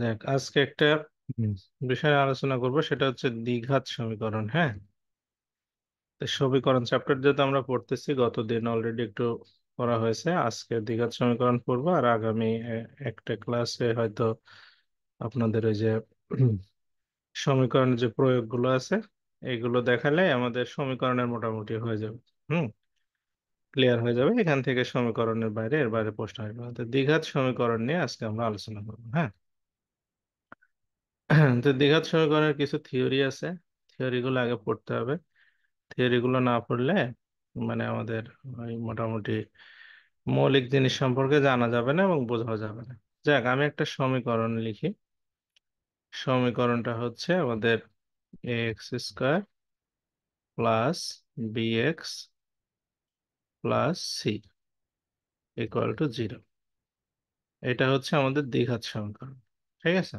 দেখ আজকে একটা হুম, বিষয়ে আলোচনা করব, সেটা হচ্ছে দ্বিঘাত সমীকরণ। হ্যাঁ, তো সমীকরণ চ্যাপ্টার যেহেতু আমরা পড়তেছি, গত দিন অলরেডি একটু পড়া হয়েছে। আজকে দ্বিঘাত সমীকরণ পড়বো, আর আগামী একটা ক্লাসে হয়তো আপনাদের ওই যে হুম, সমীকরণের যে প্রয়োগগুলো আছে এইগুলো দেখালে আমাদের সমীকরণের মোটামুটি হয়ে যাবে। হুম, ক্লিয়ার হয়ে যাবে। এখান থেকে সমীকরণের বাইরে এর বাইরে প্রশ্ন আসবে না। তো দ্বিঘাত সমীকরণ নিয়ে আজকে আমরা আলোচনা করবো। হ্যাঁ, তো দ্বিঘাত সমীকরণের কিছু থিওরি আছে, থিওরি গুলো আগে পড়তে হবে। থিওরি গুলো না পড়লে আমাদের ওই মোটামুটি মৌলিক জিনিস সম্পর্কে জানা যাবে না এবং বোঝাও যাবে না। যাক, আমি একটা সমীকরণ লিখি। সমীকরণটা হচ্ছে আমাদের x square plus B x plus c equal to zero. এটা হচ্ছে আমাদের দ্বিঘাত সমীকরণ। ঠিক আছে,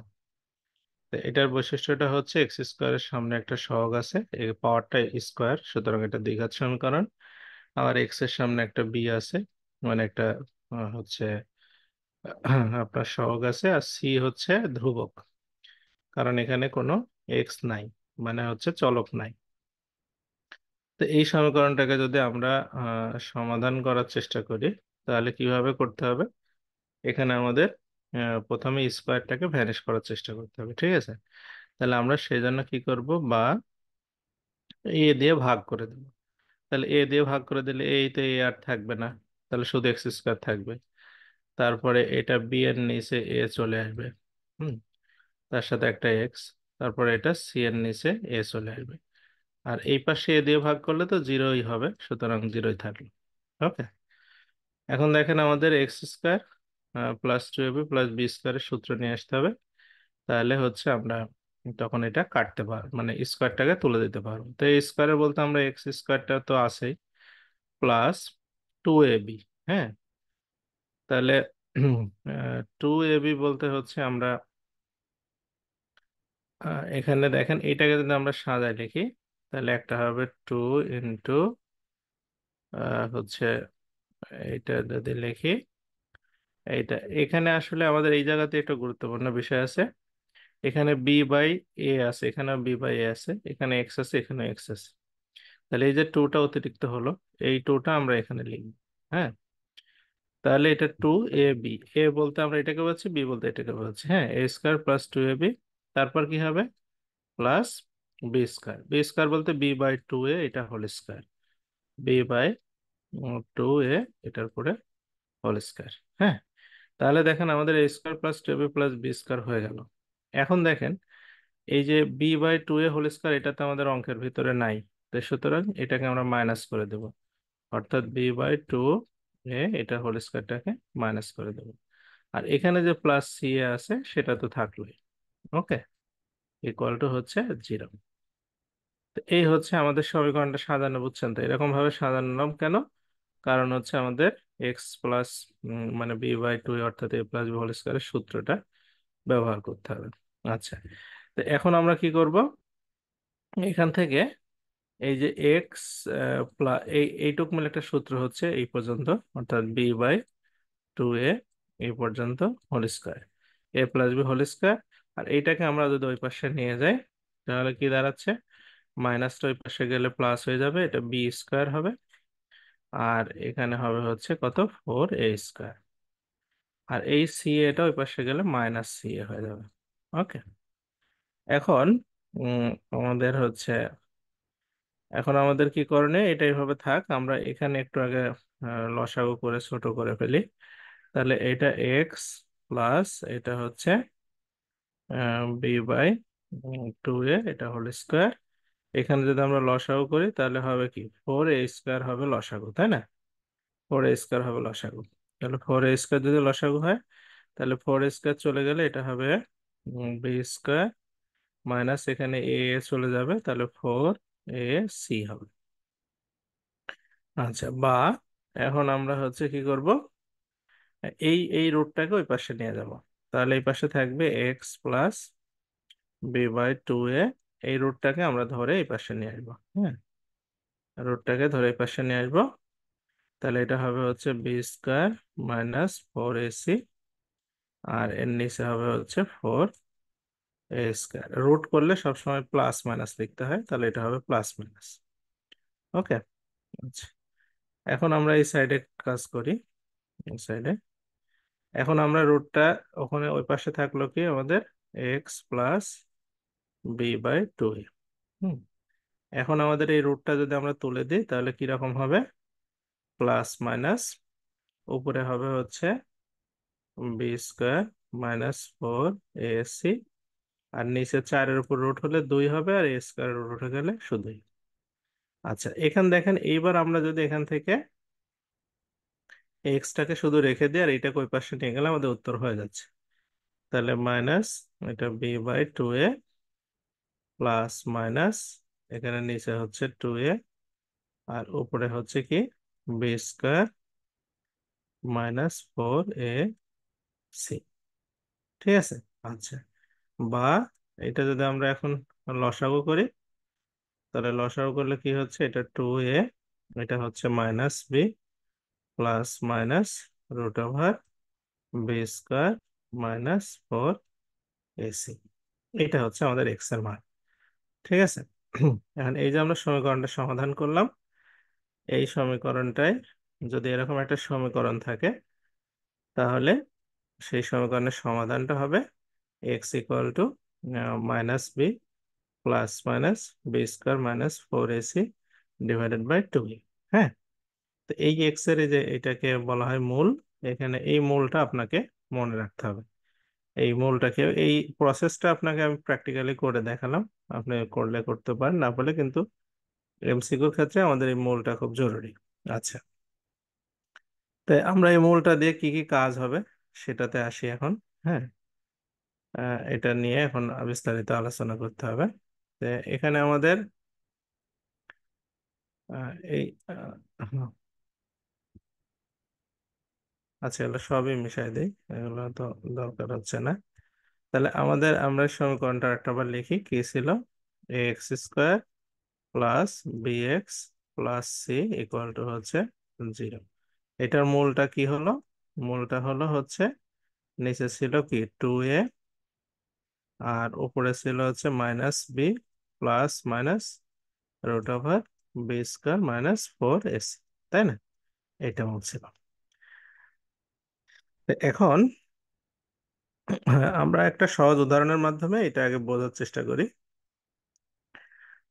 তো এটার বৈশিষ্ট্যটা হচ্ছে এক্স স্কোয়ারের সামনে একটা সহগ আছে, এই পাওয়ারটা স্কোয়ার, সুতরাং এটা দ্বিঘাত সমীকরণ। আবার এক্স এর সামনে একটা বি আছে, একটা হচ্ছে আপনার সহগ আছে, আর সি হচ্ছে ধ্রুবক, কারণ এখানে কোনো এক্স নাই, হচ্ছে চলক নাই। তো এই সমীকরণটাকে যদি আমরা সমাধান করার চেষ্টা করি, তাহলে কিভাবে করতে হবে? এখানে আমাদের প্রথমে স্কোয়ারটাকে ভ্যানিশ করার চেষ্টা করতে হবে। ঠিক আছে, তাহলে আমরা সেই জন্য কি করব, বা এ দিয়ে ভাগ করে দেব। তাহলে এ দিয়ে ভাগ করে দিলে এইতে এ আর থাকবে না, তাহলে শুধু এক্স স্কোয়ার থাকবে। তারপরে এটা বি এর নিচে এ চলে আসবে, হুম, তার সাথে একটা এক্স। তারপরে এটা সি এর নিচে এ চলে আসবে। আর এই পাশে এ দিয়ে ভাগ করলে তো জিরোই হবে, সুতরাং জিরোই থাকলো। ওকে, এখন দেখেন আমাদের x square plus two AB plus b স্কোয়ারের সূত্র নিয়ে আসতে হবে। তাহলে হচ্ছে আমরা তখন এটা কাটতে পারবো, স্কোয়ারটাকে তুলে দিতে পারবো। তো এই স্কোয়ারে বলতে আমরা এক্স স্কোয়ারটা তো আছেই, প্লাস টু এবি। হ্যাঁ, তাহলে টু এবি বলতে হচ্ছে আমরা এখানে দেখেন এটাকে যদি আমরা সাজায় লিখি, তাহলে একটা হবে টু ইন্টু হচ্ছে এটা যদি লিখি, এইটা এখানে আসলে আমাদের এই জায়গাতে একটা গুরুত্বপূর্ণ বিষয় আছে। এখানে বি বাই এ আছে, এখানে বি বাই এ আছে, এখানে এক্স আছে, এখানে এক্স আছে। তাহলে এই যে টুটা অতিরিক্ত হলো, এই টুটা আমরা এখানে লিখব। হ্যাঁ, তাহলে এটা টু এ বি, এ বলতে আমরা এটাকে বলছি, বি বলতে এটাকে বলছি। হ্যাঁ, A square plus two A B, তারপর কি হবে, plus B square. B square বলতে বি বাই টু এ, এটা whole square, B by two A, এটার পরে হোল স্কোয়ার। হ্যাঁ, তাহলে দেখেন আমাদের A square plus two B plus B square হয়ে গেল। এখন দেখেন এই যে B by two A whole square, এটা তো আমাদের অঙ্কের ভিতরে নাই, তো সুতরাং এটাকে আমরা মাইনাস করে দেব। অর্থাৎ বি বাই টু এ, এটা হোল স্কোয়ারটাকে মাইনাস করে দেব। আর এখানে যে প্লাস সি এ আছে সেটা তো থাকলোই। ওকে, ইকুয়াল টু হচ্ছে জিরো। তো এই হচ্ছে আমাদের সমীকরণটা সাজানো, বুঝছেন? তো এরকম ভাবে সাজানো কেন? কারণ হচ্ছে আমাদের x plus B by two অর্থাৎ এ প্লাস বি হোল স্কোয়ারের সূত্রটা ব্যবহার করতে হবে। আচ্ছা, তো এখন আমরা কি করব? এখান থেকে এই যে এক্স প্লাস এইটুক মিলে একটা সূত্র হচ্ছে এই পর্যন্ত, অর্থাৎ বি বাই টু এ এই পর্যন্ত হোল স্কোয়ার, এ প্লাস বি হোল স্কোয়ার। আর এইটাকে আমরা যদি ওই পাশে নিয়ে যাই, তাহলে কি দাঁড়াচ্ছে? মাইনাসটা ওই পাশে গেলে প্লাস হয়ে যাবে, এটা বি স্কোয়ার হবে। আর এখানে হবে হচ্ছে কত, ফোর এ স্কোয়ার। আর এই সি এটা ওই পাশে গেলে মাইনাস সি এ হয়ে যাবে। ওকে, এখন উম, আমাদের হচ্ছে এখন আমাদের কি করণীয়, এটা এইভাবে থাক, আমরা এখানে একটু আগে লসাগু করে ছোট করে ফেলি। তাহলে এটা এক্স প্লাস এটা হচ্ছে বি বাই টু এ, এটা হোল স্কোয়ার। এখানে যদি আমরা লসাগু করি তাহলে হবে কি, ফোর এ স্কোয়ার হবে লসাগু, তাই না? ফোর এ স্কোয়ার হবে লসাগু। তাহলে ফোর এ স্কোয়ার যদি লসাগু হয়, তাহলে ফোর স্কোয়ার চলে গেলে এটা হবে বি স্কোয়ার, মাইনাস এখানে এ চলে যাবে, তাহলে ফোর এ সি হবে। আচ্ছা, বা এখন আমরা হচ্ছে কি করব, এই রুটটাকে ওই পাশে নিয়ে যাব। তাহলে এই পাশে থাকবে X plus B by two A, এই রুটটাকে আমরা ধরে এই পাশে নিয়ে আসবো। হ্যাঁ, রুটটাকে ধরে এই পাশে নিয়ে আসবো। তাহলে এটা হবে হচ্ছে B square minus four AC আর এর নিচে হবে হচ্ছে 4 a স্কোয়ার। রুট করলে সবসময় প্লাস মাইনাস লিখতে হয়, তাহলে এটা হবে প্লাস মাইনাস। ওকে। আচ্ছা, এখন আমরা এই সাইডে কাজ করি। এই সাইডে এখন আমরা রুটটা, ওখানে ওই পাশে থাকলো কি আমাদের এক্স প্লাস b/2a। হুম, এখন আমাদের এই রুটটা যদি আমরা তুলে দিই তাহলে কি রকম হবে? প্লাস মাইনাস, উপরে হবে হচ্ছে b² - 4ac, আর নিচে 4-এর উপর রুট হলে 2 হবে, আর a² রুট উঠে গেলে শুধুই। আচ্ছা, এখান দেখেন, এইবার আমরা যদি এখান থেকে এক্সটাকে শুধু রেখে দিই আর এটাকে ওই পাশে নিয়ে গেলে আমাদের উত্তর হয়ে যাচ্ছে। তাহলে মাইনাস, এটা b/2a প্লাস মাইনাস, এখানে নিচে হচ্ছে 2a, আর উপরে হচ্ছে কি b² - 4ac। ঠিক আছে। আচ্ছা, বা এটা যদি আমরা এখন লসাগু করি, তাহলে লসাগু করলে কি হচ্ছে, এটা 2a, এটা হচ্ছে -b plus minus √b² - 4ac। এটা হচ্ছে আমাদের এক্স এর মান। ঠিক আছে। এখন এই যে আমরা সমীকরণটা সমাধান করলাম, এই সমীকরণটায় যদি এরকম একটা সমীকরণ থাকে, তাহলে সেই সমীকরণের সমাধানটা হবে x equal to -b plus minus b² - 4ac /2a। হ্যাঁ, তো এই এক্স এর এই যে এটাকে বলা হয় মূল। এখানে এই মূলটা আপনাকে মনে রাখতে হবে। এই মূলটাকে, এই প্রসেসটা আপনাকে আমি প্র্যাকটিক্যালি করে দেখালাম। আপনি করলে করতে পারেন, না পারলে কিন্তু এমসিকিউর ক্ষেত্রে আমাদের এই মূলটা খুব জরুরি। আচ্ছা, তাই আমরা এই মূলটা দিয়ে কি কি কাজ হবে সেটাতে আসি এখন। হ্যাঁ, এটা নিয়ে এখন বিস্তারিত আলোচনা করতে হবে। তো এখানে আমাদের এই হ্যাঁ, আচ্ছা, এগুলো সবই মিশাই দিই, এগুলো তো দরকার হচ্ছে না। তাহলে আমরা সমীকরণটা একটা বার লিখি। কি ছিল? ax² plus bx plus c equal to হচ্ছে 0। এটার মূলটা কি হলো? মূলটা হলো হচ্ছে, নিচে ছিল কি 2a, আর উপরে ছিল হচ্ছে -b plus minus √b² - 4ac, তাই না? এটা মূল ছিল। তো এখন আমরা একটা সহজ উদাহরণের মাধ্যমে এটা আগে বোঝার চেষ্টা করি।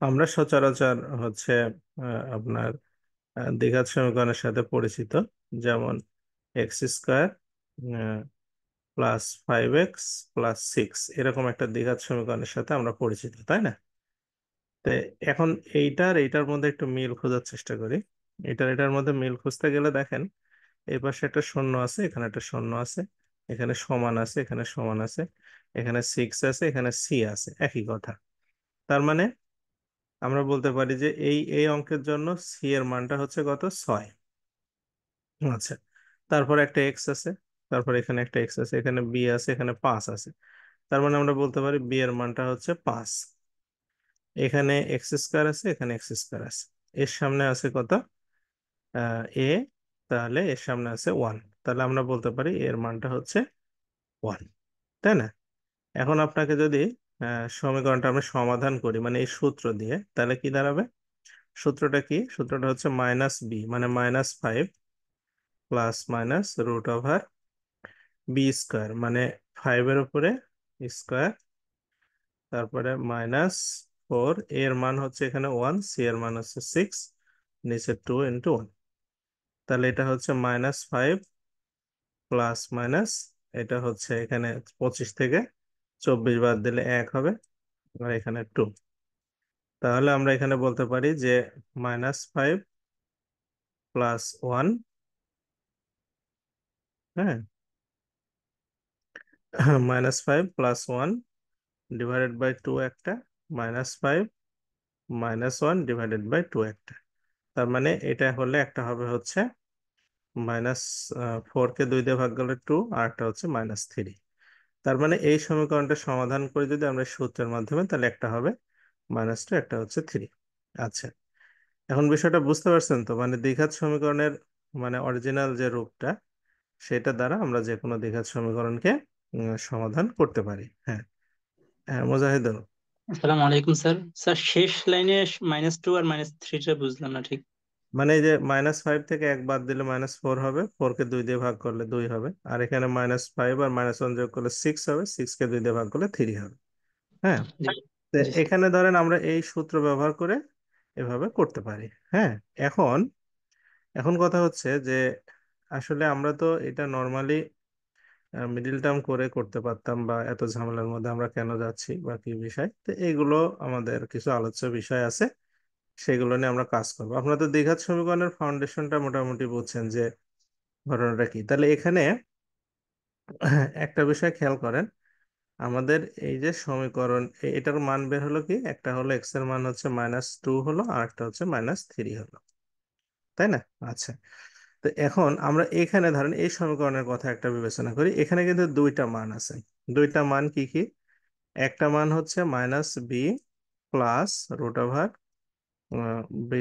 আমরা সচরাচর হচ্ছে আপনার দ্বিঘাত সমীকরণের সাথে পরিচিত, যেমন x² +5x + 6, এরকম একটা দ্বিঘাত সমীকরণের সাথে আমরা পরিচিত, তাই না? তো এখন এইটার মধ্যে একটু মিল খোঁজার চেষ্টা করি। এটার মধ্যে মিল খুঁজতে গেলে দেখেন, এই পাশে একটা শূন্য আছে, এখানে একটা শূন্য আছে, এখানে সমান আছে, এখানে সমান আছে, এখানে 6 আছে, এখানে সি আছে, একই কথা। তার মানে আমরা বলতে পারি যে এই অঙ্কের জন্য সি এর মানটা হচ্ছে কত? 6। আচ্ছা, তারপর একটা এক্স আছে, তারপর এখানে একটা এক্স আছে, এখানে বি আছে, এখানে 5 আছে। তার মানে আমরা বলতে পারি বি এর মানটা হচ্ছে 5। এখানে x² আছে, এখানে x² আছে, এর সামনে আছে কত? এ, তাহলে এর সামনে আছে 1, তাহলে আমরা বলতে পারি এর মানটা হচ্ছে 1, তাই না? এখন আপনাকে যদি সমীকরণটা আমরা সমাধান করি মানে এই সূত্র দিয়ে, তাহলে কি দাঁড়াবে? সূত্রটা কি? সূত্রটা হচ্ছে -b মানে -5 প্লাস মাইনাস √b² মানে 5-এর উপরে স্কোয়ার, তারপরে -4, এর মান হচ্ছে এখানে 1, সি এর মান হচ্ছে 6, নিচে 2 × 1। তাহলে এটা হচ্ছে -5 প্লাস মাইনাস, এটা হচ্ছে এখানে 25 থেকে 24 বাদ দিলে 1 হবে, আর এখানে 2। তাহলে আমরা এখানে বলতে পারি যে -5 প্লাস 1, হ্যাঁ, -5 + 1 / 2 একটা, -5 -1 / 2 একটা। তার মানে এটা হলে একটা হবে হচ্ছে -4কে 2 দিয়ে ভাগ করলে 2, আর একটা হচ্ছে -3। তার মানে এই সমীকরণটা সমাধান করে যদি আমরা সূত্রের মাধ্যমে, তাহলে একটা হবে -2, একটা হচ্ছে 3। আচ্ছা, এখন বিষয়টা বুঝতে পারছেন তো? মানে দ্বিঘাত সমীকরণের মানে অরিজিনাল যে রূপটা, সেটা দ্বারা আমরা যে কোনো দ্বিঘাত সমীকরণকে সমাধান করতে পারি। হ্যাঁ, হ্যাঁ মুজাহিদুল। আসসালামু আলাইকুম স্যার। স্যার শেষ লাইনে -2 আর -3টা বুঝলাম না ঠিক। মানে এই যে -5 থেকে 1 বাদ দিলে -4 হবে, 4 কে 2 দিয়ে ভাগ করলে 2 হবে, আর এখানে -5 আর -1 যোগ করলে 6 হবে, 6 কে 2 দিয়ে ভাগ করলে 3 হবে। হ্যাঁ, জি। তো জি স্যার। এখানে ধরেন আমরা এই সূত্র ব্যবহার করে এভাবে করতে পারি। হ্যাঁ, এখন এখন কথা হচ্ছে যে আসলে আমরা তো এটা নর্মালি মিডিল টার্ম করে করতে পারতাম, বা এত ঝামেলার মধ্যে আমরা কেন যাচ্ছি বা কি বিষয়, তো এইগুলো আমাদের কিছু আলোচ্য বিষয় আছে, সেগুলো নিয়ে আমরা কাজ করবো। আপনারা তো দ্বিঘাত সমীকরণের ফাউন্ডেশনটা মোটামুটি বুঝছেন যে ঘটনাটা কি। তাহলে এখানে একটা বিষয় খেয়াল করেন, আমাদের এই যে সমীকরণ এটার মান বের হলো কি, একটা হলো এক্স এর মান হচ্ছে -2 হলো, আর একটা হচ্ছে -3 হলো, তাই না? আচ্ছা, তো এখন আমরা এখানে ধরেন এই সমীকরণের কথা একটা বিবেচনা করি, এখানে কিন্তু দুইটা মান আছে। দুইটা মান কি কি? একটা মান হচ্ছে -b প্লাস √ b²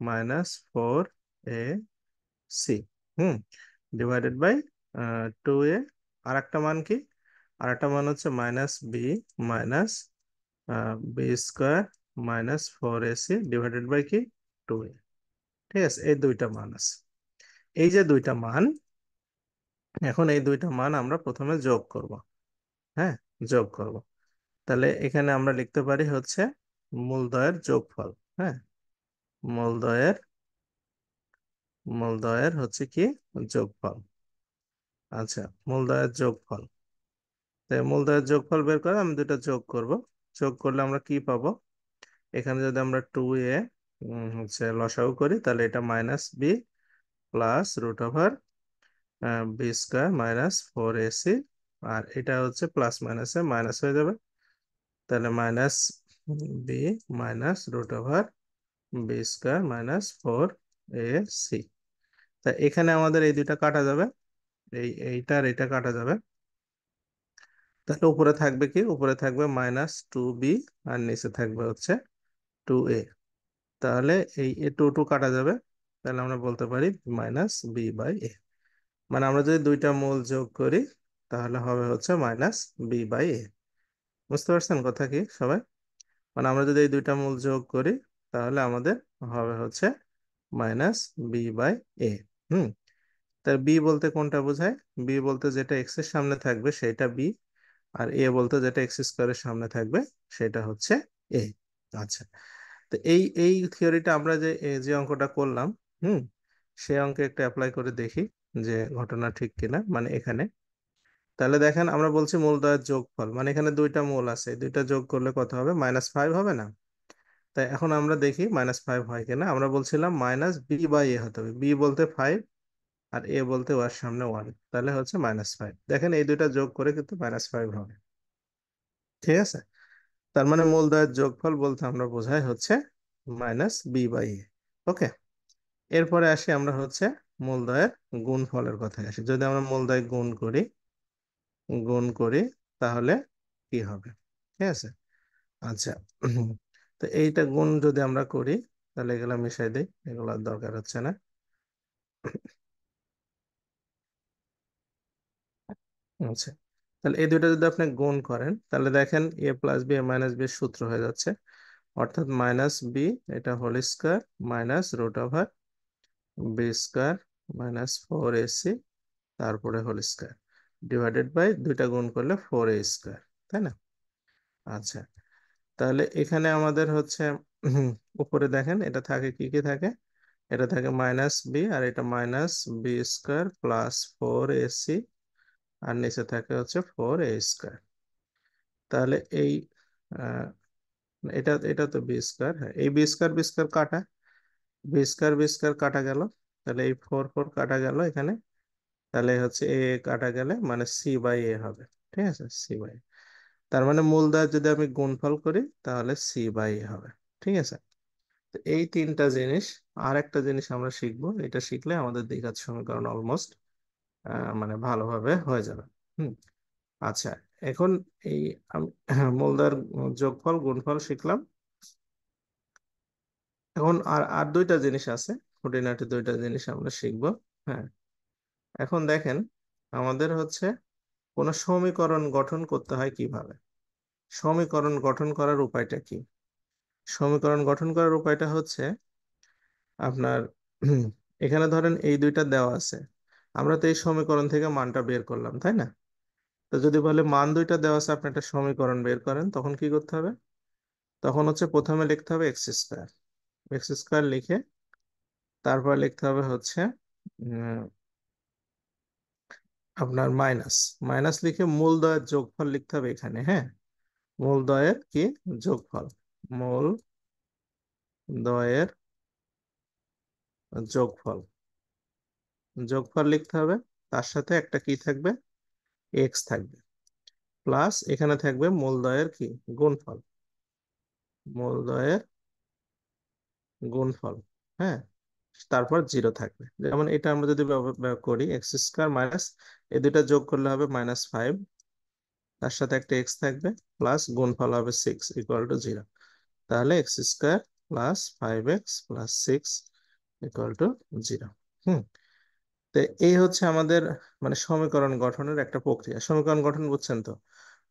-4ac, হুম, ডিভাইডেড বাই 2a। আর একটা মান কি? আর একটা মান হচ্ছে -b minus b² -4ac divided by কি, 2a। ঠিক আছে, এই দুইটা মান আছে। এই যে দুইটা মান, এখন এই দুইটা মান আমরা প্রথমে যোগ করব। হ্যাঁ, যোগ করব। তাহলে এখানে আমরা লিখতে পারি হচ্ছে মূলদয়ের যোগফল। হ্যাঁ, মূলদয়ের মূলদয়ের হচ্ছে কি, যোগফল। আচ্ছা, মূলদয়ের যোগফল। তাই মূলদয়ের যোগফল বের করে আমি দুটো যোগ করব। যোগ করলে আমরা কি পাবো? এখানে যদি আমরা 2a হচ্ছে লসাগু করি, তাহলে এটা -b প্লাস √b² -4ac, আর এটা হচ্ছে প্লাস মাইনাসে মাইনাস হয়ে যাবে, তাহলে -b -√b² -4ac। তা এখানে আমাদের এই দুইটা কাটা যাবে, এইটা আর এটা কাটা যাবে, তাহলে উপরে থাকবে কি, উপরে থাকবে -2b, আর নিচে থাকবে হচ্ছে 2a। তাহলে এই টু টু কাটা যাবে, তাহলে আমরা বলতে পারি -b/a। মানে আমরা যদি দুইটা মূল যোগ করি তাহলে হবে হচ্ছে -b/a। বুঝতে পারছেন কথা কি সবাই? মানে আমরা যদি এই দুইটা মূল যোগ করি তাহলে আমাদের হবে হচ্ছে -b/a। হুম, তার বি বলতে কোনটা বোঝায়? বি বলতে যেটা এক্স এর সামনে থাকবে সেটা বি, আর এ বলতে যেটা x² সামনে থাকবে সেটা হচ্ছে এ। আচ্ছা, তো এই এই থিওরিটা আমরা যে যে অঙ্কটা করলাম, হুম, সেই অঙ্কে একটা অ্যাপ্লাই করে দেখি যে ঘটনা ঠিক কিনা। মানে এখানে তাহলে দেখেন, আমরা বলছি মূলদয়ের যোগফল, মানে এখানে দুইটা মূল আছে, এই দুইটা যোগ করলে কত হবে? -5 হবে না? তাই এখন আমরা দেখি -5 হয় কিনা। আমরা বলছিলাম -b/a হতে হবে, বি বলতে 5 আর এ বলতে ওয়ার সামনে 1, তাহলে হচ্ছে -5। দেখেন এই দুইটা যোগ করে কিন্তু -5 হবে। ঠিক আছে, তার মানে মূলদয়ের যোগফল বলতে আমরা বোঝাই হচ্ছে -b/a। ওকে, এরপরে আসি আমরা হচ্ছে মূলদয়ের গুণফলের কথায় আসি। যদি আমরা মূলদয় গুণ করি তাহলে কি হবে? ঠিক আছে, আচ্ছা, তো এইটা গুণ যদি আমরা করি তাহলে এগুলা মিশাই দিই, এগুলোর দরকার হচ্ছে না। আচ্ছা, তাহলে এই দুইটা যদি আপনি গুণ করেন তাহলে দেখেন a+b সূত্র হয়ে যাচ্ছে, অর্থাৎ -b, এটা হোল স্কয়ার -√b² -4ac, তারপরে হোল স্কয়ার ডিভাইডেড বাই দুইটা গুণ করলে 4a², তাই না? আচ্ছা, তাহলে এখানে আমাদের হচ্ছে উপরে দেখেন এটা থাকে কি কি থাকে, এটা থাকে -b, আর এটা -b² + 4ac, আর নিচে থাকে হচ্ছে 4a²। তাহলে এই আহ, এটা এটা তো b², হ্যাঁ, এই b² কাটা, b² কাটা গেল, তাহলে এই 4 4 কাটা গেল এখানে, তাহলে হচ্ছে এ কাটা গেলে মানে c/a হবে। ঠিক আছে, c/a। তার মানে মূলদয় যদি আমি গুণফল করি তাহলে c/a হবে। ঠিক আছে, তো এই তিনটা জিনিস। আর একটা জিনিস আমরা শিখবো, এটা শিখলে আমাদের দ্বিঘাত সমীকরণ অলমোস্ট মানে ভালোভাবে হয়ে যাবে। হুম, আচ্ছা, এখন এই মূলদয়ের যোগফল গুণফল শিখলাম। এখন আর আর দুইটা জিনিস আছে, খুঁটিনাটি দুইটা জিনিস আমরা শিখবো। হ্যাঁ, এখন দেখেন আমাদের হচ্ছে কোনো সমীকরণ গঠন করতে হয় কিভাবে? সমীকরণ গঠন করার উপায়টা কি? সমীকরণ গঠন করার উপায়টা হচ্ছে আপনার এখানে ধরেন এই দুইটা দেওয়া আছে, আমরা তো এই সমীকরণ থেকে মানটা বের করলাম, তাই না? তো যদি বলে মান দুইটা দেওয়া আছে, আপনি একটা সমীকরণ বের করেন, তখন কি করতে হবে? তখন হচ্ছে প্রথমে লিখতে হবে এক্স স্কোয়ার। এক্স স্কোয়ার লিখে তারপর লিখতে হবে হচ্ছে উম, আপনার মাইনাস। মাইনাস লিখে মূলদ্বয়ের যোগফল লিখতে হবে এখানে, হ্যাঁ। মূলদ্বয়ের কি যোগফল, মূল দ্বয়ের যোগফল, যোগফল লিখতে হবে। তার সাথে একটা কি থাকবে, এক্স থাকবে, প্লাস এখানে থাকবে মূলদ্বয়ের কি গুণফল, মূলদ্বয়ের গুণফল, হ্যাঁ। তারপর জিরো থাকবে। যেমন এটা আমরা যদি ব্যবহার করি এক্স স্কোয়ার মাইনাস, এই দুটা যোগ করলে হবে -5, তার সাথে একটা এক্স থাকবে, প্লাস গুণফল হবে 6 = 0। তাহলে x square plus 5x plus 6 = 0। হুম। তো এই হচ্ছে আমাদের মানে সমীকরণ গঠনের একটা প্রক্রিয়া। সমীকরণ গঠন বুঝছেন তো?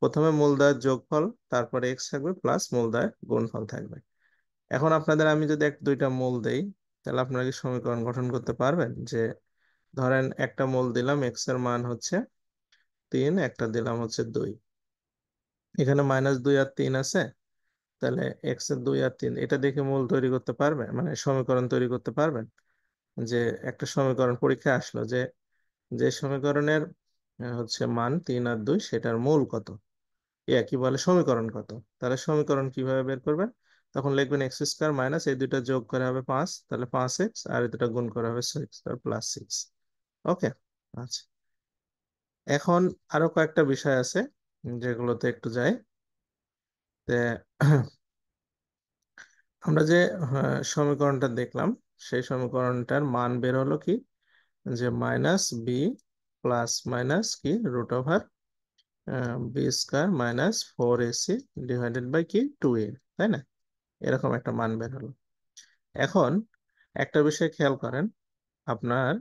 প্রথমে মূলদ্বয়ের যোগফল, তারপরে এক্স থাকবে, প্লাস মূলদ্বয়ের গুণফল থাকবে। এখন আপনাদের আমি যদি এক দুইটা মূল দেই, তাহলে আপনারা কি সমীকরণ গঠন করতে পারবেন? যে ধরেন একটা মূল দিলাম, এক্স এর মান হচ্ছে 3, একটা দিলাম হচ্ছে 2, এখানে -2 আর 3 আছে। তাহলে এক্স এর 2 আর 3 এটা দেখে মূল তৈরি করতে পারবেন, মানে সমীকরণ তৈরি করতে পারবেন? যে একটা সমীকরণ পরীক্ষায় আসলো যে যে সমীকরণের হচ্ছে মান 3 আর 2, সেটার মূল কত, কি বলে সমীকরণ কত। তাহলে সমীকরণ কিভাবে বের করবেন? তখন লিখবেন এক্স স্কোয়ার মাইনাস এই দুইটা যোগ করে হবে 5, তাহলে 5x, আর এই দুটা গুণ করে হবে 6, তাহলে +6। ওকে। আচ্ছা, এখন আরো কয়েকটা বিষয় আছে যেগুলোতে একটু যাই। তে আমরা যে সমীকরণটা দেখলাম, সেই সমীকরণটার মান বের হলো কি, যে -b প্লাস মাইনাস কি √b² -4ac ডিভাইডেড বাই কি 2a, তাই না? এরকম একটা মান বের হলো। এখন একটা বিষয় খেয়াল করেন, আপনার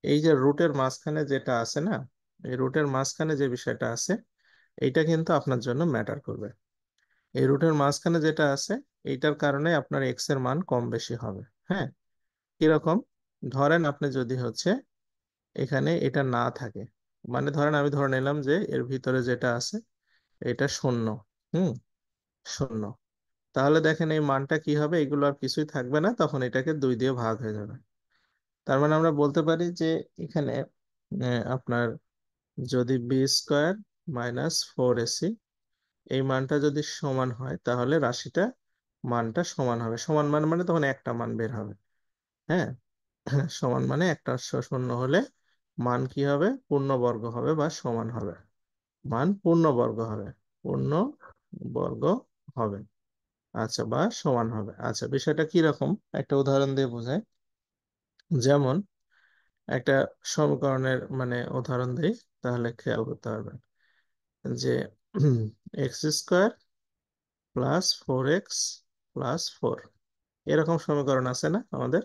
এই যে রুটের মাঝখানে যেটা আছে না, এই রুটের মাঝখানে যে বিষয়টা আছে, এইটা কিন্তু আপনার জন্য ম্যাটার করবে। এই রুটের মাঝখানে যেটা আছে, এইটার কারণে আপনার এক্স এর মান কম বেশি হবে, হ্যাঁ। কিরকম? ধরেন আপনি যদি হচ্ছে এখানে এটা না থাকে, মানে ধরেন আমি ধরে নিলাম যে এর ভিতরে যেটা আছে এটা শূন্য, হুম, শূন্য। তাহলে দেখেন এই মানটা কি হবে, এগুলো আর কিছুই থাকবে না, তখন এটাকে 2 দিয়ে ভাগ হয়ে যাবে। তার মানে আমরা বলতে পারি যে এখানে আপনার যদি b² - 4ac এই মানটা যদি সমান হয়, তাহলে রাশিটা মানটা সমান হবে। সমান মান মানে তখন একটা মান বের হবে, হ্যাঁ। সমান মানে একটা শূন্য হলে মান কি হবে, পূর্ণবর্গ হবে বা সমান হবে। মান পূর্ণবর্গ হবে, পূর্ণবর্গ হবে, আচ্ছা, বা সমান হবে। আচ্ছা, বিষয়টা কি রকম একটা উদাহরণ দিয়ে বোঝায়। যেমন একটা সমীকরণের মানে উদাহরণ দিই, তাহলে খেয়াল করতে পারবেন যে x² +4x +4 এরকম সমীকরণ আছে না আমাদের?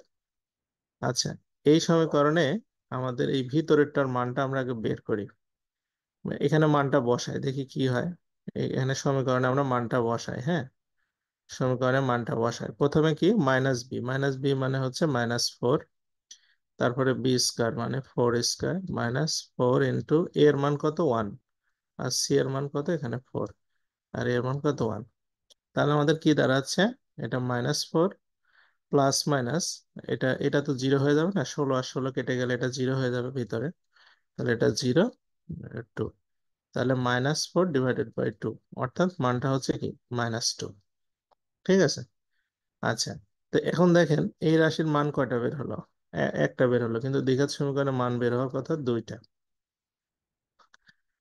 আচ্ছা, এই সমীকরণে আমাদের এই ভিতরেরটার মানটা আমরা আগে বের করি। এখানে মানটা বসাই, দেখি কি হয়। এখানে সমীকরণে আমরা মানটা বসাই, হ্যাঁ। সমীকরণে মানটা বসাই, প্রথমে কি -b মানে হচ্ছে -4, তারপরে b² মানে 4² -4 এর মান কত 1, আর সি এর মান কত এখানে 4, আর এর মান কত 1। তাহলে আমাদের কি দাঁড়াচ্ছে, এটা -4 প্লাস মাইনাস, এটা এটা তো 0 হয়ে যাবে না, 16 আর 16 কেটে গেলে এটা 0 হয়ে যাবে ভিতরে, তাহলে এটা 0 2, তাহলে -4/2, অর্থাৎ মানটা হচ্ছে কি -2। ঠিক আছে। আচ্ছা, তো এখন দেখেন এই রাশির মান কয়টা বের হলো, একটা বের হলো, কিন্তু দ্বিঘাত সমীকরণে মান বের হওয়ার কথা দুইটা।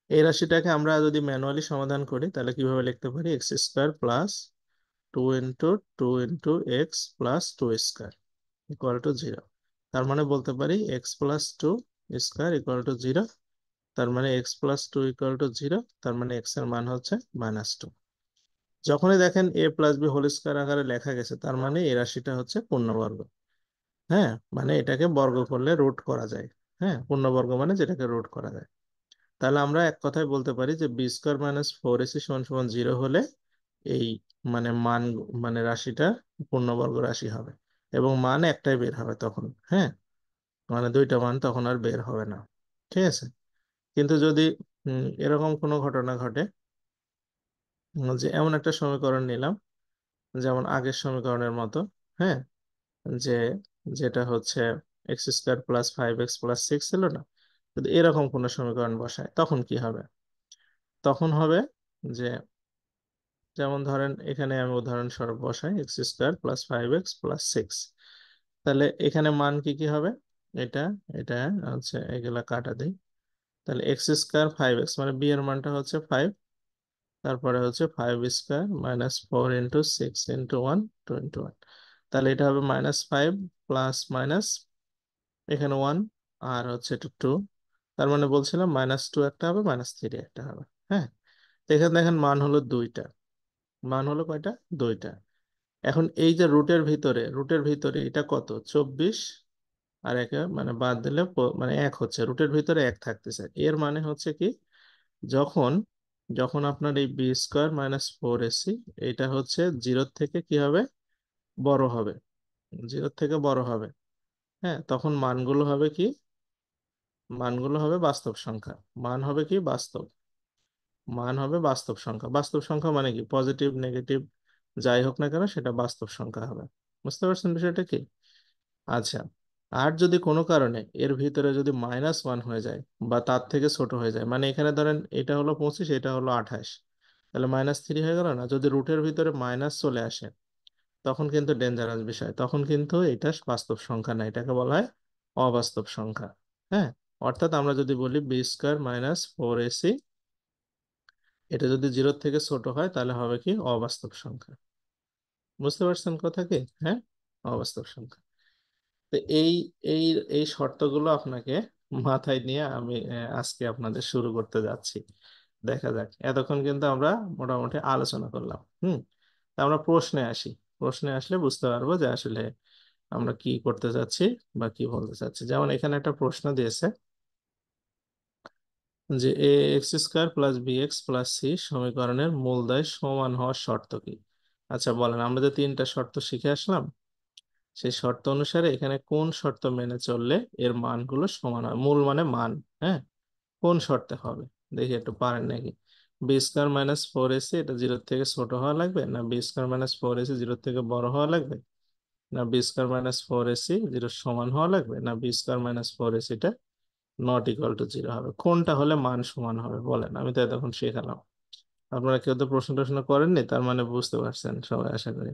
এই রাশিটাকে আমরা যদি ম্যানুয়ালি সমাধান করি, তাহলে কিভাবে লিখতে পারি, x² +2 × 2 x + 2² = 0। তার মানে বলতে পারি x+2² = 0, তার মানে x+2 = 0, তার মানে x এর মান হচ্ছে -2। যখনই দেখেন a+b² আকারে লেখা গেছে, তার মানে এই রাশিটা হচ্ছে পূর্ণবর্গ, হ্যাঁ। মানে এটাকে বর্গ করলে রুট করা যায়, হ্যাঁ। পূর্ণবর্গ মানে যেটাকে রুট করা যায়। তাহলে আমরা এক কথায় বলতে পারি যে b square minus four ac সমান সমান জিরো হলে এই মানে মান মানে রাশিটা পূর্ণবর্গ রাশি হবে, এবং মান একটাই বের হবে তখন। হ্যাঁ, মানে দুইটা মান তখন আর বের হবে না। ঠিক আছে। কিন্তু যদি এরকম কোনো ঘটনা ঘটে, যে এমন একটা সমীকরণ নিলাম যেমন আগের সমীকরণের মতো, হ্যাঁ, যে যেটা হচ্ছে x square plus five x plus six ছিল না, যদি এরকম কোনো সমীকরণ বসায় তখন কি হবে? তখন হবে যে, যেমন ধরেন এখানে আমি উদাহরণস্বরূপ বসাই x square plus five x plus six, তাহলে এখানে মান কি কি হবে? এটা এটা হচ্ছে এগুলা কাটা দিই। তাহলে এক্স স্কোয়ার ফাইভ এক্স মানে বি এর মানটা হচ্ছে ফাইভ, তারপরে হচ্ছে five square minus four into six into one, two into one. তাহলে এটা হবে মাইনাস ফাইভ প্লাস মাইনাস এখানে ওয়ান, আর হচ্ছে টু টু। তার মানে বলছিলাম মাইনাস টু একটা হবে, মাইনাস থ্রি একটা হবে। হ্যাঁ, তো এখানে দেখেন মান হলো দুইটা। মান হলো কয়টা? দুইটা। এখন এই যে রুটের ভিতরে এটা কত? 24। আর একে মানে বাদ দিলে মানে এক হচ্ছে, রুটের ভিতরে এক থাকতেছে। এর মানে হচ্ছে কি, যখন যখন আপনার এই b square minus four ac এটা হচ্ছে জিরোর থেকে কি হবে? বড় হবে। জিরোর থেকে বড় হবে। হ্যাঁ, তখন মানগুলো হবে কি? মানগুলো হবে বাস্তব সংখ্যা। মান হবে কি? বাস্তব। মান হবে বাস্তব সংখ্যা। বাস্তব সংখ্যা মানে কি? পজিটিভ নেগেটিভ যাই হোক না কেন সেটা বাস্তব সংখ্যা হবে। বুঝতে পারছেন বিষয়টা কি? আচ্ছা, আর যদি কোনো কারণে এর ভিতরে যদি মাইনাস ওয়ান হয়ে যায় বা তার থেকে ছোট হয়ে যায়, মানে এখানে ধরেন এটা হলো 25, এটা হলো 28, তাহলে মাইনাস থ্রি হয়ে গেল না? যদি রুটের ভিতরে মাইনাস চলে আসে তখন কিন্তু ডেঞ্জারাস বিষয়, তখন কিন্তু এটা বাস্তব সংখ্যা না, এটাকে বলা হয় অবাস্তব সংখ্যা। হ্যাঁ, অর্থাৎ আমরা যদি বলি b square minus four ac এটা যদি জিরোর থেকে ছোট হয় তাহলে হবে কি? অবাস্তব সংখ্যা। বুঝতে পারছেন কথা কি? হ্যাঁ, অবাস্তব সংখ্যা। তো এই এই এই শর্তগুলো আপনাকে মাথায় নিয়ে আমি আজকে আপনাদের শুরু করতে যাচ্ছি। দেখা যাক। এতক্ষণ কিন্তু আমরা মোটামুটি আলোচনা করলাম। তা আমরা প্রশ্নে আসি। প্রশ্নে আসলে বুঝতে পারবো যে আসলে আমরা কি করতে চাচ্ছি বা কি বলতে চাচ্ছি। যেমন এখানে একটা প্রশ্ন দিয়েছে যে A X square plus B x plus C সমীকরণের মূলদয় সমান হওয়ার শর্ত কি? আচ্ছা বলেন, আমরা যে তিনটা শর্ত শিখে আসলাম, সেই শর্ত অনুসারে এখানে কোন শর্ত মেনে চললে এর মানগুলো সমান হয়? মূল মানে মান। হ্যাঁ, কোন শর্তে হবে? দেখি একটু পারেন নাকি। B square minus four ac এটা জিরোর থেকে ছোট হওয়া লাগবে, না b square minus four ac জিরোর থেকে বড় হওয়া লাগবে, না b square minus four ac জিরোর সমান হওয়া লাগবে, না বি স্কোয়ার মাইনাস ফোর এসিটা নট ইকুয়াল টু জিরো হবে? কোনটা হলে মান সমান হবে বলেন? আমি তো এতক্ষণ শেখালাম, আপনারা কেউ তো প্রশ্ন টশ্ন করেননি, তার মানে বুঝতে পারছেন সবাই আশা করি।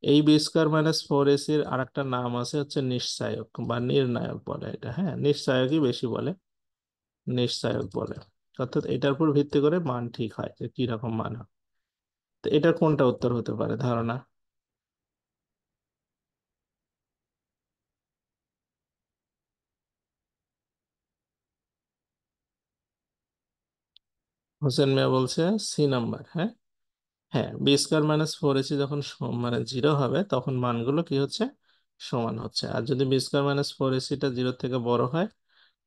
এই বি স্কোয়ার মাইনাস ফোর এসির আর একটা নাম আছে হচ্ছে নিশ্চায়ক বা নির্ণায়ক বলে এটা। হ্যাঁ, নিশ্চায়কই বেশি বলে, নিশ্চায়ক বলে। অর্থাৎ এটার উপর ভিত্তি করে মান ঠিক হয় যে কি রকম মান হয়। তো এটার কোনটা উত্তর হতে পারে ধারণা? হোসেন মিয়া বলছে সি নাম্বার। হ্যাঁ, হ্যাঁ, b square minus four ac যখন মানে জিরো হবে তখন মানগুলো কি হচ্ছে? সমান হচ্ছে। আর যদি বি স্কোয়ার মাইনাস ফোর এসিটা জিরোর থেকে বড় হয়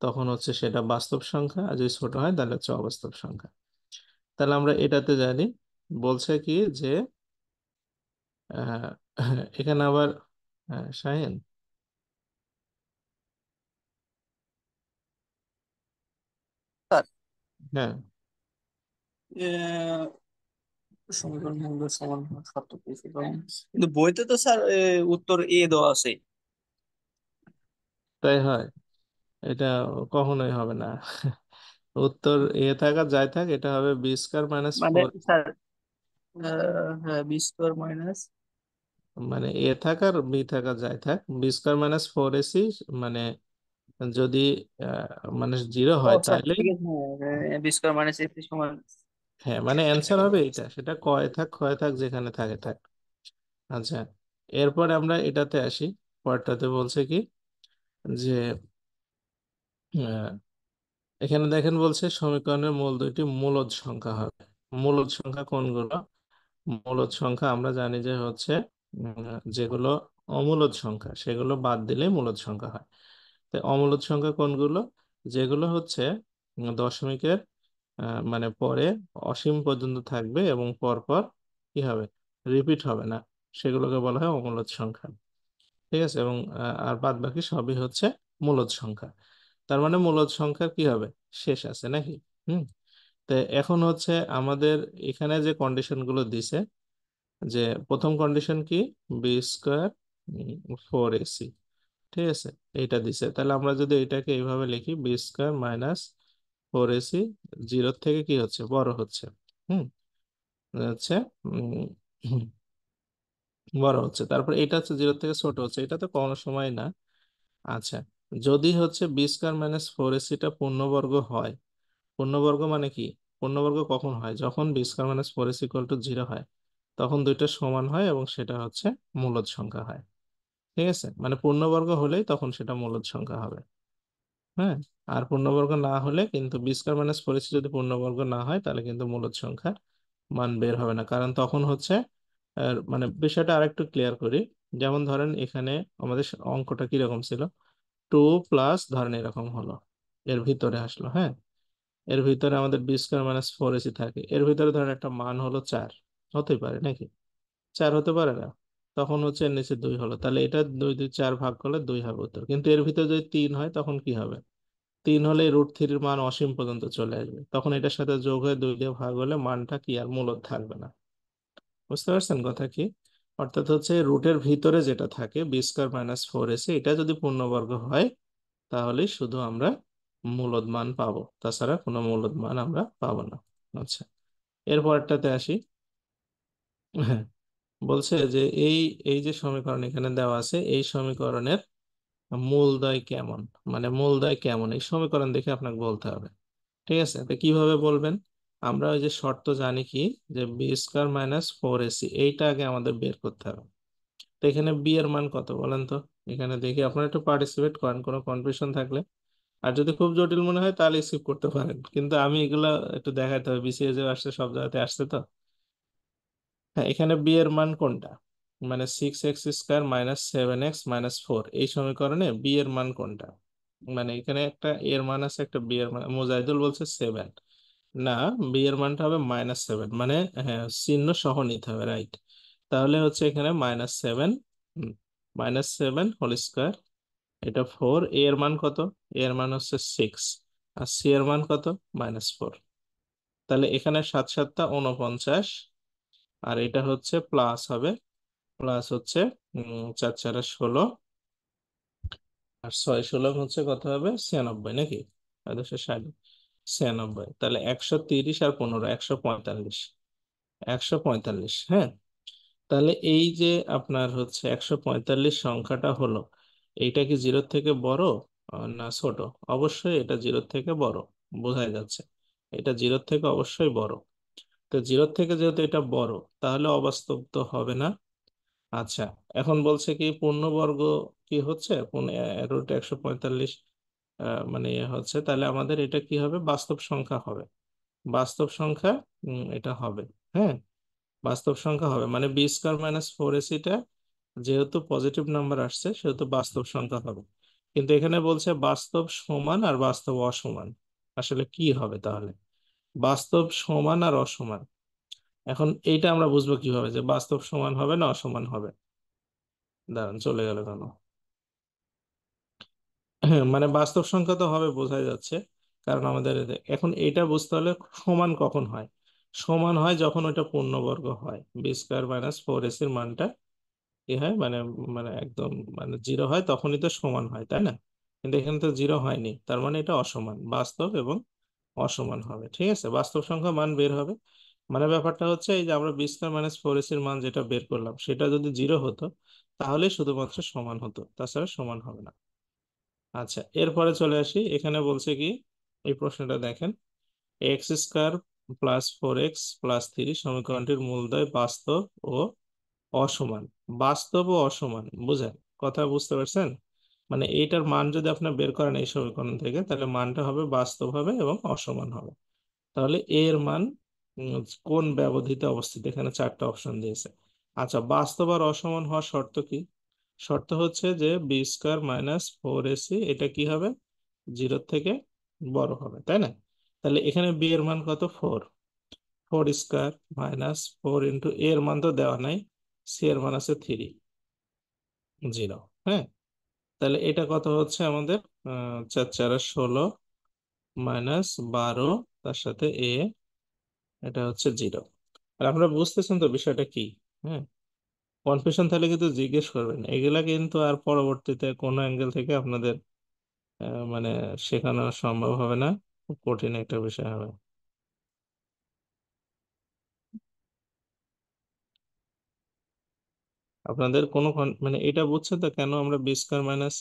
তখন হচ্ছে সেটা বাস্তব সংখ্যা, আর যদি ছোট হয় তাহলে হচ্ছে অবাস্তব সংখ্যা। তাহলে আমরা এটাতে জানি, বলছে কি যে আহ, এখানে আবার শাহিন। স্যার হ্যাঁ, সমীকরণ মূলদয় সমান হওয়ার শর্ত পেয়েছি কারণ কিন্তু বইতে তো স্যার উত্তর এ দেওয়া আছে। তাই হয়? এটা কখনোই হবে না। উত্তর এ থাক আর যাই থাক, এটা হবে বি স্কোয়ার মাইনাস মানে ফোর। স্যার হ্যাঁ বি স্কোয়ার মাইনাস মানে এ থাক আর বি থাক আর যাই থাক, b square minus four ac মানে যদি মানে জিরো ও হয় স্যার তাহলে, ঠিক আছে হ্যাঁ বি স্কোয়ার মাইনাস এক্স সমান হ্যাঁ মানে অ্যান্সার হবে এটা, সেটা কয় থাক ক্ষয় থাক যেখানে থাকে থাক। আচ্ছা, এরপর আমরা এটাতে আসি। পরেরটাতে বলছে কি যে আহ, এখানে দেখেন বলছে সমীকরণের মূল দুইটি মূলদ সংখ্যা হবে। মূলদ সংখ্যা কোনগুলো? মূলদ সংখ্যা আমরা জানি যে হচ্ছে যেগুলো অমূলদ সংখ্যা সেগুলো বাদ দিলে মূলদ সংখ্যা হয়। তো অমূলদ সংখ্যা কোনগুলো? যেগুলো হচ্ছে দশমিকের মানে পরে অসীম পর্যন্ত থাকবে এবং পরপর কি হবে, রিপিট হবে না, সেগুলোকে বলা হয় অমূলদ সংখ্যা। ঠিক আছে, এবং আর বাদ বাকি সবই হচ্ছে মূলদ সংখ্যা। তার মানে মূলদ সংখ্যার কি হবে, শেষ আছে নাকি? হুম। তো এখন হচ্ছে আমাদের এখানে যে কন্ডিশন গুলো দিছে, যে প্রথম কন্ডিশন কি, বি স্কোয়ার 4ac, ঠিক আছে, এইটা দিছে। তাহলে আমরা যদি এটাকে এইভাবে লিখি, বি স্কোয়ার - 4ac জিরোর থেকে কি হচ্ছে, বড় হচ্ছে। হুম। হচ্ছে উম, বড় হচ্ছে, তারপর এটা হচ্ছে জিরোর থেকে ছোট হচ্ছে, এটা তো কোনো সময় না। আচ্ছা, যদি হচ্ছে বি স্কোয়ার - 4ac টা পূর্ণবর্গ হয়, পূর্ণবর্গ মানে কি, পূর্ণবর্গ কখন হয়, যখন বি স্কোয়ার - 4ac = 0 হয়, তখন দুইটা সমান হয় এবং সেটা হচ্ছে মূলদ সংখ্যা হয়। ঠিক আছে, মানে পূর্ণবর্গ হলেই তখন সেটা মূলদ সংখ্যা হবে। হ্যাঁ। আর পূর্ণবর্গ না হলে কিন্তু বি স্কোয়ার - 4ac যদি পূর্ণবর্গ না হয়, তাহলে কিন্তু মূলদ সংখ্যার মান বের হবে না, কারণ তখন হচ্ছে মানে বিষয়টা আরেকটু ক্লিয়ার করি। যেমন ধরেন এখানে আমাদের অঙ্কটা কিরকম ছিল, 2 প্লাস ধরেন এরকম হলো, এর ভিতরে আসলো। হ্যাঁ, এর ভিতরে আমাদের বি স্কোয়ার - 4ac থাকে, এর ভিতরে ধরেন একটা মান হলো 4, হতেই পারে নাকি, 4 হতে পারে না? তখন হচ্ছে এর নিচে 2 হলো, তাহলে এটা 2 দিয়ে 4 ভাগ করলে 2 হবে উত্তর। কিন্তু এর ভিতরে যদি 3 হয় তখন কি হবে, 3 হলে √3-এর মান অসীম পর্যন্ত চলে আসবে, তখন এটার সাথে যোগ হয়ে 2 দিয়ে ভাগ হলে মানটা কি আর মূলদ থাকবে না। বুঝতে পারছেন কথা কি? অর্থাৎ হচ্ছে রুটের ভিতরে যেটা থাকে বি স্কোয়ার - 4ac, এটা যদি পূর্ণবর্গ হয়, তাহলে শুধু আমরা মূলদ মান পাবো, তাছাড়া কোনো মূলদ মান আমরা পাবো না। আচ্ছা, এরপরটাতে আসি। হ্যাঁ, বলছে যে এই এই যে সমীকরণ এখানে দেওয়া আছে, এই সমীকরণের মূলদয় কেমন, মানে মূলদয় কেমন এই সমীকরণ দেখে আপনাকে বলতে হবে। ঠিক আছে, তো কিভাবে বলবেন, আমরা ওই যে শর্ত জানি কি, যে বি স্কোয়ার - 4ac এইটা আগে আমাদের বের করতে হবে। তো এখানে বি এর মান কত বলেন তো, এখানে দেখি, আপনারা একটু পার্টিসিপেট করেন কোনো কনফিউশন থাকলে। আর যদি খুব জটিল মনে হয় তাহলে স্কিপ করতে পারেন, কিন্তু আমি এগুলা একটু দেখাতে হবে, বিসিএস এ আসছে, সব জায়গাতে আসছে তো। হ্যাঁ, এখানে বি এর মান কোনটা, মানে 6x² - 7x - 4, এই সমীকরণে বি এর মান কোনটা, মানে এখানে একটা এর মান আছে, একটা বি এর মান, মোজাইদুল বলছে 7, না, বি এর মানটা হবে -7, মানে হ্যাঁ, চিহ্ন সহ নিতে হবে, রাইট। তাহলে হচ্ছে এখানে -7, -7 হোল স্কোয়ার, এটা 4, এ এর মান কত, এ এর মান হচ্ছে 6, আর সি এর মান কত, -4। তাহলে এখানে 7 7 49, আর এটা হচ্ছে প্লাস হবে, প্লাস হচ্ছে 4 4 16, আর 6 16 হচ্ছে কত হবে, 96 নাকি, 260, 96, তাহলে 130 আর 15, 145, 145। হ্যাঁ, তাহলে এই যে আপনার হচ্ছে 145 সংখ্যাটা হলো, এইটা কি জিরোর থেকে বড় না ছোট? অবশ্যই এটা জিরোর থেকে বড়, বোঝাই যাচ্ছে, এটা জিরোর থেকে অবশ্যই বড়। তো জিরোর থেকে যেহেতু এটা বড়, তাহলে অবাস্তব তো হবে না। আচ্ছা, এখন বলছে কি পূর্ণবর্গ কি হচ্ছে, √145 মানে হচ্ছে, তাহলে আমাদের এটা কি হবে, বাস্তব সংখ্যা হবে, বাস্তব সংখ্যা এটা হবে। হ্যাঁ, বাস্তব সংখ্যা হবে, মানে বি স্কোয়ার - 4ac যেহেতু পজিটিভ নাম্বার আসছে, সেহেতু বাস্তব সংখ্যা হবে। কিন্তু এখানে বলছে বাস্তব সমান আর বাস্তব অসমান, আসলে কি হবে তাহলে, বাস্তব সমান আর অসমান। এখন এইটা আমরা বুঝবো কিভাবে যে বাস্তব সমান হবে না অসমান হবে, দাঁড়ান, চলে গেল কেন? হ্যাঁ, মানে বাস্তব সংখ্যা তো হবে, বোঝাই যাচ্ছে, কারণ আমাদের এখন এটা বুঝতে হলে সমান কখন হয়, সমান হয় যখন ওটা পূর্ণবর্গ হয়, বি স্কোয়ার - 4ac এর মানটা কি হয়, মানে মানে একদম মানে 0 হয়, তখনই তো সমান হয়, তাই না? কিন্তু এখানে তো 0 হয়নি, তার মানে এটা অসমান, বাস্তব এবং অসমান হবে। ঠিক আছে, বাস্তব সংখ্যা মান বের হবে, মানে ব্যাপারটা হচ্ছে এই যে আমরা বি স্কোয়ার - 4ac এর মান যেটা বের করলাম, সেটা যদি 0 হতো, তাহলে শুধুমাত্র সমান হতো, তাছাড়া সমান হবে না। আচ্ছা, এরপরে চলে আসি, এখানে বলছে কি, এই প্রশ্নটা দেখেন, x² + 4x + 3 সমীকরণটির মূলদ্বয় বাস্তব ও অসমান, বাস্তব ও অসমান বুঝেন, কথা বুঝতে পারছেন? মানে এইটার মান যদি আপনি বের করেন এই সমীকরণ থেকে, তাহলে মানটা হবে বাস্তব হবে এবং অসমান হবে। তাহলে এ এর মান উম, কোন ব্যবধিতে অবস্থিত, এখানে 4টা অপশন দিয়েছে। আচ্ছা, বাস্তব আর অসমান হওয়ার শর্ত কি, শর্ত হচ্ছে যে বি স্কোয়ার - 4ac এটা কি হবে, জিরোর থেকে বড় হবে, তাই না? তাহলে এখানে বি এর মান কত, 4। 4 স্কোয়ার মাইনাস 4 ইন্টু এর মান তো দেওয়া নাই, সি এর মান আছে 3, 0। হ্যাঁ, তাহলে এটা কত হচ্ছে আমাদের, 4 4 16 মাইনাস 12, তার সাথে এ, এটা হচ্ছে 0। আর আপনারা বুঝতেছেন তো বিষয়টা কি? হ্যাঁ, কনফিউশন থাকলে কিন্তু জিজ্ঞেস করবেন, এগুলা কিন্তু আর পরবর্তীতে কোনো অ্যাঙ্গেল থেকে আপনাদের মানে শেখানো সম্ভব হবে না, খুব কঠিন একটা বিষয় হবে। আপনাদের কোনো মানে এটা বুঝছেন তো কেন আমরা b square minus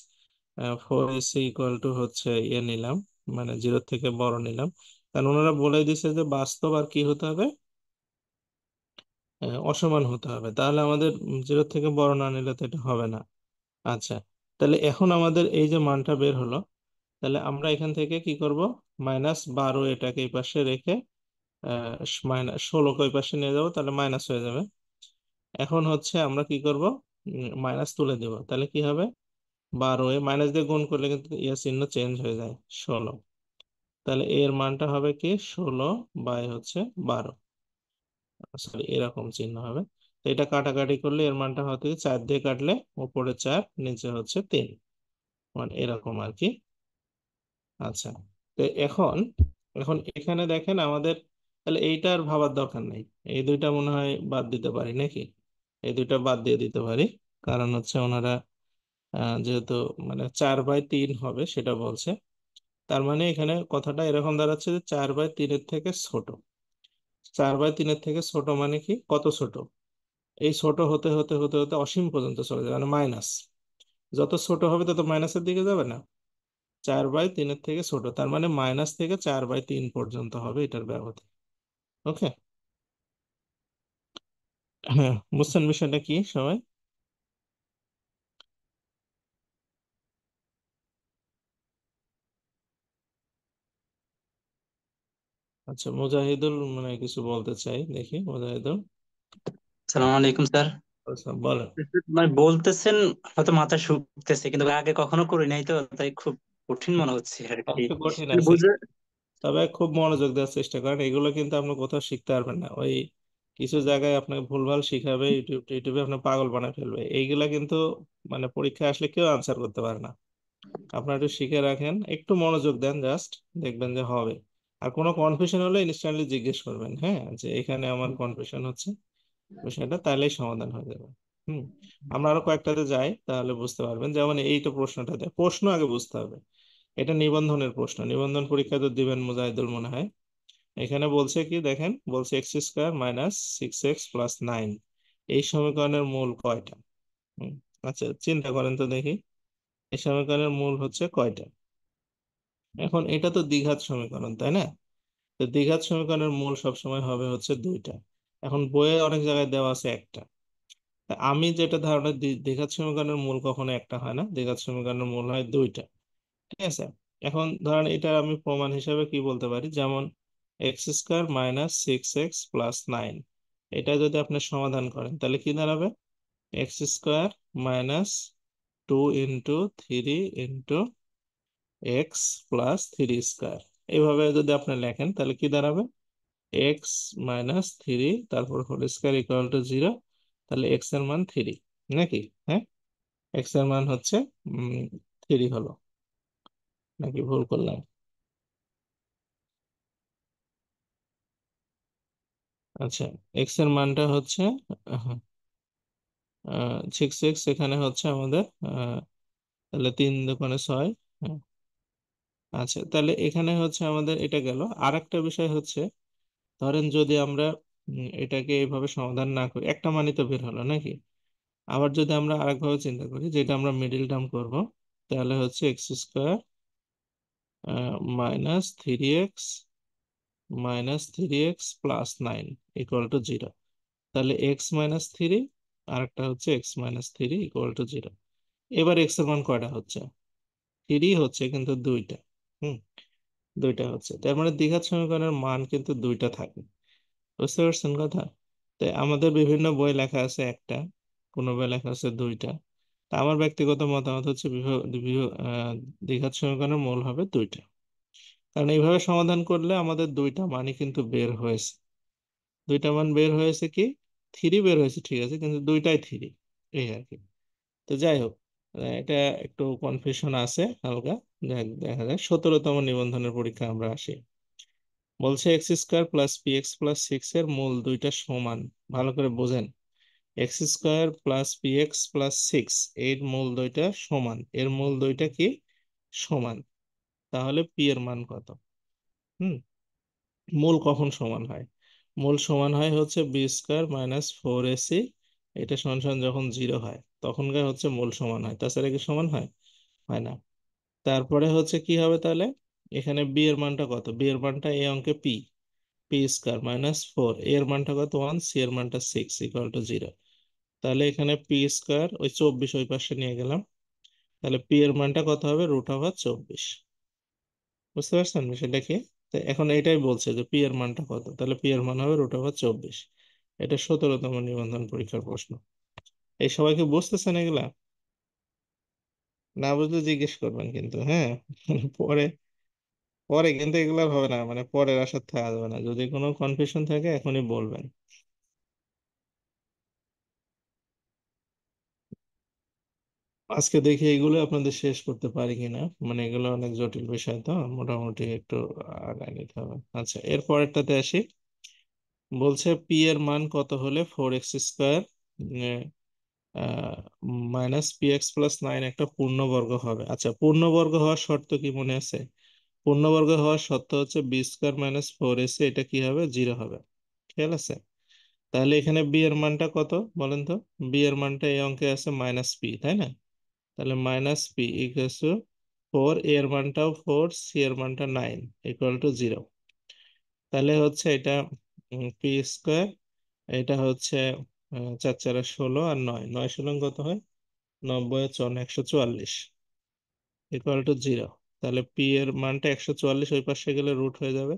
4ac equal to হচ্ছে ইয়ে নিলাম, মানে 0 থেকে বড় নিলাম? কারণ ওনারা বলে দিছে যে বাস্তব আর কি হতে হবে, অসমান হতে হবে, তাহলে আমাদের 0 থেকে বড় না নিলে তো এটা হবে না। আচ্ছা, তাহলে এখন আমাদের এই যে মানটা বের হলো, তাহলে আমরা এখান থেকে কি করব, -12 এটাকে এই পাশে রেখে -16 ওই পাশে নিয়ে যাবো, তাহলে মাইনাস হয়ে যাবে। এখন হচ্ছে আমরা কি করব, মাইনাস তুলে দেব, তাহলে কি হবে, 12 এ মাইনাস দিয়ে গুণ করলে কিন্তু ইয়া চিহ্ন চেঞ্জ হয়ে যায়, 16। তাহলে এর মানটা হবে কি, 16/12, সরি এরকম চিহ্ন হবে। তো এটা কাটাকাটি করলে এর মানটা হতে 4 দিয়ে কাটলে উপরে 4 নিচে হচ্ছে 3, মানে এরকম আর কি। আচ্ছা, তো এখন এখন এখানে দেখেন আমাদের, তাহলে এইটা আর ভাবার দরকার নেই, এই দুইটা মনে হয় বাদ দিতে পারি নাকি, এই দুইটা বাদ দিয়ে দিতে পারি। কারণ হচ্ছে ওনারা যেহেতু মানে 4/3 হবে সেটা বলছে, তার মানে এখানে কথাটা এরকম দাঁড়াচ্ছে যে 4/3 থেকে ছোট। 4/3 থেকে ছোট মানে কি, কত ছোট, এই ছোট হতে হতে হতে হতে অসীম পর্যন্ত চলে যাবে, মানে মাইনাস। যত ছোট হবে তত মাইনাসের দিকে যাবে না, 4/3 থেকে ছোট, তার মানে মাইনাস থেকে 4/3 পর্যন্ত হবে এটার ব্যবধি। ওকে, হ্যাঁ, বুঝছেন বিষয়টা কি সবাই? আচ্ছা, মুজাহিদুল মানে কিছু বলতে চাই, দেখি মুজাহিদুল। সালাম আলাইকুম স্যার। আচ্ছা, বলেন। মানে বলতেছেন, হয়তো মাথা শুকতেছে, কিন্তু আগে কখনো করি নাই তো, তাই খুব কঠিন মনে হচ্ছে আর কি। একটু কঠিন মানে আছে, বুঝে। তবে খুব মনোযোগ দেওয়ার চেষ্টা করেন, এগুলো কিন্তু আপনি কোথাও শিখতে পারবেন না। ওই কিছু জায়গায় আপনাকে ভুলভাল শিখাবে, ইউটিউবে আপনার পাগল বানায় ফেলবে, এইগুলা কিন্তু মানে পরীক্ষায় আসলে কেউ আনসার করতে পারে না। আপনারা একটু শিখে রাখেন, একটু মনোযোগ দেন, জাস্ট দেখবেন যে হবে। আর কোনো কনফিউশন হলে ইনস্ট্যান্টলি জিজ্ঞেস করবেন, হ্যাঁ, যে এখানে আমার কনফিউশন হচ্ছে বিষয়টা, তাহলেই সমাধান হয়ে যাবে। হুম, আমরা আরো কয়েকটাতে যাই, তাহলে বুঝতে পারবেন। যেমন এই তো প্রশ্নটা দেয়, প্রশ্ন আগে বুঝতে হবে। এটা নিবন্ধনের প্রশ্ন, নিবন্ধন পরীক্ষা তো দিবেন মুজাহিদুল মনে হয়। এখানে বলছে কি দেখেন, বলছে x² মাইনাস 6x+9 এই সমীকরণের মূল কয়টা? হুম, আচ্ছা চিন্তা করেন তো দেখি, এই সমীকরণের মূল হচ্ছে কয়টা? এখন এটা তো দ্বিঘাত সমীকরণ, তাই না? তো দ্বিঘাত সমীকরণের মূল সবসময় হবে হচ্ছে দুইটা। এখন বইয়ে অনেক জায়গায় দেওয়া আছে একটা। তা আমি যেটা ধারণা, দ্বিঘাত সমীকরণের মূল কখনো একটা হয় না, দ্বিঘাত সমীকরণের মূল হয় দুইটা। ঠিক আছে, এখন ধরেন এটা আমি প্রমাণ হিসেবে কি বলতে পারি, যেমন x² মাইনাস 6x+9, এটা যদি আপনি সমাধান করেন তাহলে কি দাঁড়াবে, x² মাইনাস 2x+3 স্কোয়ার, এইভাবে যদি আপনি লেখেন তাহলে কি দাঁড়াবে, x-3 তারপর হোল স্কোয়ার ইকুয়াল টু 0। তাহলে x এর মান 3 নাকি? হ্যাঁ, x এর মান হচ্ছে 3 হলো, নাকি ভুল করলাম? আচ্ছা, x এর মানটা হচ্ছে 6x, এখানে হচ্ছে আমাদের তাহলে 3 দোকানে 6। হ্যাঁ, আচ্ছা, তাহলে এখানে হচ্ছে আমাদের এটা গেল। আর একটা বিষয় হচ্ছে, ধরেন যদি আমরা এটাকে এইভাবে সমাধান না করি, একটা মানই তো বের হলো নাকি? আবার যদি আমরা আরেকভাবে চিন্তা করি, যেটা আমরা মিডিল টার্ম করব, তাহলে হচ্ছে x² -3x ইকুয়াল টু 0। তাহলে x-3 আর একটা হচ্ছে x-3 ইকুয়াল টু 0। এবার x এর মান কয়টা হচ্ছে, 3 হচ্ছে, কিন্তু দুইটা। হুম, দুইটা হচ্ছে, তার মানে দ্বিঘাত সমীকরণের মান কিন্তু দুইটা থাকে। বুঝতে পারছেন কথা? তাই আমাদের বিভিন্ন বই লেখা আছে একটা, কোনো বই লেখা আছে দুইটা। তা আমার ব্যক্তিগত মতামত হচ্ছে দ্বিঘাত সমীকরণের মূল হবে দুইটা। কারণ এইভাবে সমাধান করলে আমাদের দুইটা মানই কিন্তু বের হয়েছে। দুইটা মান বের হয়েছে কি, থ্রি বের হয়েছে ঠিক আছে, কিন্তু দুইটাই থ্রি, এই আর কি। তো যাই হোক, এটা একটু কনফিউশন আছে হালকা। দেখা যায় 17তম নিবন্ধনের পরীক্ষা আমরা আসি। বলছে x square plus P x plus six এর মূল দুইটা সমান। ভালো করে বোঝেন, x square plus P x plus six এর মূল দুইটা সমান, এর মূল দুইটা কি সমান, তাহলে পি এর মান কত? হুম, মূল কখন সমান হয়? মূল সমান হয় হচ্ছে B square minus four ac, এটা সমান সমান যখন জিরো হয় তখনকার হচ্ছে মূল সমান হয়, তাছাড়া কি সমান হয়? হয় না। তারপরে হচ্ছে কি হবে তাহলে, এখানে বি এর মানটা কত? বি এর মানটা এই অঙ্কে P, P square minus four, এর মানটা কত? ওয়ান, সি এর মানটা সিক্স, ইকুয়াল টু জিরো। তাহলে এখানে পি স্কোয়ার ওই 24 ওই পাশে নিয়ে গেলাম, তাহলে পি এর মানটা কত হবে? Root over 24। বুঝতে পারছেন বিষয়টা কি? তো এখন এটাই বলছে যে পি এর মানটা কত, তাহলে পি এর মান হবে রুট ওভার 24। এটা 17তম নিবন্ধন পরীক্ষার প্রশ্ন। এই সবাইকে বুঝতেছেন এগুলা? না বুঝলে জিজ্ঞেস করবেন কিন্তু, হ্যাঁ। পরে, পরে কিন্তু এগুলা হবে না, মানে পরের আসার থাকা যাবে না, যদি কোনো কনফিউশন থাকে এখনই বলবেন। আজকে দেখি এগুলো আপনাদের শেষ করতে পারি কিনা, মানে এগুলো অনেক জটিল বিষয় তো, মোটামুটি একটু আগায় নিতে হবে। আচ্ছা, এর পরেরটাতে আসি। বলছে পি এর মান কত হলে four x square minus P x plus nine একটা পূর্ণবর্গ হবে? আচ্ছা, পূর্ণবর্গ হওয়ার শর্ত কি মনে আছে? পূর্ণবর্গ হওয়ার শর্ত হচ্ছে বি স্কোয়ার মাইনাস ফোর এসে এটা কি হবে? জিরো হবে। খেয়াল আছে? তাহলে এখানে বি এর মানটা কত বলেন তো? বি এর মানটা এই অঙ্কে আছে মাইনাস পি, তাই না? তাহলে minus P equal to four, এর মানটাও ফোর, সি এর মানটা নাইন, ইকুয়াল টু জিরো। তাহলে হচ্ছে এটা পি স্কোয়ার, এটা হচ্ছে চার চারা 16, আর নয় নয় ষোলো কত হয়? 90, 144, ইকুয়াল টু জিরো। তাহলে পি এর মানটা 144 ওই পাশে গেলে রুট হয়ে যাবে,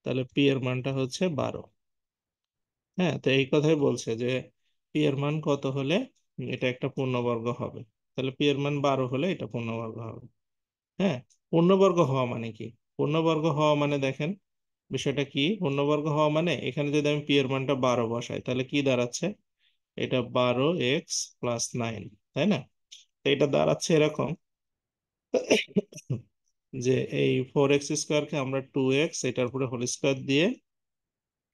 তাহলে পি এর মানটা হচ্ছে 12। হ্যাঁ, তো এই কথাই বলছে যে পি এর মান কত হলে এটা একটা পূর্ণবর্গ হবে। তাহলে পি এর মান 12 হলে এটা পূর্ণবর্গ হবে। হ্যাঁ, পূর্ণবর্গ হওয়া মানে কি? পূর্ণবর্গ হওয়া মানে দেখেন বিষয়টা কি, পূর্ণবর্গ হওয়া মানে এখানে যদি আমি পি এর মানটা 12 বসাই তাহলে কি দাঁড়াচ্ছে? এটা 12x+9, তাই না? তো এটা দাঁড়াচ্ছে এরকম যে এই ফোর এক্স স্কোয়ারকে আমরা 2x এটার উপরে হোল স্কোয়ার দিয়ে,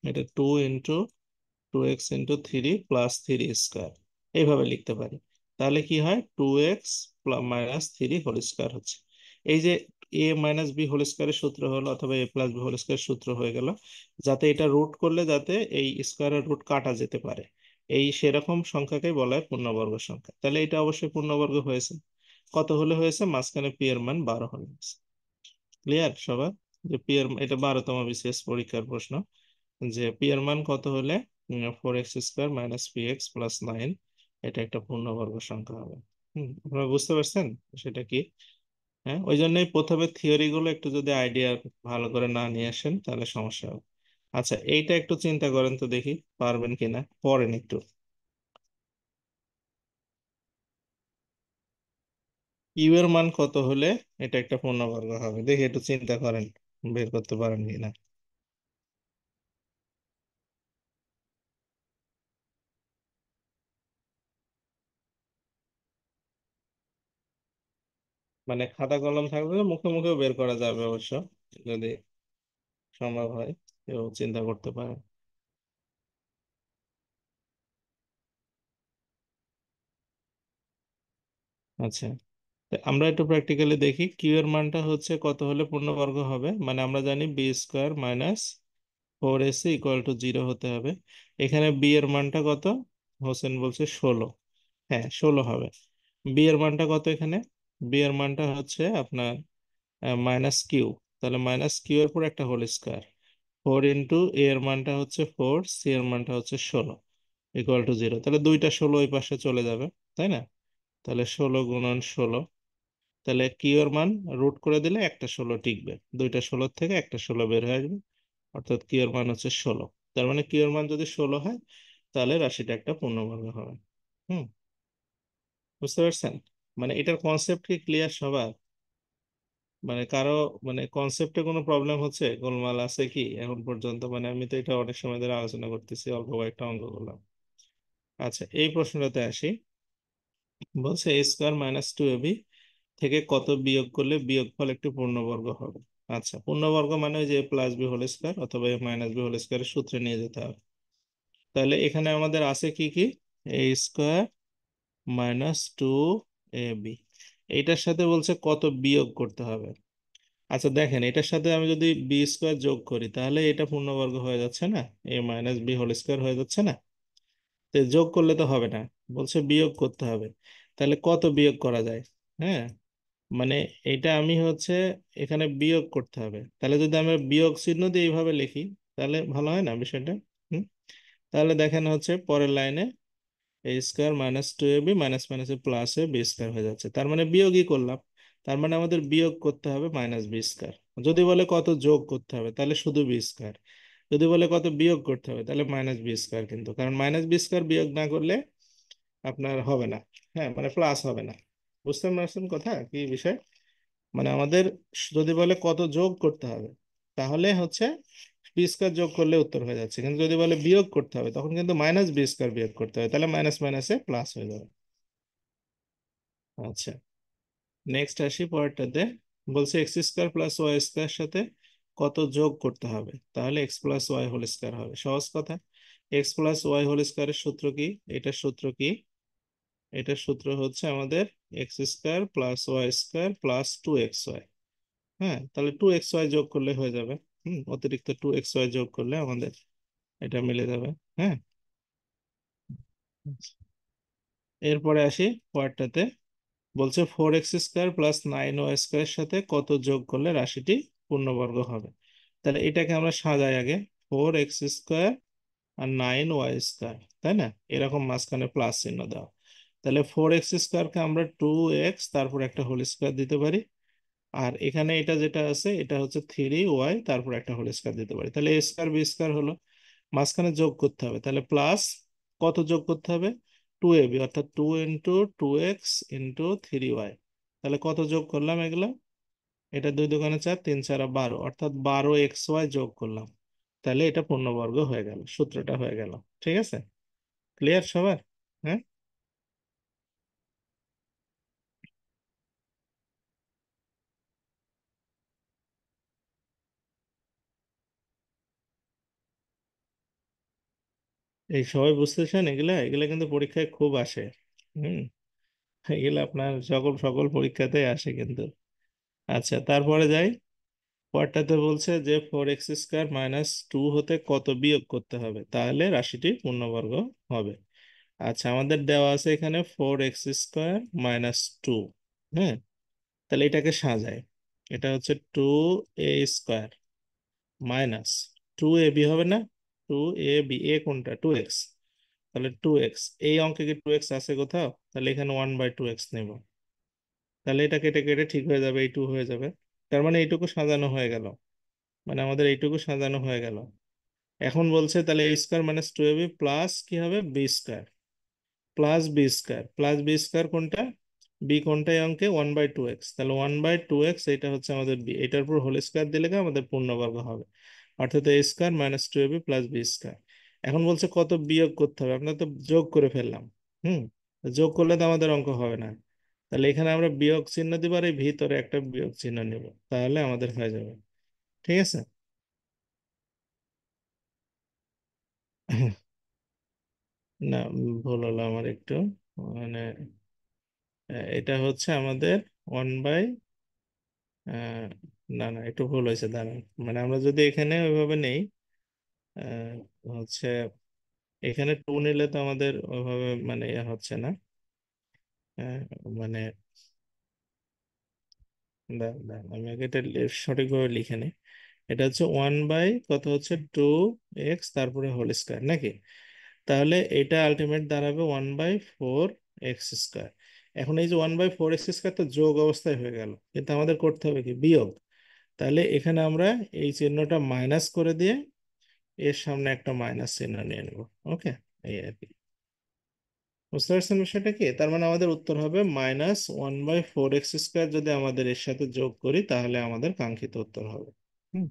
এটা 2x+3 + 3 এইভাবে লিখতে পারি। তাহলে কি হয়? 2x - 3 হোল স্কোয়ার হচ্ছে। এই যে এ মাইনাস বি হোল স্কোয়ারের সূত্র হলো, অথবা এ প্লাস বি হোল স্কোয়ার সূত্র হয়ে গেল, যাতে এটা রুট করলে যাতে এই স্কোয়ারের রুট কাটা যেতে পারে, এই সেরকম সংখ্যাকে বলা হয় পূর্ণবর্গ সংখ্যা। তাহলে এটা অবশ্যই পূর্ণবর্গ হয়েছে। কত হলে হয়েছে? মাঝখানে পি এর মান 12 হলে হয়েছে। ক্লিয়ার সবার? যে পি এর, এটা 12তম বিসিএস পরীক্ষার প্রশ্ন, যে পি এর মান কত হলে four x square minus P x plus nine এটা একটা পূর্ণবর্গ সংখ্যা হবে। আপনারা বুঝতে পারছেন সেটা কি? হ্যাঁ, ওই জন্যই প্রথমে থিওরি গুলো একটু যদি আইডিয়া ভালো করে না নিয়ে আসেন তাহলে সমস্যা হবে। আচ্ছা, এইটা একটু চিন্তা করেন তো দেখি পারবেন কিনা, পড়েন একটু। ইউ এর মান কত হলে এটা একটা পূর্ণবর্গ হবে? দেখি একটু চিন্তা করেন, বের করতে পারেন কিনা। মানে খাতা কলম থাকলে মুখে মুখেও বের করা যাবে অবশ্য, যদি সম্ভব হয় কেউ চিন্তা করতে পারে। আচ্ছা, তো আমরা একটু প্র্যাকটিক্যালি দেখি কিউ এর মানটা হচ্ছে কত হলে পূর্ণবর্গ হবে। মানে আমরা জানি b square minus four ac equal to zero হতে হবে। এখানে বি এর মানটা কত? হোসেন বলছে 16। হ্যাঁ, 16 হবে। বি এর মানটা কত এখানে? বি এর মানটা হচ্ছে আপনার মাইনাস কিউ, তাহলে মাইনাস কিউ এর পর একটা হোল স্কোয়ার, ফোর ইন্টু এ এর মানটা হচ্ছে ফোর, সি এর মানটা হচ্ছে 16, ইকুয়াল টু জিরো। তাহলে দুইটা 16 ওই পাশে চলে যাবে, তাই না? তাহলে 16 × 16, তাহলে কিউ এর মান রুট করে দিলে একটা 16 টিকবে, দুইটা 16 থেকে একটা 16 বের হয়ে আসবে, অর্থাৎ কিউ এর মান হচ্ছে 16। তার মানে কিউ এর মান যদি 16 হয় তাহলে রাশিটা একটা পূর্ণবর্গ হবে। হুম, বুঝতে পারছেন? মানে এটার কনসেপ্ট কি ক্লিয়ার সবার? মানে কারো মানে কনসেপ্টে কোনো প্রবলেম হচ্ছে, গোলমাল আছে কি এখন পর্যন্ত? মানে আমি তো এটা অনেক সময় ধরে আলোচনা করতেছি, অল্প কয়েকটা অঙ্ক করলাম। আচ্ছা, এই প্রশ্নটাতে আসি। বলছে এ স্কোয়ার মাইনাস টু এবি থেকে কত বিয়োগ করলে বিয়োগফল একটি পূর্ণবর্গ হবে? আচ্ছা, পূর্ণবর্গ মানে ওই যে প্লাস বি হোল স্কোয়ার অথবা মাইনাস বি হোল স্কোয়ারের সূত্রে নিয়ে যেতে হবে। তাহলে এখানে আমাদের আছে কি কি? এ square minus two A B, এইটার সাথে বলছে কত বিয়োগ করতে হবে। আচ্ছা দেখেন, এটার সাথে আমি যদি বি স্কোয়ার যোগ করি তাহলে এটা পূর্ণবর্গ হয়ে যাচ্ছে না? এ মাইনাস বি হোল স্কোয়ার হয়ে যাচ্ছে না? তো যোগ করলে তো হবে না, বলছে বিয়োগ করতে হবে। তাহলে কত বিয়োগ করা যায়? হ্যাঁ, মানে এটা আমি হচ্ছে এখানে বিয়োগ করতে হবে। তাহলে যদি আমরা বিয়োগ চিহ্ন দিয়ে এইভাবে লিখি তাহলে ভালো হয় না বিষয়টা? হুম। তাহলে দেখেন হচ্ছে পরের লাইনে এ square minus two A B minus মাইনাসে প্লাস এ বি স্কোয়ার হয়ে যাচ্ছে, তার মানে বিয়োগই করলাম। তার মানে আমাদের বিয়োগ করতে হবে মাইনাস বি স্কোয়ার। যদি বলে কত যোগ করতে হবে তাহলে শুধু বি স্কোয়ার, যদি বলে কত বিয়োগ করতে হবে তাহলে মাইনাস বি স্কোয়ার, কিন্তু কারণ মাইনাস বি স্কোয়ার বিয়োগ না করলে আপনার হবে না। হ্যাঁ, মানে প্লাস হবে না। বুঝতে পারছেন কথা কি বিষয়? মানে আমাদের যদি বলে কত যোগ করতে হবে তাহলে হচ্ছে বি স্কোয়ার যোগ করলে উত্তর হয়ে যাচ্ছে, কিন্তু যদি বলে বিয়োগ করতে হবে তখন কিন্তু মাইনাস বি স্কোয়ার বিয়োগ করতে হবে, তাহলে মাইনাস মাইনাসে প্লাস হয়ে যাবে। আচ্ছা, নেক্সট আসি পরেরটাতে। বলছে x square plus y square সাথে কত যোগ করতে হবে তাহলে x plus y whole square হবে? সহজ কথা, এক্স প্লাস ওয়াই হোল স্কোয়ারের সূত্র কি? এটার সূত্র কি? এটার সূত্র হচ্ছে আমাদের x square plus y square plus two x y. হ্যাঁ, তাহলে টু এক্স ওয়াই যোগ করলে হয়ে যাবে। অতিরিক্ত টু এক্স ওয়াই যোগ করলে আমাদের এটা মিলে যাবে। হ্যাঁ, এরপরে আসি পরেরটাতে। বলছে four x square plus nine y স্কোয়ারের সাথে কত যোগ করলে রাশিটি পূর্ণবর্গ হবে? তাহলে এটাকে আমরা সাজাই আগে। ফোর এক্স স্কোয়ার আর নাইন ওয়াই স্কোয়ার, তাই না? এরকম মাঝখানে প্লাস চিহ্ন দাও। তাহলে ফোর এক্স স্কোয়ারকে আমরা টু এক্স তারপর একটা হোল স্কোয়ার দিতে পারি। আর এখানে এটা যেটা আছে এটা হচ্ছে থ্রি ওয়াই তারপর একটা হোল স্কোয়ার দিতে পারি। তাহলে এ স্কোয়ার বি স্কোয়ার হলো, মাঝখানে যোগ করতে হবে। তাহলে প্লাস কত যোগ করতে হবে? টু এ বি, অর্থাৎ two into two x into three y. তাহলে কত যোগ করলাম এগুলো? এটা দুই দোকানে চার, তিন চার বারো, অর্থাৎ বারো এক্স ওয়াই যোগ করলাম। তাহলে এটা পূর্ণবর্গ হয়ে গেল, সূত্রটা হয়ে গেল। ঠিক আছে? ক্লিয়ার সবার? হ্যাঁ। এই সবাই বুঝতেছেন? এগুলা এগুলা কিন্তু পরীক্ষায় খুব আসে। হুম। এগুলো আপনার সকল সকল পরীক্ষাতেই আসে কিন্তু। আচ্ছা, তারপরে যাই। পরটাতে বলছে যে four x square minus two হতে কত বিয়োগ করতে হবে তাহলে রাশিটি পূর্ণবর্গ হবে? আচ্ছা, আমাদের দেওয়া আছে এখানে four x square minus two. হ্যাঁ, তাহলে এটাকে সাজায়। এটা হচ্ছে two a square minus two A b হবে না? টু এ বি, এ কোনটা? Two x. তাহলে টু এক্স, এই অঙ্কে কি টু এক্স আছে কোথাও? তাহলে এখানে ওয়ান বাই টু এক্স নেব। তাহলে এটা কেটে কেটে ঠিক হয়ে যাবে, এই টু হয়ে যাবে। তার মানে এইটুকু সাজানো হয়ে গেল। মানে আমাদের এইটুকু সাজানো হয়ে গেল। এখন বলছে তাহলে A square minus two AB plus কি হবে? B square. Plus B square, plus B square কোনটা? বি কোনটা এই অঙ্কে? One by two x. তাহলে ওয়ান বাই টু এক্স এটা হচ্ছে আমাদের বি, এটার উপর হোল স্কোয়ার দিলে কি আমাদের পূর্ণবর্গ হবে। অর্থাৎ A square minus two AB plus B square. এখন বলছে কত বিয়োগ করতে হবে, আমরা তো যোগ করে ফেললাম। হুম। যোগ করলে তো আমাদের অঙ্ক হবে না। তাহলে এখানে আমরা বিয়োগ চিহ্ন দিব আর এই ভিতরে একটা বিয়োগ চিহ্ন নিব, তাহলে আমাদের হয়ে যাবে। ঠিক আছে? না, ভুল হলো আমার একটু। মানে এটা হচ্ছে আমাদের ওয়ান বাই, না না, একটু ভুল হয়েছে, দাঁড়ান। মানে আমরা যদি এখানে ওইভাবে নেই, আহ, হচ্ছে এখানে টু নিলে তো আমাদের ওইভাবে মানে ইয়ে হচ্ছে না। আহ, মানে আমি আগে এটা সঠিকভাবে লিখে নিই। এটা হচ্ছে ওয়ান বাই কত হচ্ছে টু এক্স তারপরে হোল স্কোয়ার নাকি? তাহলে এটা আলটিমেট দাঁড়াবে one by four x square. এখন এই যে one by four x square তো যোগ অবস্থায় হয়ে গেল, কিন্তু আমাদের করতে হবে কি? বিয়োগ। তাহলে এখানে আমরা এই চিহ্নটা মাইনাস করে দিয়ে এর সামনে একটা মাইনাস চিহ্ন নিয়ে নেব। ওকে, এই আর কি। বুঝতে পারছেন বিষয়টা কি? তার মানে আমাদের উত্তর হবে -1/4x²। যদি আমাদের এর সাথে যোগ করি তাহলে আমাদের কাঙ্ক্ষিত উত্তর হবে। হুম।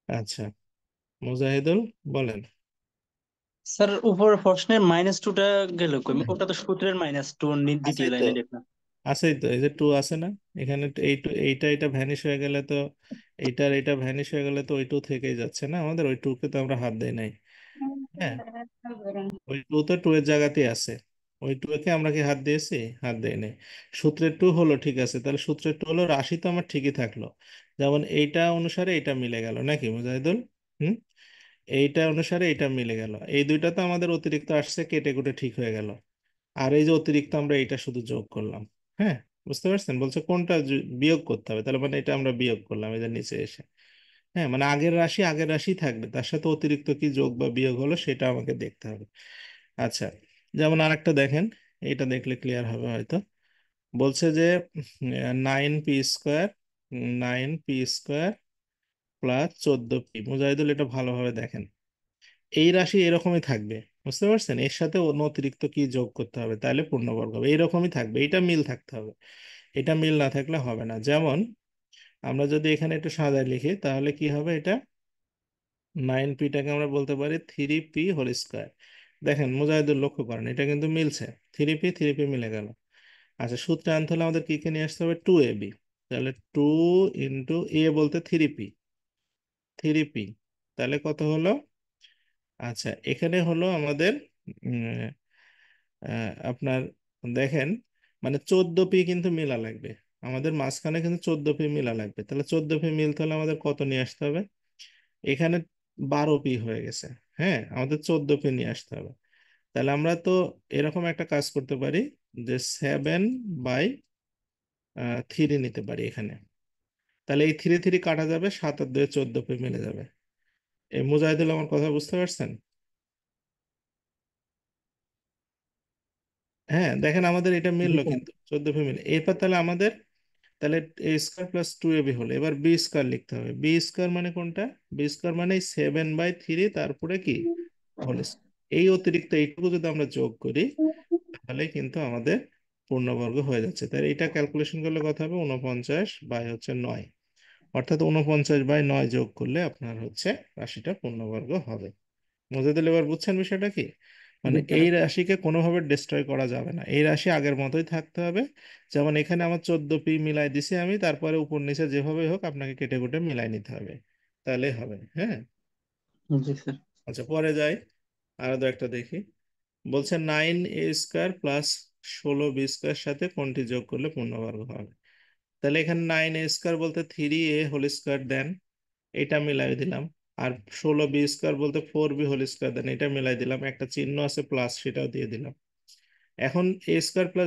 আচ্ছা, মুজাহিদুল, বলেন। স্যার উপরের প্রশ্নের -2টা গেল কই? ওটা তো সূত্রের -2 দ্বিতীয় আছেই তো, লাইনে লেখা। আছেই তো, এই যে টু আছে না এখানে, এই টু, এইটা এটা ভ্যানিশ হয়ে গেলে তো, এইটার এটা ভ্যানিশ হয়ে গেলে তো ওই টু থেকেই যাচ্ছে না আমাদের, ওই টুকে তো আমরা হাত দেই নাই। হ্যাঁ, ওই টু তো টু এর জায়গাতেই আছে, ওই টু কে আমরা কি হাত দিয়েছি? হাত দেই নাই। সূত্রের টু হলো ঠিক আছে, তাহলে সূত্রের টু হলো, রাশি তো আমার ঠিকই থাকলো। যেমন এইটা অনুসারে এটা মিলে গেল নাকি মুজাহিদুল? হুম। এইটা অনুসারে এটা মিলে গেল, এই দুইটা তো আমাদের অতিরিক্ত আসছে, কেটে কুটে ঠিক হয়ে গেল। আর এই যে অতিরিক্ত আমরা এইটা শুধু যোগ করলাম। হ্যাঁ, বুঝতে পারছেন? বলছে কোনটা বিয়োগ করতে হবে, তাহলে মানে এটা আমরা বিয়োগ করলাম এই যে নিচে এসে। হ্যাঁ, মানে আগের রাশি আগের রাশি থাকবে, তার সাথে অতিরিক্ত কি যোগ বা বিয়োগ হলো সেটা আমাকে দেখতে হবে। আচ্ছা, যেমন আরেকটা দেখেন, এটা দেখলে ক্লিয়ার হবে হয়তো। বলছে যে 9p², 9p² plus 14p। Mujahidul, এটা ভালোভাবে দেখেন, এই রাশি এরকমই থাকবে। বুঝতে পারছেন? এর সাথে অন্য অতিরিক্ত কি যোগ করতে হবে তাহলে পূর্ণবর্গ হবে, এইরকমই থাকবে, এটা মিল থাকতে হবে। এটা মিল না থাকলে হবে না। যেমন আমরা যদি এখানে একটু সাজায় লিখি তাহলে কি হবে, এটা 9p-টাকে আমরা বলতে পারি 3p²। দেখেন মুজাহিদুল, লক্ষ্য করেন এটা কিন্তু মিলছে, 3p 3p মিলে গেল। আচ্ছা, সূত্রে আনতে হলে আমাদের কি কে নিয়ে আসতে হবে? 2ab। তাহলে 2 × a বলতে 3p, 3p, তাহলে কত হলো? আচ্ছা, এখানে হলো আমাদের আপনার, দেখেন, মানে 14p কিন্তু মিলা লাগবে, আমাদের মাঝখানে কিন্তু 14p মিলা লাগবে। তাহলে 14p মিলতে হলে আমাদের কত নিয়ে আসতে হবে? এখানে 12p হয়ে গেছে। হ্যাঁ, আমাদের 14p নিয়ে আসতে হবে। তাহলে আমরা তো এরকম একটা কাজ করতে পারি, যে 7/3 নিতে পারি এখানে। তাহলে এই থ্রি থ্রি কাটা যাবে, 7 আর 2 14p মিলে যাবে। এই মুজাহিদুল, আমার কথা বুঝতে পারছেন? হ্যাঁ, দেখেন আমাদের এটা জি মিললো স্যার। কিন্তু 14p মিলে। এরপর তাহলে আমাদের, তাহলে a² + 2ab হলো, এবার b² লিখতে হবে। b² মানে কোনটা? b² মানে 7/3, তারপরে কি? Whole square. এই অতিরিক্ত এইটুকু যদি আমরা যোগ করি তাহলে কিন্তু আমাদের পূর্ণবর্গ হয়ে যাচ্ছে। তাই এটা ক্যালকুলেশন করলে কত হবে? 49/9। অর্থাৎ 49/9 যোগ করলে আপনার হচ্ছে রাশিটা পূর্ণবর্গ হবে। বুঝতে এবার বুঝছেন বিষয়টা কি? জি মানে স্যার। এই রাশিকে কোনোভাবে ডিস্ট্রয় করা যাবে না, এই রাশি আগের মতোই থাকতে হবে। যেমন এখানে আমার 14p মিলাই দিছি আমি, তারপরে উপর নিচে যেভাবে হোক আপনাকে কেটে কুটে মিলাই নিতে হবে, তাহলে হবে। হ্যাঁ। জি স্যার। আচ্ছা, পরে যাই, আরো দু একটা দেখি। বলছে 9a² + 16b² সাথে কোনটি যোগ করলে পূর্ণবর্গ হবে। তাহলে এখানে 9a² বলতে 3a² দেন, এটা মিলাই দিলাম। আর 16b² বলতে 4b² দেন, এটা মিলাই দিলাম, একটা চিহ্ন আছে প্লাস, সেটাও দিয়ে দিলাম। এখন a²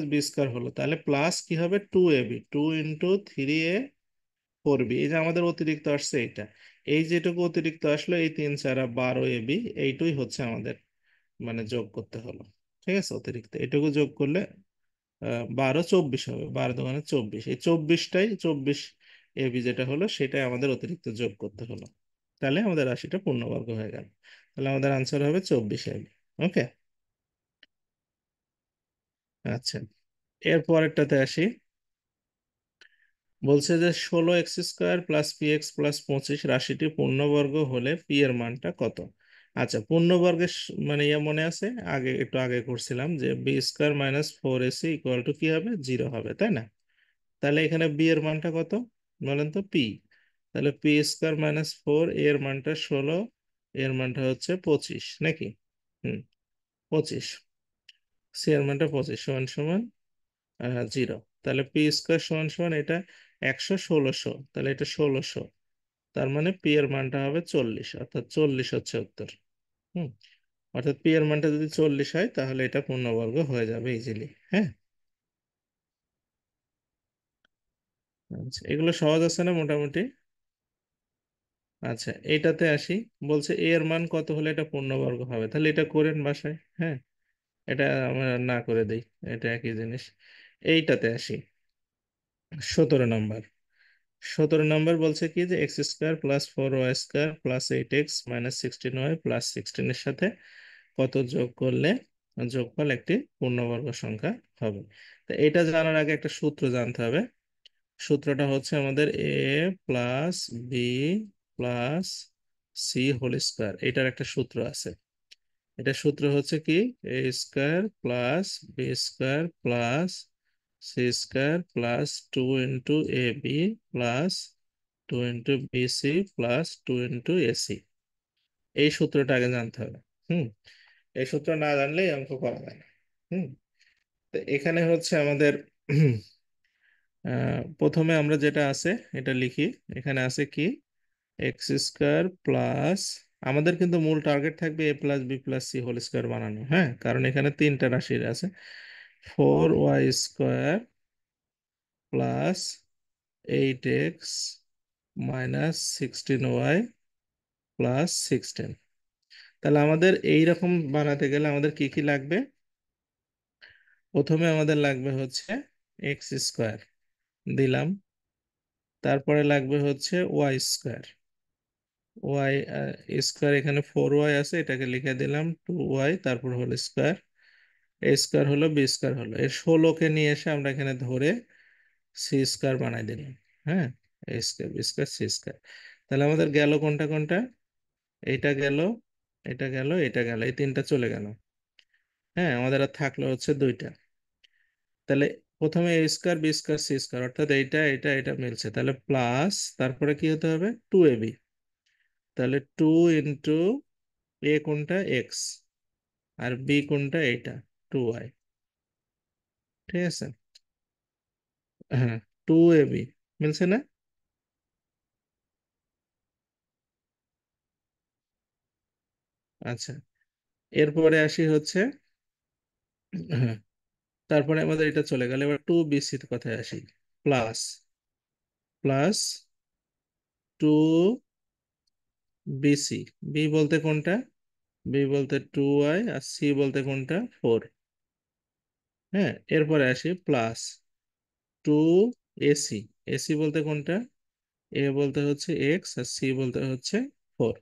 + b² হলো, তাহলে প্লাস কি হবে? 2ab, 2 × 3a 4b, এই যে আমাদের অতিরিক্ত আসছে এইটা, এই যেটুকু অতিরিক্ত আসলো, এই 3 × 4 = 12ab, এইটুই হচ্ছে আমাদের মানে যোগ করতে হলো। ঠিক আছে, অতিরিক্ত এটুকু যোগ করলে 12 24 হবে, 12 × 2 = 24, এই 24 যেটা হলো সেটাই আমাদের অতিরিক্ত যোগ করতে হলো। তাহলে আমাদের রাশিটা পূর্ণবর্গ হয়ে গেল। তাহলে আমাদের আনসার হবে 24ab। ওকে। আচ্ছা, এর পরেরটাতে আসি। বলছে যে 16x² + px + 25 রাশিটি পূর্ণবর্গ হলে পি এর মানটা কত? আচ্ছা, পূর্ণবর্গের মানে ইয়ে মনে আছে, আগে একটু আগে করছিলাম যে b² - 4ac = কি হবে? 0 হবে, তাই না? তাহলে এখানে বি এর মানটা কত বলেন তো? পি। তাহলে p² - 4, এর মানটা 16, এর মানটা হচ্ছে 25 নাকি? হুম, 25। সি এর মানটা 25 সমান সমান 0। তাহলে p² সমান সমান এটা 100 1600, তাহলে এটা 1600। তার মানে পি এর মানটা হবে 40, অর্থাৎ 40 হচ্ছে উত্তর। হুম। অর্থাৎ পি এর মানটা যদি 40 হয় তাহলে এটা পূর্ণবর্গ হয়ে যাবে ইজিলি। হ্যাঁ। আচ্ছা, এগুলো সহজ আছে না মোটামুটি? আচ্ছা, এইটাতে আসি। বলছে এ এর মান কত হলে এটা পূর্ণবর্গ হবে, তাহলে এটা করেন বাসায়। হ্যাঁ, এটা আমরা না করে দেই, এটা একই জিনিস। এইটাতে আসি, 17 নম্বর। 17 নম্বর বলছে কি যে x² + 4y² + 8x - 16y + 16 এর সাথে কত যোগ করলে যোগফল একটি পূর্ণবর্গ সংখ্যা হবে। তো এটা জানার আগে একটা সূত্র জানতে হবে। সূত্রটা হচ্ছে আমাদের a+b+c² এটার একটা সূত্র আছে। এটা সূত্র হচ্ছে কি a²+b²+c²+2ab+2×bc+2×ac। এই সূত্রটা আগে জানতে হবে। হুম। এই সূত্র না জানলেই অঙ্ক করা যায় না। হুম। তো এখানে হচ্ছে আমাদের প্রথমে আমরা যেটা আছে এটা লিখি। এখানে আছে কি x² প্লাস, আমাদের কিন্তু মূল টার্গেট থাকবে a+b+c² বানানো, হ্যাঁ, কারণ এখানে তিনটা রাশির আছে। 4y² + 8x - 16y + 16। তাহলে আমাদের এই রকম বানাতে গেলে আমাদের কি কি লাগবে? প্রথমে আমাদের লাগবে হচ্ছে x² দিলাম, তারপরে লাগবে হচ্ছে y²। ওয়াই স্কোয়ার, এখানে 4y আছে, এটাকে লিখে দিলাম 2y, তারপর হলো স্কোয়ার। a² হলো b² হলো, এর 16কে নিয়ে এসে আমরা এখানে ধরে c² বানাই দিলাম। হ্যাঁ, a², b², c²। তাহলে আমাদের গেল কোনটা কোনটা? এইটা গেল, এটা গেল, এটা গেল, এই তিনটা চলে গেল। হ্যাঁ, আমাদের আর থাকলো হচ্ছে দুইটা। তাহলে প্রথমে a², b², c² অর্থাৎ এইটা এটা এটা মিলছে, তাহলে প্লাস, তারপরে কি হতে হবে 2ab। তাহলে 2 × এ কোনটা এক্স, আর বি কোনটা এইটা 2y। ঠিক আছে। হ্যাঁ, 2ab মিলছে না? আচ্ছা, এরপরে আসি হচ্ছে, হ্যাঁ, তারপরে আমাদের এটা চলে গেল, এবার 2bc কথায় আসি। প্লাস, প্লাস 2bc, বি বলতে কোনটা? বি বলতে 2y, আর সি বলতে কোনটা 4। হ্যাঁ, এরপরে আসি প্লাস 2ac, এসি বলতে কোনটা? এ বলতে হচ্ছে এক্স, আর সি বলতে হচ্ছে 4,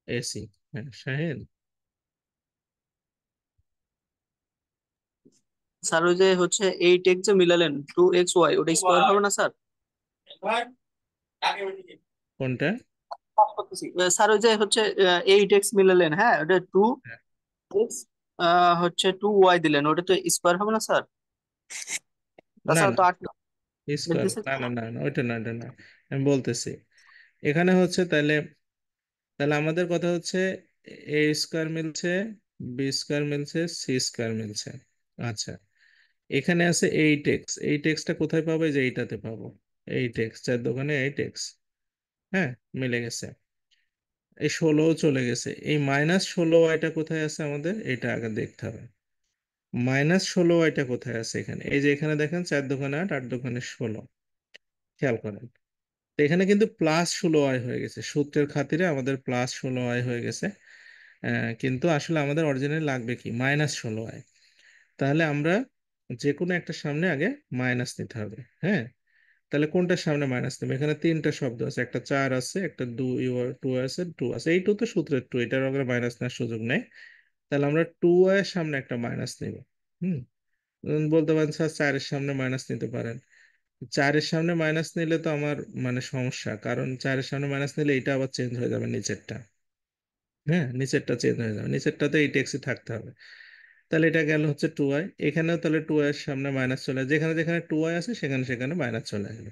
এসি। হ্যাঁ শাহিন। স্যার ওই যে হচ্ছে 8x যে মিলালেন 2xy, ওটা স্কোয়ার হবে না স্যার? কোনটা? স্যার ওই যে হচ্ছে 8x মিলালেন, হ্যাঁ, ওটা 2x হচ্ছে 2y দিলেন, ওটা তো স্কোয়ার হবে না স্যার? না তাছাড়া না, তো 8 স্কোয়ার মিলতেছে। না না না না, ওইটা না, ওইটা না। আমি বলতেছি এখানে হচ্ছে, তাহলে তাহলে আমাদের কথা হচ্ছে a² মিলছে, b² মিলছে, c² মিলছে। আচ্ছা, এখানে আছে 8x, 8xটা কোথায় পাবো? এই যে এইটাতে পাবো। 8x, চার দোকানে 8x। হ্যাঁ, মিলে গেছে। এই 16 চলে গেছে। এই -16y কোথায় আছে আমাদের? এটা আগে দেখতে হবে। -16y কোথায় আছে এখানে? এই যে এখানে দেখেন 4 দোকানে 8, 8 দোকানে 16। খেয়াল করেন, তো এখানে কিন্তু +16y হয়ে গেছে, সূত্রের খাতিরে আমাদের +16y হয়ে গেছে। কিন্তু আসলে আমাদের অরিজিনাল লাগবে কি -16y। তাহলে আমরা যে কোনো একটা সামনে আগে মাইনাস নিতে হবে। হ্যাঁ, তাহলে কোনটার সামনে মাইনাস নেবে? এখানে তিনটা শব্দ আছে, একটা 4 আছে, একটা 2 আছে, 2 আছে, এই 2 তো সূত্রের 2, এটার আগে মাইনাস নেওয়ার সুযোগ নেই। তাহলে আমরা 2y এর সামনে একটা মাইনাস নিব। হুম। বলতে পারেন স্যার 4-এর সামনে মাইনাস নিতে পারেন। 4-এর সামনে মাইনাস নিলে তো আমার মানে সমস্যা, কারণ 4-এর সামনে মাইনাস নিলে এটা আবার চেঞ্জ হয়ে যাবে নিচেরটা। হ্যাঁ, নিচেরটা চেঞ্জ হয়ে যাবে, নিচেরটাতে এই টেক্সই থাকতে হবে। তাহলে এটা গেল হচ্ছে 2y, এখানেও তাহলে 2y এর সামনে মাইনাস চলে আসবে, যেখানে যেখানে 2y আছে সেখানে সেখানে মাইনাস চলে আসবে।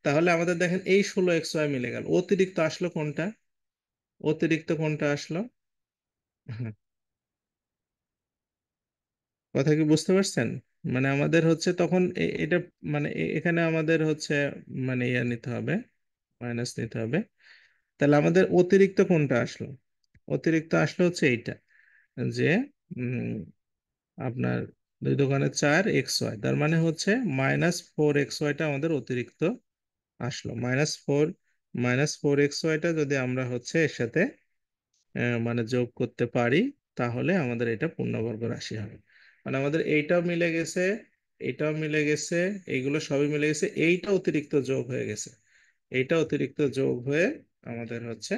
তাহলে আমাদের দেখেন এই 16xy মিলে গেল। অতিরিক্ত আসলো কোনটা? অতিরিক্ত কোনটা আসলো? হ্যাঁ, কথা কি বুঝতে পারছেন? মানে আমাদের হচ্ছে তখন এটা মানে এখানে আমাদের হচ্ছে মানে ইয়া নিতে হবে, মাইনাস নিতে হবে। তাহলে আমাদের অতিরিক্ত কোনটা আসলো? অতিরিক্ত আসলো হচ্ছে এইটা, যে উম, আপনার 2 দোকানে 4xy, তার মানে হচ্ছে -4xyটা আমাদের অতিরিক্ত আসলো। -4xyটা যদি আমরা হচ্ছে এর সাথে মানে যোগ করতে পারি, তাহলে আমাদের এটা পূর্ণবর্গ রাশি হবে। মানে আমাদের এইটাও মিলে গেছে, এইটাও মিলে গেছে, এইগুলো সবই মিলে গেছে, এইটা অতিরিক্ত যোগ হয়ে গেছে। এইটা অতিরিক্ত যোগ হয়ে আমাদের হচ্ছে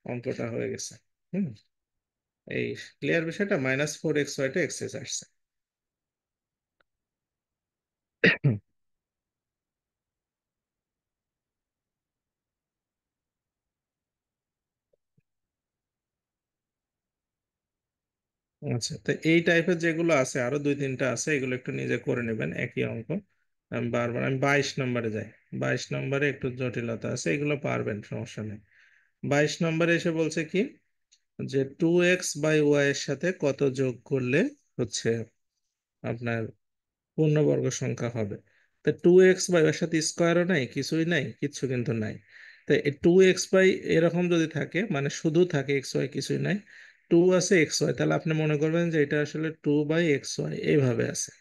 অঙ্কটা হয়ে গেছে। হুম। এই ক্লিয়ার বিষয়টা, -4xy এক্সেস আসছে। আচ্ছা, তো এই টাইপের যেগুলো আছে আরো দুই তিনটা আছে, এগুলো একটু নিজে করে নেবেন একই অঙ্ক। আমি বারবার, আমি 22 নম্বরে যাই। 22 নম্বরে একটু জটিলতা আছে, এগুলো পারবেন, সমস্যা নেই। 22 নম্বরে এসে বলছে কি, যে 2x/y এর সাথে কত যোগ করলে হচ্ছে আপনার পূর্ণবর্গ সংখ্যা হবে। তা 2x/y এর সাথে স্কোয়ারও নাই, কিছুই নাই, কিচ্ছু কিন্তু নাই। তো 2x/y এরকম যদি থাকে, মানে শুধু থাকে xy কিছুই নাই, 2 আছে xy, তাহলে আপনি মনে করবেন যে এটা আসলে 2/xy এইভাবে আছে।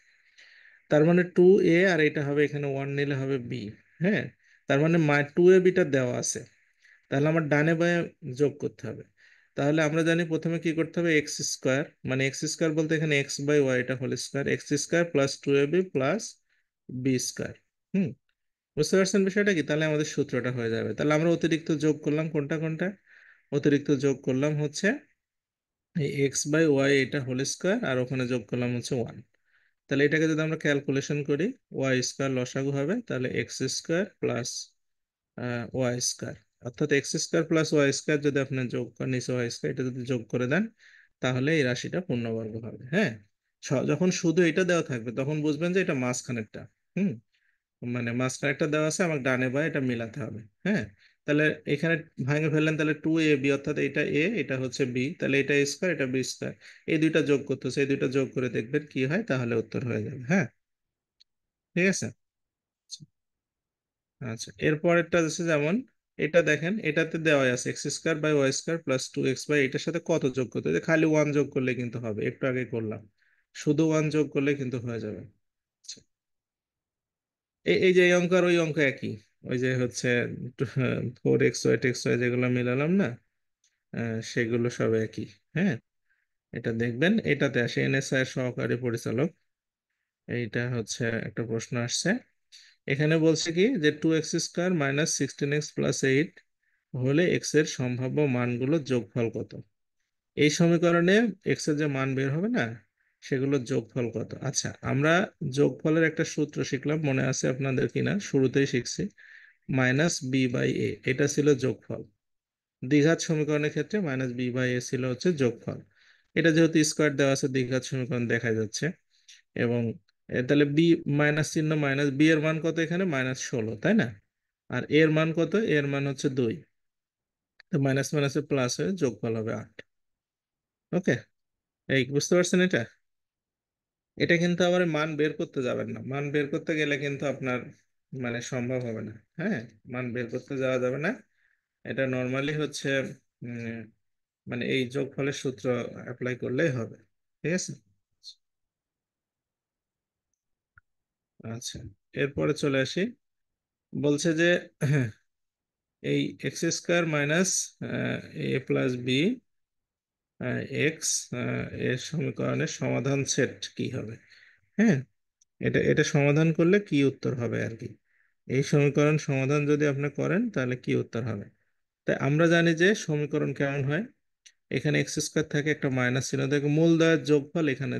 তার মানে 2a, আর এটা হবে এখানে 1 নিলে হবে b। হ্যাঁ, তার মানে 2ab টা দেওয়া আছে। তাহলে আমার ডানে বায়ে যোগ করতে হবে। তাহলে আমরা জানি প্রথমে কি করতে হবে, এক্স স্কোয়ার, মানে এক্স স্কোয়ার বলতে এখানে x/y এটা whole square, x² plus 2ab plus b²। হুম, বুঝতে পারছেন বিষয়টা কি? তাহলে আমাদের সূত্রটা হয়ে যাবে। তাহলে আমরা অতিরিক্ত যোগ করলাম কোনটা কোনটা, অতিরিক্ত যোগ করলাম হচ্ছে এই x/y এটা হোল স্কোয়ার, আর ওখানে যোগ করলাম হচ্ছে 1। তাহলে এটাকে যদি আমরা ক্যালকুলেশন করি, y² লসাগু হবে, তাহলে x² প্লাস y², অর্থাৎ x² প্লাস y² যদি আপনি যোগ করেন, নিচে y², এটা যদি যোগ করে দেন, তাহলে এই রাশিটা পূর্ণবর্গ হবে। হ্যাঁ, যখন শুধু এটা দেওয়া থাকবে তখন বুঝবেন যে এটা মাঝখানেরটা। হুম, মানে মাঝখানে একটা দেওয়া আছে, আমাকে ডানে বায়ে এটা মিলাতে হবে। হ্যাঁ, তাহলে এখানে ভাঙে ফেললেন, তাহলে 2ab, অর্থাৎ এটা a, এটা হচ্ছে b, তাহলে এটা a² এটা b², এই দুইটা যোগ করতেছে, এই দুইটা যোগ করে দেখবেন কি হয়, তাহলে উত্তর হয়ে যাবে। হ্যাঁ, ঠিক আছে। আচ্ছা, এরপরেরটা আছে যেমন, এটা দেখেন, এটাতে দেওয়া আছে x² by y² plus 2x, এটার সাথে কত যোগ করতে হবে? খালি 1 যোগ করলে কিন্তু হবে, একটু আগে করলাম, শুধু 1 যোগ করলে কিন্তু হয়ে যাবে। আচ্ছা, এই যে এই অঙ্ক আর ওই অঙ্ক একই, ওই যে হচ্ছে 4x y যেগুলো মিলালাম না, সেগুলো সব একই। হ্যাঁ, এটা দেখবেন, এটাতে আসে এনএসআই এর সহকারী পরিচালক, এইটা হচ্ছে একটা প্রশ্ন আসছে। এখানে বলছে কি, যে 2x² মাইনাস 16x প্লাস 8 হলে এক্স এর সম্ভাব্য মানগুলোর যোগফল কত? এই সমীকরণে এক্স এর যে মান বের হবে না, সেগুলোর যোগফল কত? আচ্ছা, আমরা যোগফলের একটা সূত্র শিখলাম, মনে আছে আপনাদের কিনা, শুরুতেই শিখছি, -b/a, এটা ছিল যোগফল। দ্বিঘাত সমীকরণের ক্ষেত্রে -b/a ছিল হচ্ছে যোগফল। এটা যেহেতু স্কোয়ার দেওয়া আছে, দ্বিঘাত সমীকরণ দেখা যাচ্ছে। এবং তাহলে বি, মাইনাস চিহ্ন, মাইনাস বি এর মান কত, এখানে -16, তাই না? আর এর মান কত, এর মান হচ্ছে 2। তো মাইনাস মাইনাসে প্লাস হয়ে যোগফল হবে 8। ওকে, এই বুঝতে পারছেন এটা? এটা কিন্তু আবার মান বের করতে যাবেন না, মান বের করতে গেলে কিন্তু আপনার মানে সম্ভব হবে না। হ্যাঁ, মান বের করতে যাওয়া যাবে না। এটা নর্মালি হচ্ছে উম, মানে এই যোগফলের সূত্র অ্যাপ্লাই করলেই হবে। ঠিক আছে। আচ্ছা, এরপরে চলে আসি। বলছে যে এই x² minus a plus B x এর সমীকরণের সমাধান সেট কি হবে? হ্যাঁ, এটা এটা সমাধান করলে কি উত্তর হবে আর কি, এই সমীকরণ সমাধান যদি আপনি করেন তাহলে কি উত্তর হবে। তাই আমরা জানি যে সমীকরণ কেমন হয়, এখানে x² থাকে, একটা মাইনাস চিহ্ন থাকে, মূলদয়ের যোগফল এখানে,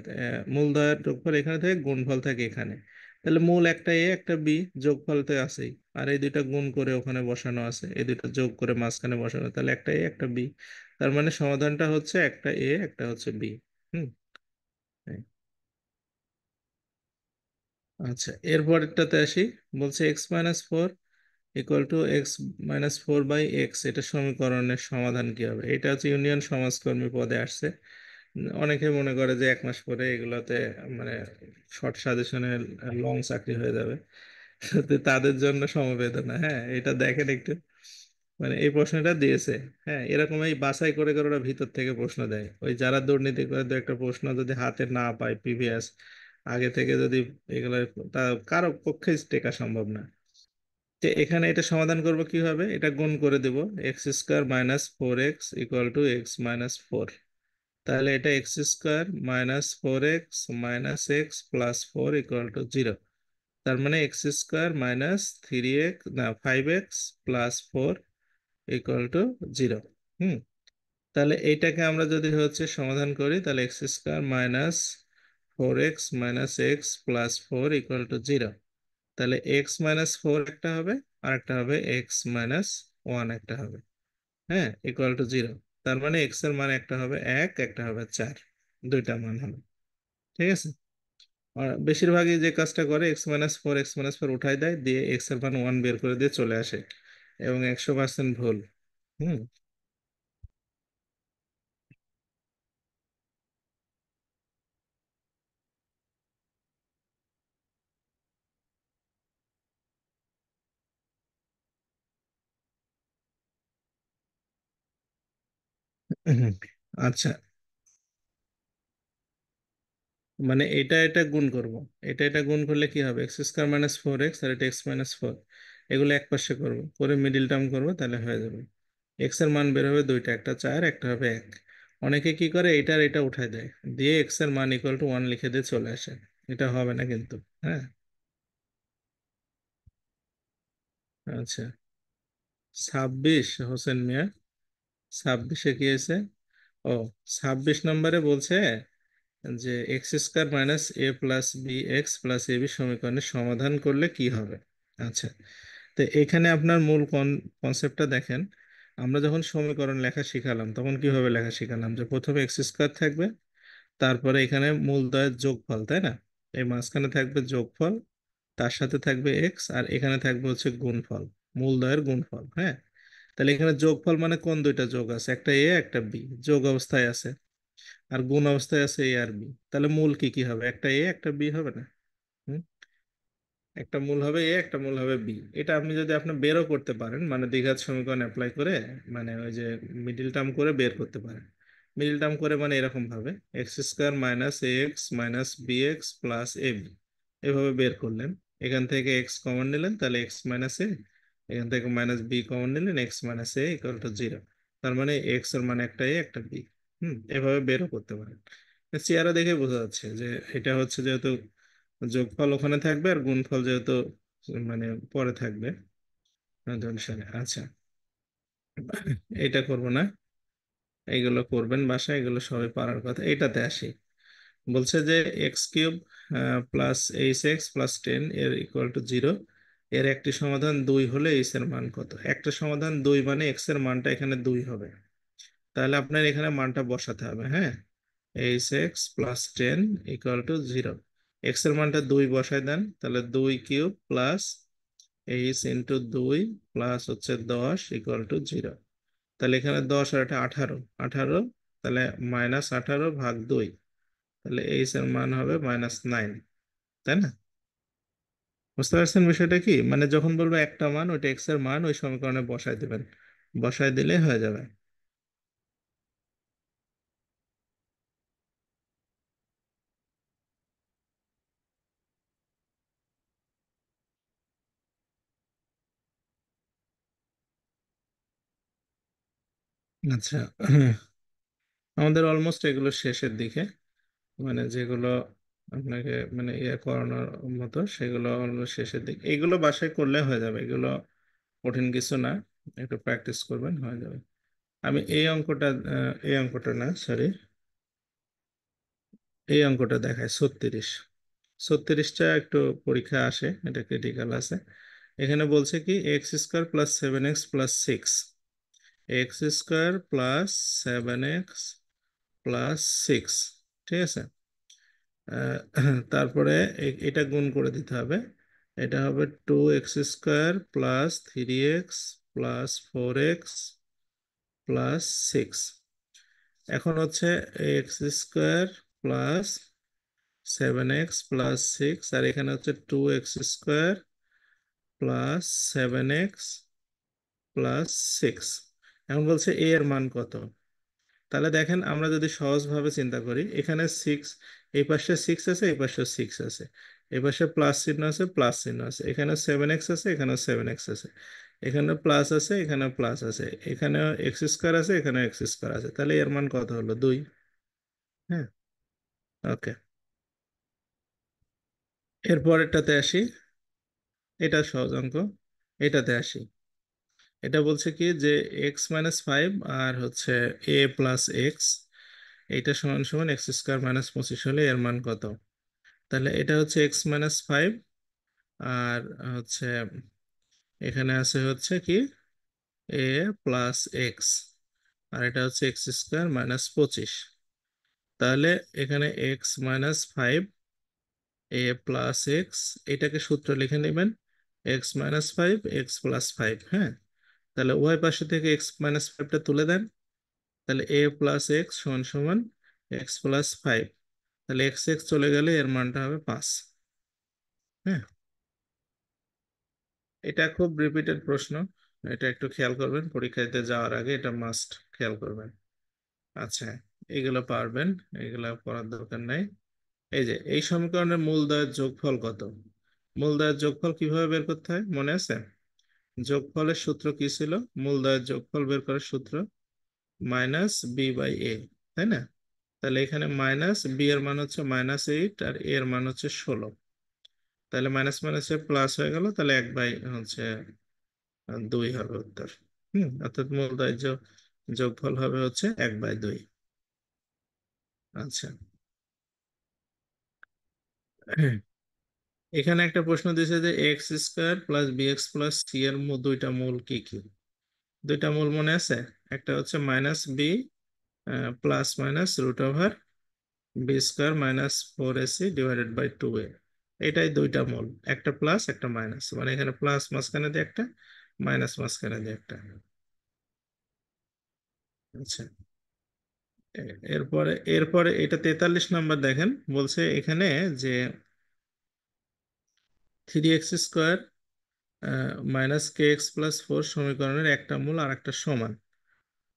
মূলদয়ের যোগফল এখানে থাকে, গুণফল থাকে এখানে। তাহলে মূল একটা এ একটা বি, যোগফল তো আছেই, আর এই দুইটা গুণ করে ওখানে বসানো আছে, এই দুইটা যোগ করে মাঝখানে বসানো, তাহলে একটা এ একটা বি। তার মানে সমাধানটা হচ্ছে একটা এ একটা হচ্ছে বি। হুম, এই। আচ্ছা, এরপরটাতে আসি। বলছে x-4 x-4/x, এটা সমীকরণের সমাধান কি হবে? এটা হচ্ছে ইউনিয়ন সমাজকর্মী পদে আসছে। অনেকে মনে করে যে 1 মাস পরে এগুলোতে মানে শর্ট সাজেশনে লং চাকরি হয়ে যাবে। তো তাদের জন্য সমবেদনা। হ্যাঁ, এটা দেখেন একটু, মানে এই প্রশ্নটা দিয়েছে। হ্যাঁ, এরকম এই বাছাই করে করে ওরা ভিতর থেকে প্রশ্ন দেয়, ওই যারা দুর্নীতি করে, দু একটা প্রশ্ন যদি হাতে না পায় প্রিভিয়াস আগে থেকে, যদি এগুলো, তা কারো পক্ষে টেকা সম্ভব না। তো এখানে এটা সমাধান করব কিভাবে, এটা গুণ করে দেব, x² - 4x = x-4, তাহলে এটা x² - 4x - x + 4 = 0। তার মানে x² মাইনাস 3x না 5x প্লাস 4 ইকুয়াল টু 0। হুম। তাহলে এইটাকে আমরা যদি হচ্ছে সমাধান করি, তাহলে x² minus 4x minus x plus 4 equal to 0। তাহলে x−4 একটা হবে, আর একটা হবে x−1 একটা হবে। হ্যাঁ, ইকুয়াল টু 0। তার মানে এক্স এর মান একটা হবে 1, একটা হবে 4, দুইটা মান হবে। ঠিক আছে। আর বেশিরভাগই যে কাজটা করে x−4 উঠাই দেয়, দিয়ে এক্স এর মান 1 বের করে দিয়ে চলে আসে, এবং 100% ভুল। হুম। হুম, আচ্ছা, মানে এটা এটা গুণ করব। এটা এটা গুণ করলে কি হবে, x² - 4x, আর এটা x−4, এগুলো এক পাশে করব, করে মিডিল টার্ম করব, তাহলে হয়ে যাবে। এক্স এর মান বের হবে দুইটা, একটা 4, একটা হবে 1। অনেকে কি করে, এটার এটা উঠায় দেয়, দিয়ে এক্স এর মান ইকুয়াল টু 1 লিখে দিয়ে চলে আসে। এটা হবে না কিন্তু। হ্যাঁ। আচ্ছা, 26 হোসেন মিয়া, 26-এ কি হয়েছে? ও, 26 নম্বরে বলছে যে x² - a+b x+ab সমীকরণের সমাধান করলে কি হবে। আচ্ছা, তো এখানে আপনার মূল কনসেপ্টটা দেখেন। আমরা যখন সমীকরণ লেখা শিখালাম তখন কিভাবে লেখা শিখালাম, যে প্রথমে x² থাকবে, তারপরে এখানে মূলদয়ের যোগফল, তাই না? এই মাঝখানে থাকবে যোগফল, তার সাথে থাকবে এক্স, আর এখানে থাকবে হচ্ছে গুণফল, মূলদয়ের গুণফল। হ্যাঁ। তাহলে এখানে যোগফল মানে কোন দুইটা যোগ আছে, একটা এ একটা বি, যোগ অবস্থায় আছে, আর গুণ অবস্থায় আছে এ আর বি। তাহলে মূল কি কি হবে, একটা এ একটা বি হবে না? হুম? একটা মূল হবে এ, একটা মূল হবে বি। এটা আপনি যদি আপনি বেরও করতে পারেন, মানে দ্বিঘাত সমীকরণ অ্যাপ্লাই করে, মানে ওই যে মিডিল টার্ম করে বের করতে পারেন। মিডিল টার্ম করে মানে এরকম ভাবে, x² - ax - bx+ab, এভাবে বের করলেন। এখান থেকে এক্স কমন নিলেন, তাহলে x−a, এখান থেকে -b কমন নিলেন, x−a ইকুয়াল টু 0। তার মানে এক্স এর মানে একটা এ একটা বি। এভাবে বেরও করতে পারেন। চেহারা দেখে বোঝা যাচ্ছে যে এটা হচ্ছে যেহেতু যোগফল ওখানে থাকবে, আর গুণফল যেহেতু মানে পরে থাকবে জনসানে। আচ্ছা, এটা করব না, এইগুলো করবেন বাসায়, এগুলো সবাই পারার কথা। এটাতে আসি। বলছে যে x³ +8x+10 এর ইকুয়াল টু 0, এর একটি সমাধান 2 হলে এইচ এর মান কত। একটা সমাধান 2 মানে এক্স এর মানটা এখানে 2 হবে। তাহলে আপনার এখানে মানটা বসাতে হবে। হ্যাঁ, h(x+10 = 0)। এক্স এর মানটা 2 বসায় দেন, তাহলে 2³ প্লাস h×2 প্লাস হচ্ছে 10 = 0। তাহলে এখানে 10 আর এটা 18, 18, তাহলে -18/2, তাহলে এইচ এর মান হবে -9। তাই না? বুঝতে পারছেন বিষয়টা কি, মানে যখন বলবো একটা মান, ওইটা এক্স এর মান, ওই সমীকরণে বসায় দিবেন, বসায় দিলে হয়ে যাবে। আচ্ছা, আমাদের অলমোস্ট এগুলো শেষের দিকে, মানে যেগুলো আপনাকে মানে ইয়ে করানোর মতো সেগুলো হলো শেষের দিকে। এগুলো বাসায় করলে হয়ে যাবে, এগুলো কঠিন কিছু না, একটু প্র্যাকটিস করবেন হয়ে যাবে। আমি এই অঙ্কটা না, সরি, এই অঙ্কটা দেখাই 36। 36টা একটু পরীক্ষা আসে, এটা ক্রিটিক্যাল আছে। এখানে বলছে কি x² + 7x + 6, x² + 7x + 6। ঠিক আছে। আহ, তারপরে এটা গুণ করে দিতে হবে। এটা হবে 2x² + 3x + 4x + 6। এখন হচ্ছে x² + 7x + 6, আর এখানে হচ্ছে 2x² + 7x + 6। এখন বলছে a এর মান কত। তাহলে দেখেন, আমরা যদি সহজভাবে চিন্তা করি, এখানে 6, এই পাশে 6 আছে, এই পাশে 6 আছে, এই পাশে প্লাস চিহ্ন আছে, প্লাস চিহ্ন আছে, এখানে 7x আছে, এখানে 7x আছে, এখানে প্লাস আছে, এখানে প্লাস আছে, এখানে x² আছে, এখানে x² আছে, তাহলে এর মান কত হলো, 2। হ্যাঁ। ওকে, এর পরেরটাতে আসি। এটা সহজ অঙ্ক, এটাতে আসি। এটা বলছে কি যে x-5 আর হচ্ছে a+x, এইটা সমান সমান x² - 25 হলে এর মান কত? তাহলে এটা হচ্ছে x-5, আর হচ্ছে এখানে আছে হচ্ছে কি a+x, আর এটা হচ্ছে x²- 25। তাহলে এখানে x-5 a+x, এটাকে সূত্র লিখে নেবেন, x-5 x+5। হ্যাঁ, তাহলে উভয় পাশে থেকে x-5টা তুলে দেন, তাহলে a+x সমান সমান x+5। তাহলে এক্স এক্স চলে গেলে এর মানটা হবে 5। হ্যাঁ, এটা খুব রিপিটেড প্রশ্ন, এটা একটু খেয়াল করবেন পরীক্ষাতে যাওয়ার আগে, এটা মাস্ট খেয়াল করবেন। আচ্ছা, এগুলো পারবেন, এগুলো করার দরকার নাই। এই যে এই সমীকরণের মূলদয়ের যোগফল কত? মূলদয়ের যোগফল কিভাবে বের করতে হয় মনে আছে? যোগফলের সূত্র কি ছিল? মূলদয়ের যোগফল বের করার সূত্র -b/a, তাই না? তাহলে এখানে মাইনাস বি এর মান হচ্ছে -8 আর এ এর মান হচ্ছে 16। তাহলে মাইনাস মাইনাসে প্লাস হয়ে গেল, তাহলে 1/2 হবে উত্তর। অর্থাৎ মূলদয়ের যোগফল হবে হচ্ছে 1/2। আচ্ছা, এখানে একটা প্রশ্ন দিয়েছে যে x² + bx+c এর দুইটা মূল কি কি? দুইটা মূল মনে আছে? একটা হচ্ছে -b plus minus √over b² - 4ac/2a। এটাই দুইটা মূল, একটা প্লাস একটা মাইনাস, মানে এখানে প্লাস মাঝখানে দিয়ে একটা, মাইনাস মাঝখানে দিয়ে একটা। আচ্ছা, এরপরে এরপরে এটা 43 নাম্বার দেখেন, বলছে এখানে যে 3x² -kx+4 সমীকরণের একটা মূল আর একটা সমান,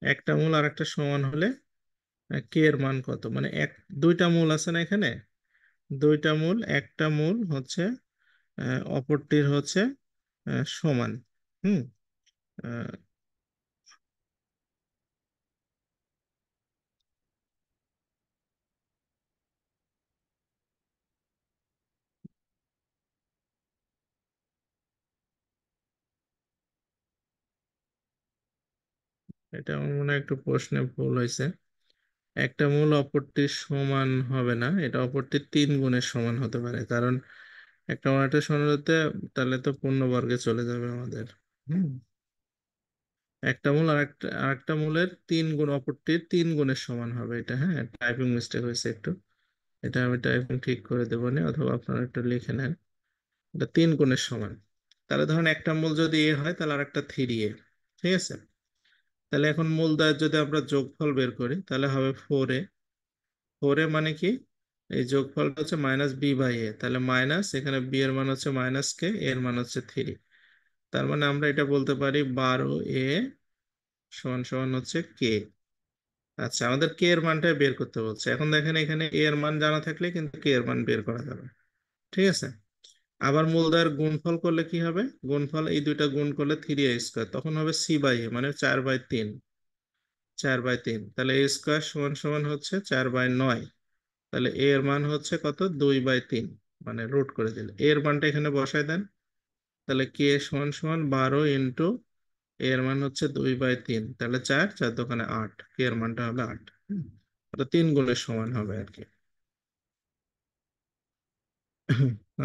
একটা মূল আর একটা সমান হলে কে এর মান কত? মানে দুইটা মূল আছে না এখানে, দুইটা মূল, একটা মূল হচ্ছে অপরটির হচ্ছে সমান। হুম আহ, এটা আমার মনে হয় একটু প্রশ্নে ভুল হয়েছে। একটা মূল অপরটির সমান হবে না, এটা অপরটির 3 গুণের সমান হতে পারে, কারণ একটা অনার্টের সমান হতে, তাহলে তো পূর্ণবর্গে চলে যাবে আমাদের। হুম একটা মূল আরেকটা মূলের 3 গুণ, অপরটির 3 গুণের সমান হবে এটা। হ্যাঁ, টাইপিং মিস্টেক হয়েছে একটু, এটা আমি টাইপিং ঠিক করে দেবো নি, অথবা আপনারা একটু লিখে নেন। এটা 3 গুণের সমান। তাহলে ধরুন একটা মূল যদি এ হয়, তাহলে আর একটা 3a। ঠিক আছে, তাহলে এখন মূল দ্বয়ের যদি আমরা যোগফল বের করি, তাহলে হবে 4a। 4a মানে কি? এই যোগফলটা হচ্ছে -b/a, তাহলে মাইনাস, এখানে b এর মান হচ্ছে -k, এর মান হচ্ছে 3। তার মানে আমরা এটা বলতে পারি 12a সমান সমান হচ্ছে k। আচ্ছা, আমাদের কে এর মানটা বের করতে বলছে। এখন দেখেন এখানে a এর মান জানা থাকলে কিন্তু কে এর মান বের করা যাবে। ঠিক আছে, আবার মূলদয়ের গুণফল করলে কি হবে? গুণফল এই দুইটা গুণ করলে 3a², তখন হবে c/a, মানে 4/3। 4/3, তাহলে a² সমান সমান হচ্ছে 4/9। তাহলে a এর মান হচ্ছে কত? 2/3, মানে রুট করে দিলে a এর মানটা এখানে বসায় দেন। তাহলে কে সমান সমান 12 × a এর মান হচ্ছে 2/3, তাহলে 4 4 দোকানে 8, কে এর মানটা হবে 8। তো 3 গুণের সমান হবে আর কি।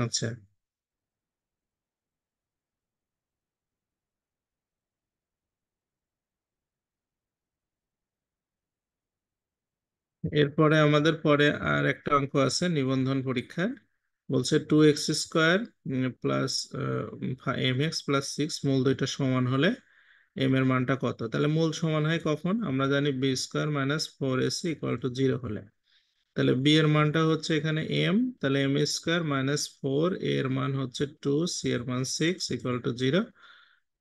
আচ্ছা, এরপরে আমাদের পরে আর একটা অঙ্ক আছে নিবন্ধন পরীক্ষার। বলছে 2x² প্লাস mx+6 মূল দুইটা সমান হলে এম এর মানটা কত? তাহলে মূল সমান হয় কখন? আমরা জানি b² - 4ac = 0 হলে। তাহলে বি এর মানটা হচ্ছে এখানে এম, তাহলে m² - 4, এর মান হচ্ছে 2, সি এর মান 6 = 0।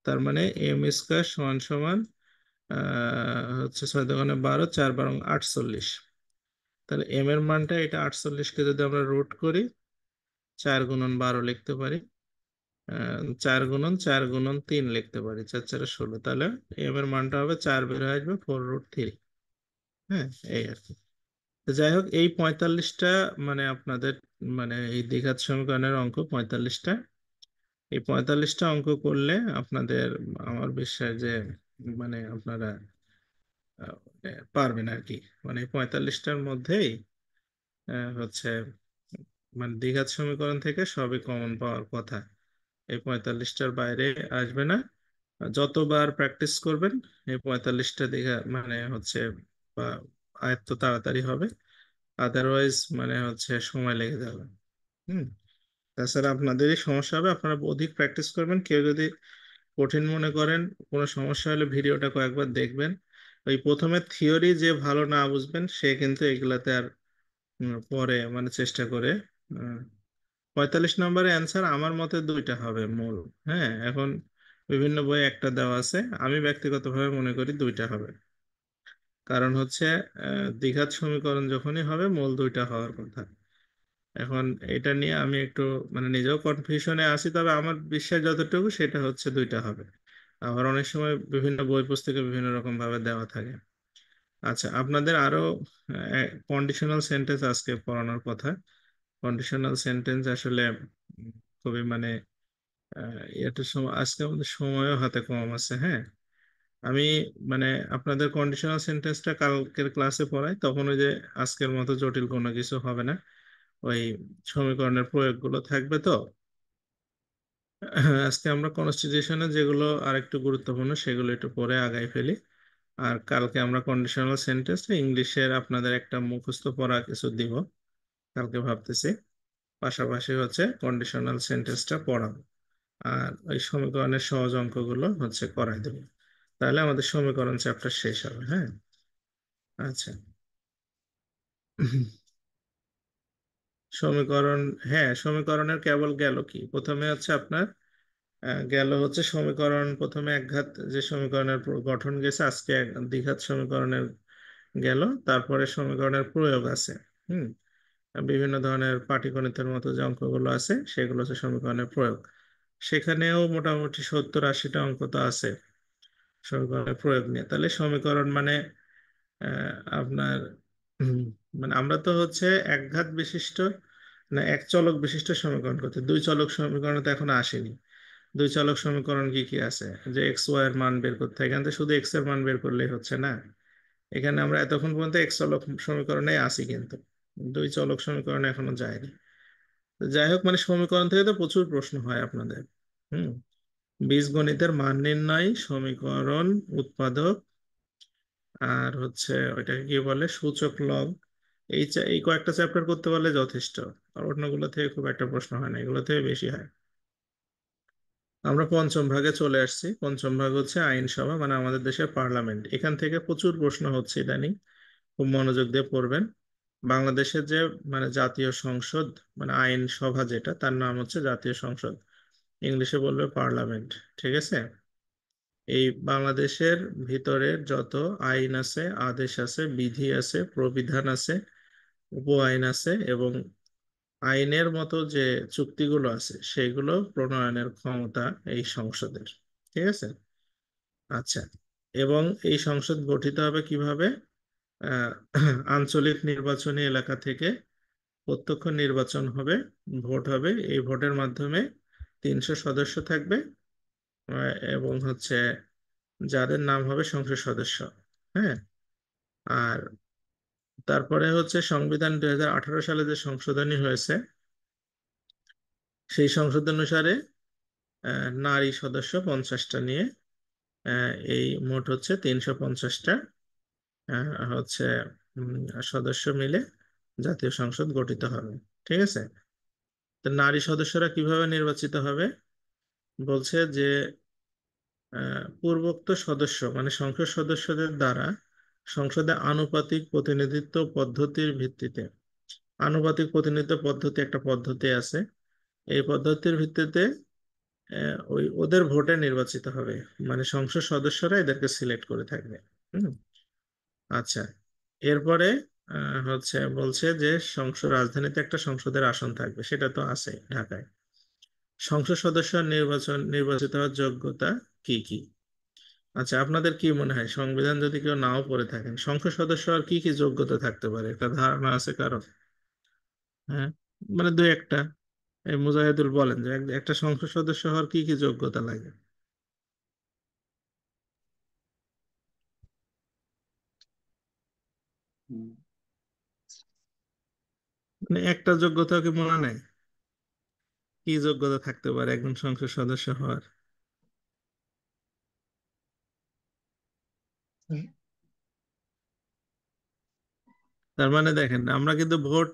তার মানে m² সমান সমান হচ্ছে 6 × 2 = 12, 4 × 12 = 48। তাহলে এম এর মানটা, এটা 48কে যদি আমরা রুট করি, 4 × 12 লিখতে পারি, 4 × 4 × 3 লিখতে পারি, 4 4 16। তাহলে এম এর মানটা হবে 4, বের হয়ে আসবে 4√3। হ্যাঁ, এই আর কি। তো যাই হোক, এই 45টা মানে আপনাদের, মানে এই দ্বিঘাত সমীকরণের অঙ্ক 45টা এই 45টা অঙ্ক করলে আপনাদের, আমার বিশ্বাস যে মানে আপনারা পারবেন আর কি। মানে 45টার মধ্যেই হচ্ছে মানে দ্বিঘাত সমীকরণ থেকে সবই কমন পাওয়ার কথা। এই 45টার বাইরে আসবে না। যতবার প্র্যাকটিস করবেন এই 45টা দীঘা মানে হচ্ছে বা আয়ত্ত তাড়াতাড়ি হবে। আদারওয়াইজ মানে হচ্ছে সময় লেগে যাবে। হুম। তাছাড়া আপনাদেরই সমস্যা হবে, আপনারা অধিক প্র্যাকটিস করবেন। কেউ যদি কঠিন মনে করেন, কোনো সমস্যা হলে ভিডিওটা কয়েকবার দেখবেন। ওই প্রথমে থিওরি যে ভালো না বুঝবেন সে কিন্তু এগুলাতে আর পরে মানে চেষ্টা করে। 45 নম্বরের অ্যান্সার আমার মতে দুইটা হবে মূল। হ্যাঁ, এখন বিভিন্ন বই একটা দেওয়া আছে, আমি ব্যক্তিগতভাবে মনে করি দুইটা হবে। কারণ হচ্ছে দ্বিঘাত সমীকরণ যখনই হবে মূল দুইটা হওয়ার কথা। এখন এটা নিয়ে আমি একটু মানে নিজেও কনফিউশনে আছি, তবে আমার বিশ্বাস যতটুকু সেটা হচ্ছে দুইটা হবে। আবার অনেক সময় বিভিন্ন বই পুস্তকে বিভিন্ন রকম ভাবে দেওয়া থাকে। আচ্ছা, আপনাদের আরো কন্ডিশনাল সেন্টেন্স আজকে পড়ানোর কথা। কন্ডিশনাল সেন্টেন্স আসলে খুবই মানে এটা সময় আজকে আমাদের সময়ও হাতে কম আছে। হ্যাঁ, আমি মানে আপনাদের কন্ডিশনাল সেন্টেন্সটা কালকের ক্লাসে পড়াই, তখন ওই যে আজকের মতো জটিল কোনো কিছু হবে না। ওই সমীকরণের প্রয়োগগুলো থাকবে তো। আজকে আমরা কনস্টিটিউশনে যেগুলো আরেকটু গুরুত্বপূর্ণ সেগুলো একটু পরে আগাই ফেলি। আর কালকে আমরা কন্ডিশনাল সেন্টেন্স ইংলিশের আপনাদের একটা মুখস্থ পড়া কিছু দিব কালকে ভাবতেছি। পাশাপাশি হচ্ছে কন্ডিশনাল সেন্টেন্সটা পড়াবো। আর ওই সমীকরণের সহজ অঙ্কগুলো হচ্ছে করাই দেবো। তাহলে আমাদের সমীকরণ চ্যাপ্টার শেষ হবে। হ্যাঁ। আচ্ছা। সমীকরণ, হ্যাঁ সমীকরণের কেবল গেল কি প্রথমে হচ্ছে আপনার গেল হচ্ছে সমীকরণ, প্রথমে একঘাত যে সমীকরণের গঠন গেছে, আজকে দ্বিঘাত সমীকরণের গেল। তারপরে সমীকরণের প্রয়োগ আছে। হুম। বিভিন্ন ধরনের পাটিগণিতের মতো যে অঙ্কগুলো আছে সেগুলো হচ্ছে সমীকরণের প্রয়োগ। সেখানেও মোটামুটি 70-80টা অঙ্ক তো আছে সমীকরণের প্রয়োগ নিয়ে। তাহলে সমীকরণ মানে আপনার উম, মানে আমরা তো হচ্ছে একঘাত বিশিষ্ট না এক চলক বিশিষ্ট সমীকরণ করতে, দুই চলক সমীকরণ তো এখনো আসেনি। দুই চলক সমীকরণ কি কি আছে, যে এক্স ওয়াই এর মান বের করতে হয়। এখান থেকে শুধু এক্স এর মান বের করলেই হচ্ছে না। এখানে আমরা এতক্ষণ পর্যন্ত এক্স চলক সমীকরণে আসি, কিন্তু দুই চলক সমীকরণ এখনো যায়নি। তো যাই হোক, মানে সমীকরণ থেকে তো প্রচুর প্রশ্ন হয় আপনাদের। হুম। বীজগণিতের মান নির্ণয়, সমীকরণ উৎপাদক, আর হচ্ছে ওইটাকে কি বলে সূচক লব। এই কয়েকটা চ্যাপ্টার করতে পারলে যথেষ্ট। আর অন্যগুলো থেকে খুব একটা প্রশ্ন হয় না, এগুলো থেকে বেশি হয়। আমরা পঞ্চম ভাগে চলে আসছি। পঞ্চম ভাগ হচ্ছে আইনসভা, মানে আমাদের দেশের পার্লামেন্ট। এখান থেকে প্রচুর প্রশ্ন হচ্ছে ইদানিং, খুব মনোযোগ দিয়ে পড়বেন। বাংলাদেশের যে মানে জাতীয় সংসদ, মানে আইনসভা যেটা, তার নাম হচ্ছে জাতীয় সংসদ, ইংলিশে বলবে পার্লামেন্ট। ঠিক আছে। এই বাংলাদেশের ভিতরের যত আইন আছে, আদেশ আছে, বিধি আছে, প্রবিধান আছে, উপ আইন আছে এবং আইনের মতো যে চুক্তিগুলো আছে সেগুলো প্রণয়নের ক্ষমতা এই সংসদের। ঠিক আছে। আচ্ছা। এবং এই সংসদ গঠিত হবে কিভাবে? আহ, আঞ্চলিক নির্বাচনী এলাকা থেকে প্রত্যক্ষ নির্বাচন হবে, ভোট হবে। এই ভোটের মাধ্যমে 300 সদস্য থাকবে এবং হচ্ছে যাদের নাম হবে সংসদ সদস্য। হ্যাঁ। আর তারপরে হচ্ছে সংবিধান 2018 সালে যে সংশোধনী হয়েছে, সেই সংশোধন অনুসারে নারী সদস্য 50টা নিয়ে এই মোট হচ্ছে 350টা হচ্ছে উম, সদস্য মিলে জাতীয় সংসদ গঠিত হবে। ঠিক আছে। তো নারী সদস্যরা কিভাবে নির্বাচিত হবে বলছে যে পূর্বোক্ত সদস্য মানে সংসদ সদস্যদের দ্বারা সংসদে আনুপাতিক প্রতিনিধিত্ব পদ্ধতির ভিত্তিতে, আনুপাতিক প্রতিনিধিত্ব পদ্ধতি একটা পদ্ধতি আছে, এই পদ্ধতির ভিত্তিতে ওই ওদের ভোটে নির্বাচিত হবে। মানে সংসদ সদস্যরা এদেরকে সিলেক্ট করে থাকবে। হুম। আচ্ছা। এরপরে হচ্ছে বলছে যে সংসদ রাজধানীতে একটা সংসদের আসন থাকবে, সেটা তো আছে ঢাকায়। সংসদ সদস্য নির্বাচিত হওয়ার যোগ্যতা কি কি? আচ্ছা, আপনাদের কি মনে হয় সংবিধান যদি কেউ নাও পড়ে থাকেন, সংসদ সদস্য আর কি কি যোগ্যতা থাকতে পারে, একটা ধারণা আছে কারো? হ্যাঁ, মানে দুই একটা। এই মুজাহিদুল বলেন যে একটা সংসদ সদস্য হওয়ার কি কি যোগ্যতা লাগে। হুম। মানে একটা যোগ্যতা কি মনে নেই, কি যোগ্যতা থাকতে পারে একজন সংসদ সদস্য হওয়ার? তার মানে দেখেন আমরা কিন্তু ভোট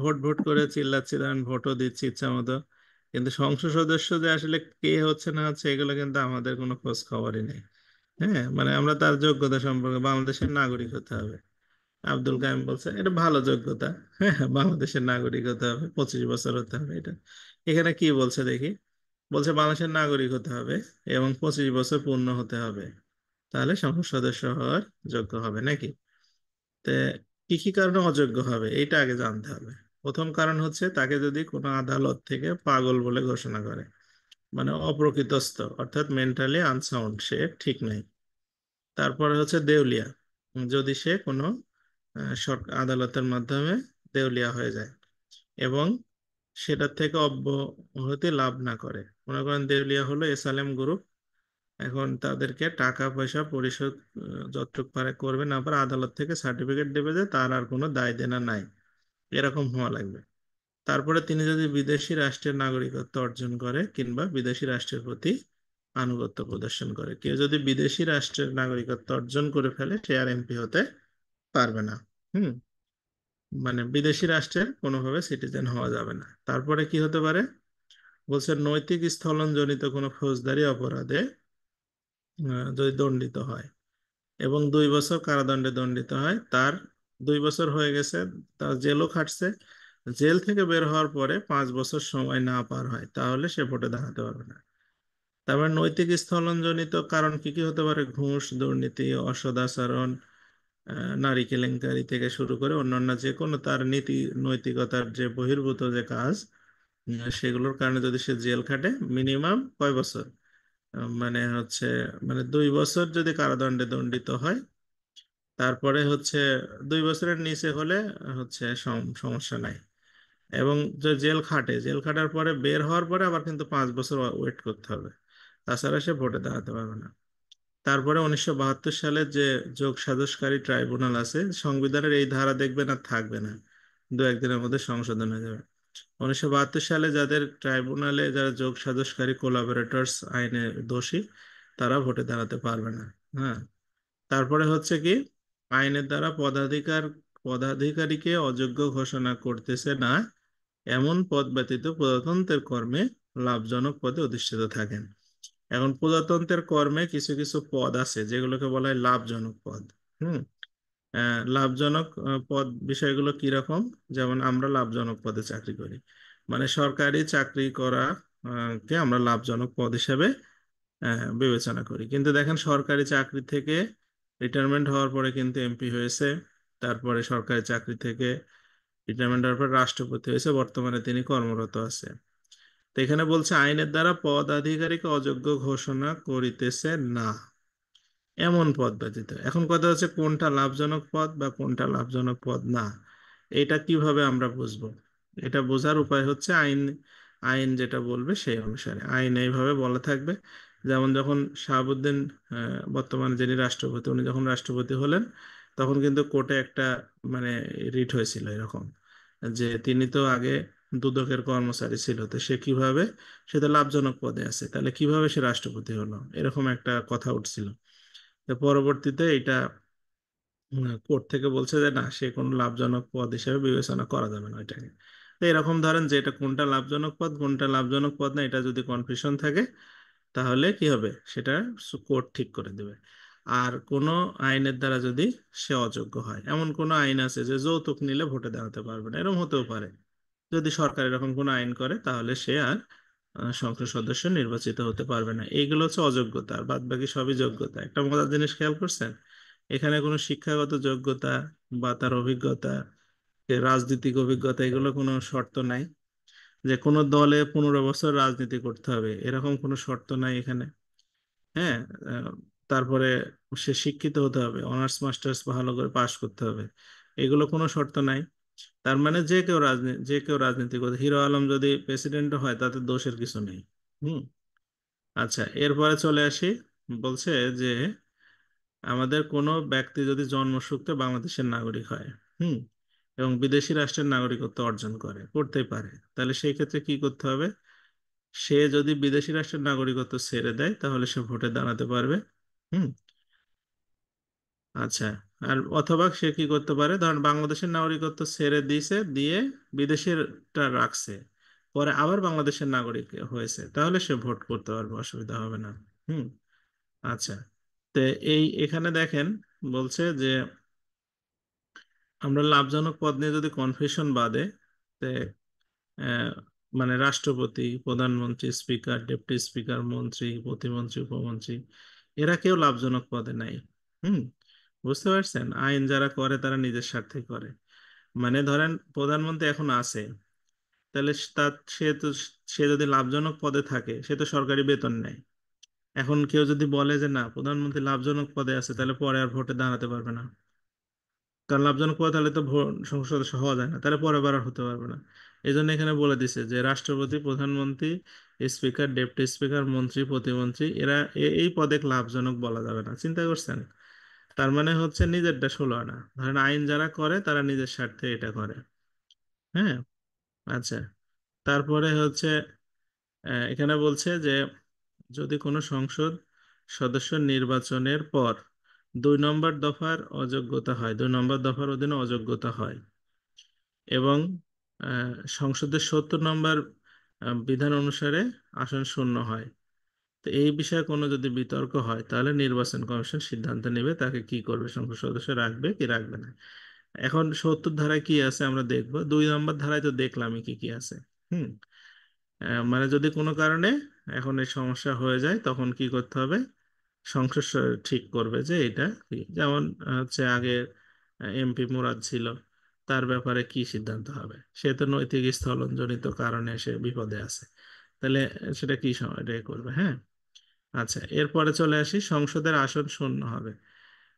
ভোট ভোট করে চিল্লাচ্ছি, ধরেন ভোটও দিচ্ছি ইচ্ছা মতো, কিন্তু সংসদ সদস্য যে আসলে কে হচ্ছে না হচ্ছে এগুলো কিন্তু আমাদের কোনো খোঁজ খবরই নেই। হ্যাঁ, মানে আমরা তার যোগ্যতা সম্পর্কে, বাংলাদেশের নাগরিক হতে হবে। আব্দুল কাইম বলছে এটা ভালো যোগ্যতা। হ্যাঁ, বাংলাদেশের নাগরিক হতে হবে, 25 বছর হতে হবে। এটা এখানে কি বলছে দেখি, বলছে বাংলাদেশের নাগরিক হতে হবে এবং 25 বছর পূর্ণ হতে হবে, তাহলে সংসদ সদস্য হওয়ার যোগ্য হবে নাকি? তে কি কি কারণে অযোগ্য হবে এইটা আগে জানতে হবে। প্রথম কারণ হচ্ছে তাকে যদি কোনো আদালত থেকে পাগল বলে ঘোষণা করে, মানে অপ্রকৃতস্থ, অর্থাৎ মেন্টালি আনসাউন্ড, সে ঠিক নেই। তারপরে হচ্ছে দেউলিয়া, যদি সে কোনো সরকার আদালতের মাধ্যমে দেউলিয়া হয়ে যায় এবং সেটার থেকে অব্যাহতি লাভ না করে। মনে করেন দেউলিয়া হলো এসএলএম গ্রুপ, এখন তাদেরকে টাকা পয়সা পরিশোধ যতটুকু পারে করবে, না পারে আদালত থেকে সার্টিফিকেট দেবে যে তার আর কোনো দায় দেনা নাই, এরকম হওয়া লাগবে। তারপরে তিনি যদি বিদেশি রাষ্ট্রের নাগরিকত্ব অর্জন করে কিংবা বিদেশি রাষ্ট্রের প্রতি আনুগত্য প্রদর্শন করে। কেউ যদি বিদেশি রাষ্ট্রের নাগরিকত্ব অর্জন করে ফেলে সে আর এমপি হতে পারবে না। হুম, মানে বিদেশি রাষ্ট্রের কোনোভাবে সিটিজেন হওয়া যাবে না। তারপরে কি হতে পারে, বলছে নৈতিক স্থলনজনিত কোনো ফৌজদারি অপরাধে যদি দণ্ডিত হয় এবং 2 বছর কারাদণ্ডে দণ্ডিত হয়, তার 2 বছর হয়ে গেছে, তার জেলও খাটছে, জেল থেকে বের হওয়ার পরে 5 বছর সময় না পার হয়, তাহলে সে ভোটে দাঁড়াতে পারবে না। তারপর নৈতিক স্থলনজনিত কারণ কি কি হতে পারে, ঘুষ, দুর্নীতি, অসদাচরণ, নারী কেলেঙ্কারি থেকে শুরু করে অন্যান্য যে কোনো তার নীতি নৈতিকতার যে বহির্ভূত যে কাজ, সেগুলোর কারণে যদি সে জেল খাটে, মিনিমাম কয় বছর, মানে হচ্ছে, মানে 2 বছর যদি কারাদণ্ডে দণ্ডিত হয়, তারপরে হচ্ছে 2 বছরের নিচে হলে হচ্ছে সমস্যা নাই। এবং যে জেল খাটে, জেল খাটার পরে বের হওয়ার পরে আবার কিন্তু 5 বছর ওয়েট করতে হবে, তাছাড়া সে ভোটে দাঁড়াতে পারবে না। তারপরে 1972 সালে যে যোগ সাজসকারী ট্রাইব্যুনাল আছে, সংবিধানের এই ধারা দেখবেন আর থাকবে না, 2-1 দিনের মধ্যে সংশোধন হয়ে যাবে। 1972 সালে যাদের ট্রাইব্যুনালে যারা যোগ সাজসকারী কোলাবোরেটরস আইনে দোষী, তারা ভোটে দাঁড়াতে পারবে না। হ্যাঁ, তারপরে হচ্ছে কি, আইনের দ্বারা পদাধিকারীকে অযোগ্য ঘোষণা করতেছে না এমন পদ ব্যতীত প্রজাতন্ত্রের কর্মে লাভজনক পদে অধিষ্ঠিত থাকেন। এখন প্রজাতন্ত্রের কর্মে কিছু কিছু পদ আছে যেগুলোকে বলা হয় লাভজনক পদ। হুম, লাভজনক পদ বিষয়গুলো কি রকম, যেমন আমরা লাভজনক পদে চাকরি করি, মানে সরকারি চাকরি করা কে আমরা লাভজনক পদ হিসেবে বিবেচনা করি। কিন্তু দেখেন সরকারি চাকরি থেকে রিটায়ারমেন্ট হওয়ার পরে কিন্তু এমপি হয়েছে, তারপরে সরকারি চাকরি থেকে রিটায়ারমেন্ট হওয়ার পর রাষ্ট্রপতি হয়েছে, বর্তমানে তিনি কর্মরত আছে। তো এখানে বলছে আইনের দ্বারা পদাধিকারীকে অযোগ্য ঘোষণা করিতেছে না এমন পদ ব্যতীত। এখন কথা হচ্ছে কোনটা লাভজনক পদ বা কোনটা লাভজনক পদ না, এটা কিভাবে আমরা বুঝবো? এটা বোঝার উপায় হচ্ছে আইন, আইন যেটা বলবে সেই অনুসারে আইন এইভাবে বলা থাকবে। যেমন যখন শাহাবুদ্দিন বর্তমানে যিনি রাষ্ট্রপতি, উনি যখন রাষ্ট্রপতি হলেন, তখন কিন্তু কোর্টে একটা মানে রিট হয়েছিল এরকম, যে তিনি তো আগে দুদকের কর্মচারী ছিল, তো সে কিভাবে, সে তো লাভজনক পদে আছে, তাহলে কিভাবে সে রাষ্ট্রপতি হলো, এরকম একটা কথা উঠছিল। তো পরবর্তীতে এটা কোর্ট থেকে বলছে যে না, সে কোনো লাভজনক পদ হিসেবে বিবেচনা করা যাবে না এটাকে। তো এরকম ধরেন যে এটা কোনটা লাভজনক পদ কোনটা লাভজনক পদ না, এটা যদি কনফিউশন থাকে তাহলে কি হবে, সেটা কোর্ট ঠিক করে দেবে। আর কোনো আইনের দ্বারা যদি সে অযোগ্য হয়, এমন কোনো আইন আছে যে যৌতুক নিলে ভোটে দাঁড়াতে পারবে না, এরকম হতেও পারে। যদি সরকার এরকম কোনো আইন করে তাহলে সে আর সংসদ সদস্য নির্বাচিত হতে পারবে না। এইগুলো হচ্ছে অযোগ্যতা, আর বাদ বাকি সবই যোগ্যতা। একটা মজার জিনিস খেয়াল করছেন, এখানে কোনো শিক্ষাগত যোগ্যতা বা তার অভিজ্ঞতা, রাজনৈতিক অভিজ্ঞতা, এগুলো কোনো শর্ত নাই যে কোনো দলে 15 বছর রাজনীতি করতে হবে, এরকম কোনো শর্ত নাই এখানে। হ্যাঁ, আহ, তারপরে সে শিক্ষিত হতে হবে, অনার্স মাস্টার্স ভালো করে পাশ করতে হবে, এগুলো কোনো শর্ত নাই। তার মানে যে কেউ রাজনীতি করে, হিরো আলম যদি প্রেসিডেন্ট হয় তাতে দোষের কিছু নেই। হুম। আচ্ছা, এরপরে চলে আসি। বলছে যে আমাদের কোনো ব্যক্তি যদি জন্মসূত্রে বাংলাদেশের নাগরিক হয়, হুম, এবং বিদেশি রাষ্ট্রের নাগরিকত্ব অর্জন করতেই পারে, তাহলে সেই ক্ষেত্রে কি করতে হবে? সে যদি বিদেশি রাষ্ট্রের নাগরিকত্ব ছেড়ে দেয় তাহলে সে ভোটে দাঁড়াতে পারবে। হুম। আচ্ছা। আর অথবা সে কি করতে পারে, ধরেন বাংলাদেশের নাগরিকত্ব ছেড়ে দিয়েছে, দিয়ে বিদেশেরটা রাখছে, পরে আবার বাংলাদেশের নাগরিক হয়েছে, তাহলে সে ভোট করতে পারবে, অসুবিধা হবে না। হুম। আচ্ছা। তো এখানে দেখেন, বলছে যে আমরা লাভজনক পদ নিয়ে যদি কনফিউশন বাদে, তে আহ, মানে রাষ্ট্রপতি, প্রধানমন্ত্রী, স্পিকার, ডেপুটি স্পিকার, মন্ত্রী, প্রতিমন্ত্রী, উপমন্ত্রী, এরা কেউ লাভজনক পদে নাই। হুম। বুঝতে পারছেন, আইন যারা করে তারা নিজের স্বার্থে করে। মানে ধরেন প্রধানমন্ত্রী এখন আছে, তাহলে সে যদি লাভজনক পদে থাকে সে তো সরকারি বেতন নেয়। এখন কেউ যদি বলে যে না, প্রধানমন্ত্রী লাভজনক পদে আছে, তাহলে পরে আর ভোটে দাঁড়াতে পারবে না। কারণ লাভজনক পদ তাহলে তো সংসদ সদস্য হওয়া যায় না, তাহলে পরে বার আর হতে পারবে না। এই জন্য এখানে বলে দিছে যে রাষ্ট্রপতি, প্রধানমন্ত্রী, স্পিকার, ডেপুটি স্পিকার, মন্ত্রী, প্রতিমন্ত্রী, এরা এই পদে লাভজনক বলা যাবে না। চিন্তা করছেন? তার মানে হচ্ছে নিজেরটা ষোলো আনা, ধরেন আইন যারা করে তারা নিজের স্বার্থে এটা করে। হ্যাঁ। আচ্ছা। তারপরে হচ্ছে এখানে বলছে যে যদি কোনো সংসদ সদস্য নির্বাচনের পর 2 নম্বর দফার অধীনে অযোগ্যতা হয়, এবং সংসদের 70 নম্বর বিধান অনুসারে আসন শূন্য হয়, তো এই বিষয়ে কোনো যদি বিতর্ক হয় তাহলে নির্বাচন কমিশন সিদ্ধান্ত নেবে তাকে কি করবে, সংসদ সদস্য রাখবে কি রাখবে না। এখন 70 ধারায় কি আছে আমরা দেখবো, 2 নম্বর ধারায় তো দেখলামই কি কি আছে। হুম। মানে যদি কোনো কারণে এখন এই সমস্যা হয়ে যায় তখন কি করতে হবে, সংসদ ঠিক করবে যে এটা কি। যেমন হচ্ছে আগে এমপি মুরাদ ছিল, তার ব্যাপারে কি সিদ্ধান্ত হবে, সে তো নৈতিক স্থলনজনিত কারণে সে বিপদে আছে, তাহলে সেটা কি সময় এটা করবে। হ্যাঁ। আচ্ছা, এরপরে চলে আসি, সংসদের আসন শূন্য হবে।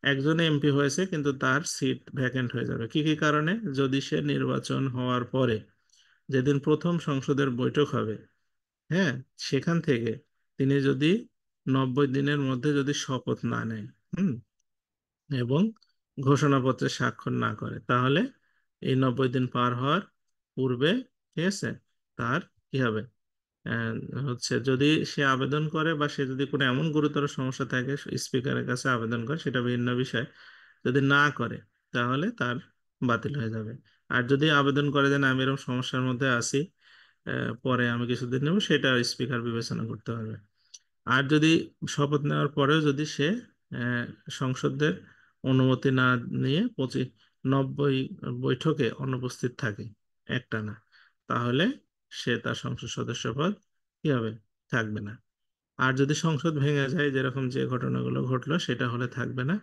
একজন এমপি হয়েছে কিন্তু তার সিট ভ্যাকেন্ট হয়ে যাবে কি কি কারণে, যদি সে নির্বাচন হওয়ার পরে যেদিন প্রথম সংসদের বৈঠক হবে, হ্যাঁ, সেখান থেকে তিনি যদি 90 দিনের মধ্যে যদি শপথ না নেয়, হুম, এবং ঘোষণাপত্রে স্বাক্ষর না করে, তাহলে এই 90 দিন পার হওয়ার পূর্বে, ঠিক আছে, তার কি হবে, আহ, হচ্ছে যদি সে আবেদন করে বা সে যদি কোনো এমন গুরুতর সমস্যা থাকে স্পিকারের কাছে আবেদন করে, সেটা ভিন্ন বিষয়। যদি না করে তাহলে তার বাতিল হয়ে যাবে। আর যদি আবেদন করে যে না, আমি এরকম সমস্যার মধ্যে আছি, পরে আমি কিছুদিন নেব, সেটা স্পিকার বিবেচনা করতে হবে। আর যদি শপথ নেওয়ার পরেও যদি সে আহ, সংসদের অনুমতি না নিয়ে 90 বৈঠকে অনুপস্থিত থাকে একটানা, তাহলে সে তার সংসদ সদস্য পদ কি হবে, থাকবে না। আর যদি সংসদ ভেঙে যায়, যেরকম যে ঘটনাগুলো ঘটলো, সেটা হলে থাকবে না।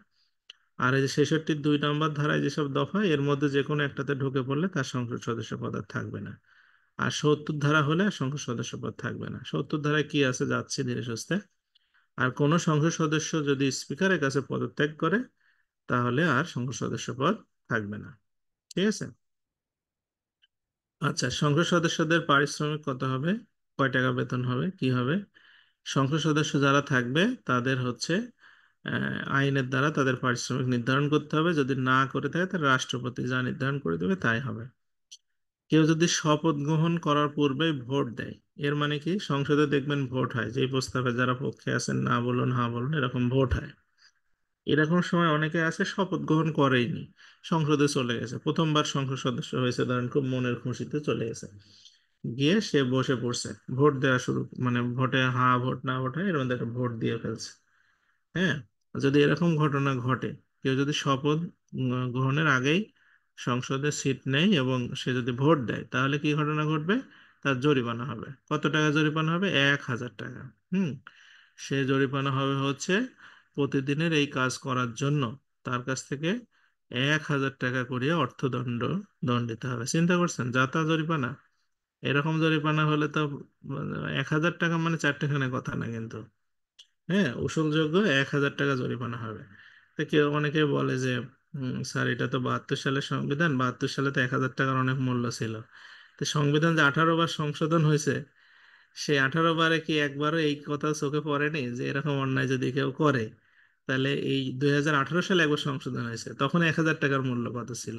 আর এই যে 66 2 নম্বর ধারায় যেসব দফা, এর মধ্যে যে কোনো একটাতে ঢুকে পড়লে তার সংসদ সদস্য পদ আর থাকবে না। আর 70 ধারা হলে আর সংসদ সদস্য পদ থাকবে না। 70 ধারায় কি আছে যাচ্ছে ধীরে সুস্থে। আর কোন সংসদ সদস্য যদি স্পিকারের কাছে পদত্যাগ করে তাহলে আর সংসদ সদস্য পদ থাকবে না। ঠিক আছে। আচ্ছা, সংসদ সদস্যদের পারিশ্রমিক কত হবে, কয় টাকা বেতন হবে, কি হবে? সংসদ সদস্য যারা থাকবে তাদের হচ্ছে আইনের দ্বারা তাদের পারিশ্রমিক নির্ধারণ করতে হবে। যদি না করে থাকে তাহলে রাষ্ট্রপতি যা নির্ধারণ করে দেবে তাই হবে। কেউ যদি শপথ গ্রহণ করার পূর্বে ভোট দেয়, এর মানে কি, সংসদে দেখবেন ভোট হয়, যে প্রস্তাবে যারা পক্ষে আছেন না বলুন হ্যাঁ বলুন এরকম ভোট হয়। এরকম সময় অনেকে আছে শপথ গ্রহণ করেইনি, সংসদে চলে গেছে, প্রথমবার সংসদ সদস্য হয়েছে, ধরেন খুব মনের খুশিতে চলে গেছে, গিয়ে সে বসে পড়ছে, ভোট দেওয়া শুরু, মানে ভোটে হ্যাঁ ভোট না ভোট হয় এর মধ্যে একটা ভোট দিয়ে ফেলছে। হ্যাঁ। যদি এরকম ঘটনা ঘটে, কেউ যদি শপথ গ্রহণের আগেই সংসদে সিট নেয় এবং সে যদি ভোট দেয়, তাহলে কি ঘটনা ঘটবে, তার জরিমানা হবে। কত টাকা জরিমানা হবে? 1000 টাকা। হুম। সে জরিমানা হবে হচ্ছে প্রতিদিনের এই কাজ করার জন্য তার কাছ থেকে 1000 টাকা করিয়া অর্থদণ্ড দণ্ডিত হবে। চিন্তা করছেন, যাতা জরিমানা। এরকম জরিমানা হলে তো 1000 টাকা মানে চারটেখানে কথা না কিন্তু। হ্যাঁ, উসুলযোগ্য 1000 টাকা জরিমানা হবে। তো কেউ অনেকে বলে যে স্যার, এটা তো 72 সালের সংবিধান। 72 সালে তো 1000 টাকার অনেক মূল্য ছিল। তো সংবিধান যে 18 বার সংশোধন হয়েছে, সেই 18 বারে কি একবারও এই কথা চোখে পড়েনি যে এরকম অন্যায় যদি কেউ করে, তাহলে এই 2018 সালে একবার সংশোধন হয়েছে, তখন 1000 টাকার মূল্য কত ছিল?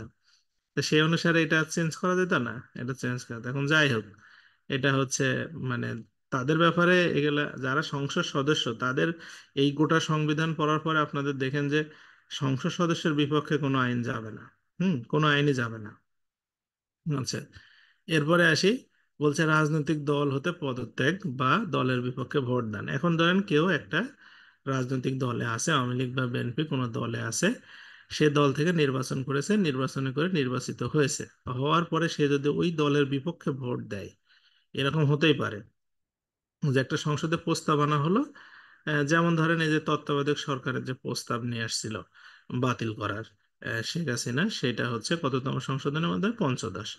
তো সেই অনুসারে এটা চেঞ্জ করা যেত না? এটা চেঞ্জ করা যেত। এখন যাই হোক, এটা হচ্ছে মানে তাদের ব্যাপারে এগুলা, যারা সংসদ সদস্য তাদের এই গোটা সংবিধান পড়ার পরে আপনাদের দেখেন যে সংসদ সদস্যের বিপক্ষে কোনো আইন যাবে না। কোনো আইনই যাবে না। আচ্ছা, এরপরে আসি। বলছে রাজনৈতিক দল হতে পদত্যাগ বা দলের বিপক্ষে ভোট দান। এখন ধরেন কেউ একটা রাজনৈতিক দলে আছে, আওয়ামী লীগ বা বিএনপি কোনো দলে আছে, সে দল থেকে নির্বাচন করেছে, নির্বাচনে করে নির্বাচিত হয়েছে। হওয়ার পরে সে যদি ওই দলের বিপক্ষে ভোট দেয়, এরকম হতেই পারে যে একটা সংসদে প্রস্তাব আনা হলো, যেমন ধরেন এই যে তত্ত্বাবধায়ক সরকারের যে প্রস্তাব নিয়ে আসছিল বাতিল করার, শেখ হাসিনা, সেটা হচ্ছে কততম সংশোধনের মধ্যে পঞ্চদশ।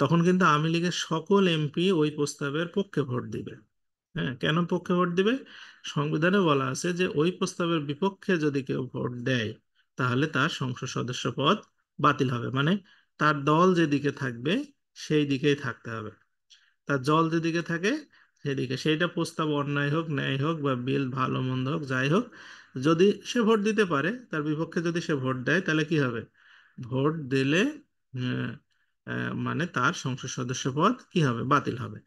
তখন কিন্তু আওয়ামী লীগের সকল এমপি ওই প্রস্তাবের পক্ষে ভোট দিবে। হ্যাঁ, কেন পক্ষে ভোট দিবে? সংবিধানে বলা আছে যে ওই প্রস্তাবের বিপক্ষে যদি কেউ ভোট দেয়, তাহলে তার সংসদ সদস্য পদ বাতিল হবে। মানে তার দল যেদিকে থাকবে সেই দিকেই থাকতে হবে। তার দল যেদিকে থাকে সেদিকে, সেইটা প্রস্তাব অন্যায় হোক, ন্যায় হোক, বা বিল ভালো মন্দ হোক, যাই হোক, যদি সে ভোট দিতে পারে, তার বিপক্ষে যদি সে ভোট দেয়, তাহলে কি হবে? ভোট দিলে আহ, মানে তার সংসদ সদস্য পদ কি হবে? বাতিল হবে।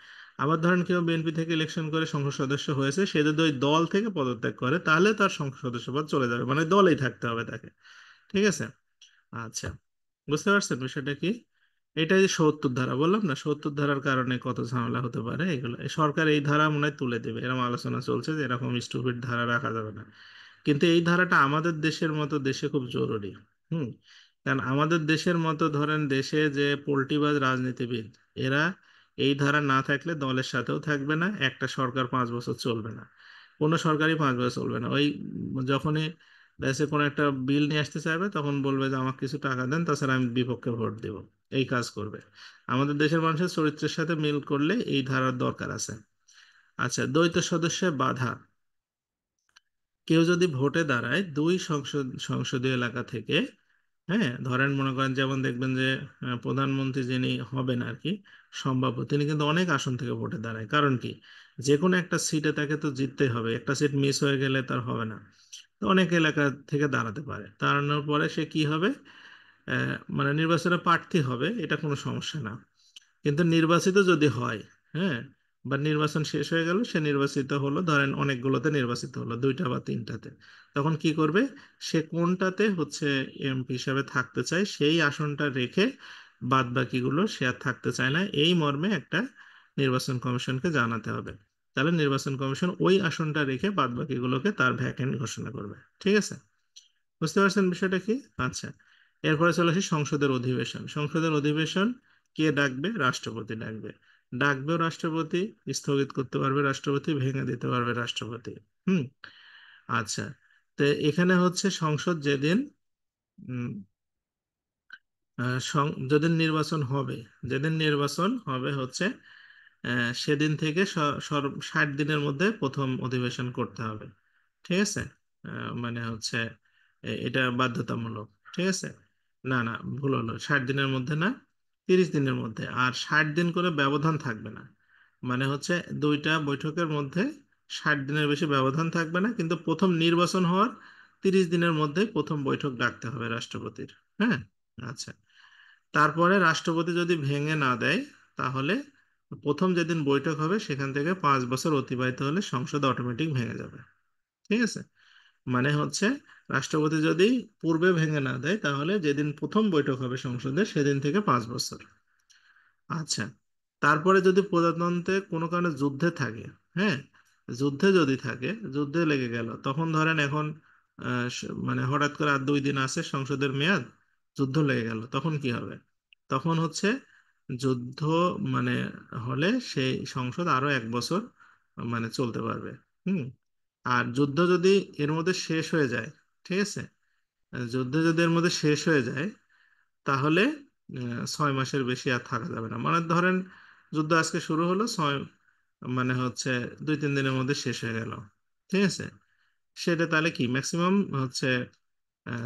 আবার ধরেন কেউ বিএনপি থেকে ইলেকশন করে সংসদ সদস্য হয়েছে, সে যদি ওই দল থেকে পদত্যাগ করে, তাহলে তার সংসদ সদস্য পদ চলে যাবে, মানে দলেই থাকতে হবে তাকে। ঠিক আছে? আচ্ছা, বুঝতে পারছেন বিষয়টা কি? এটা যে 70 ধারা বললাম না, 70 ধারার কারণে কত ঝামেলা হতে পারে, এগুলো এই সরকার এই ধারা মনে হয় তুলে দেবে, এরকম আলোচনা চলছে যে এরকম স্টুপিড ধারা রাখা যাবে না। কিন্তু এই ধারাটা আমাদের দেশের মতো দেশে খুব জরুরি। হুম কারণ আমাদের দেশের মতো ধরেন দেশে যে পোল্টিবাজ রাজনীতিবিদ, এরা এই ধারা না থাকলে দলের সাথেও থাকবে না, একটা সরকার 5 বছর চলবে না। কোনো সরকারই 5 বছর চলবে না। ওই যখনই দেশে কোনো একটা বিল নিয়ে আসতে চাইবে, তখন বলবে যে আমাকে কিছু টাকা দেন, তাছাড়া আমি বিপক্ষে ভোট দেব। এই কাজ করবে। আমাদের দেশের মানুষের চরিত্রের সাথে মিল করলে এই ধারার দরকার আছে। আচ্ছা, দ্বৈত সদস্যের বাধা। কেউ যদি ভোটে দাঁড়ায় দুই সংসদীয় এলাকা থেকে, হ্যাঁ, ধরেন মনে করেন, যেমন দেখবেন যে প্রধানমন্ত্রী যিনি হবেন আর কি, সম্ভাব্য, তিনি কিন্তু অনেক আসন থেকে ভোটে দাঁড়ায়। কারণ কি? যে কোনো একটা সিটে তাকে তো জিততেই হবে, একটা সিট মিস হয়ে গেলে তার হবে না। তো অনেক এলাকা থেকে দাঁড়াতে পারে, দাঁড়ানোর পরে সে কি হবে? মানে নির্বাচনে প্রার্থী হবে, এটা কোনো সমস্যা না। কিন্তু নির্বাচিত যদি হয়, হ্যাঁ, বা নির্বাচন শেষ হয়ে গেল, সে নির্বাচিত হলো, ধরেন অনেকগুলোতে নির্বাচিত হলো, 2টা বা 3টাতে, তখন কি করবে? সে কোনটাতে হচ্ছে এমপি হিসাবে থাকতে চায়, সেই আসনটা রেখে বাদ বাকিগুলো সে আর থাকতে চায় না, এই মর্মে একটা নির্বাচন কমিশনকে জানাতে হবে। তাহলে নির্বাচন কমিশন ওই আসনটা রেখে বাদ বাকিগুলোকে তার ভ্যাকেন্ট ঘোষণা করবে। ঠিক আছে? বুঝতে পারছেন বিষয়টা কি? আচ্ছা, এরপরে চলে আসি সংসদের অধিবেশন। সংসদের অধিবেশন কে ডাকবে? রাষ্ট্রপতি ডাকবে। ডাকবেও রাষ্ট্রপতি, স্থগিত করতে পারবে রাষ্ট্রপতি, ভেঙে দিতে পারবে রাষ্ট্রপতি। হুম আচ্ছা, তো এখানে হচ্ছে সংসদ যেদিন উম, যেদিন নির্বাচন হবে, যেদিন নির্বাচন হবে হচ্ছে সেদিন থেকে 60 দিনের মধ্যে প্রথম অধিবেশন করতে হবে। ঠিক আছে? মানে হচ্ছে এটা বাধ্যতামূলক। ঠিক আছে? না না, ভুল হলো, 60 দিনের মধ্যে না, 30 দিনের মধ্যে। আর 60 দিন করে ব্যবধান থাকবে না। মানে হচ্ছে দুইটা বৈঠকের মধ্যে 60 দিনের বেশি ব্যবধান থাকবে না, কিন্তু প্রথম নির্বাচন হওয়ার 30 দিনের মধ্যে প্রথম বৈঠক ডাকতে হবে রাষ্ট্রপতির। হ্যাঁ। আচ্ছা, তারপরে রাষ্ট্রপতি যদি ভেঙে না দেয়, তাহলে প্রথম যেদিন বৈঠক হবে সেখান থেকে 5 বছর অতিবাহিত হলে সংসদ অটোমেটিক ভেঙে যাবে। ঠিক আছে? মানে হচ্ছে রাষ্ট্রপতি যদি পূর্বে ভেঙে না দেয়, তাহলে যেদিন প্রথম বৈঠক হবে সংসদে সেদিন থেকে 5 বছর। আচ্ছা, তারপরে যদি প্রজাতন্ত্রে কোনো কারণে যুদ্ধে থাকে, হ্যাঁ, যুদ্ধে যদি থাকে, যুদ্ধে লেগে গেল, তখন ধরেন এখন মানে হঠাৎ করে আর 2 দিন আছে সংসদের মেয়াদ, যুদ্ধ লেগে গেল, তখন কি হবে? তখন হচ্ছে যুদ্ধ মানে হলে সেই সংসদ আরো 1 বছর মানে চলতে পারবে। হুম আর যুদ্ধ যদি এর মধ্যে শেষ হয়ে যায়, ঠিক আছে, যুদ্ধ যদি এর মধ্যে শেষ হয়ে যায়, তাহলে 6 মাসের বেশি আর থাকা যাবে না। মানে ধরেন যুদ্ধ আজকে শুরু হলো, মানে হচ্ছে 2-3 দিনের মধ্যে শেষ হয়ে গেল। ঠিক আছে? সেটা তাহলে কি ম্যাক্সিমাম হচ্ছে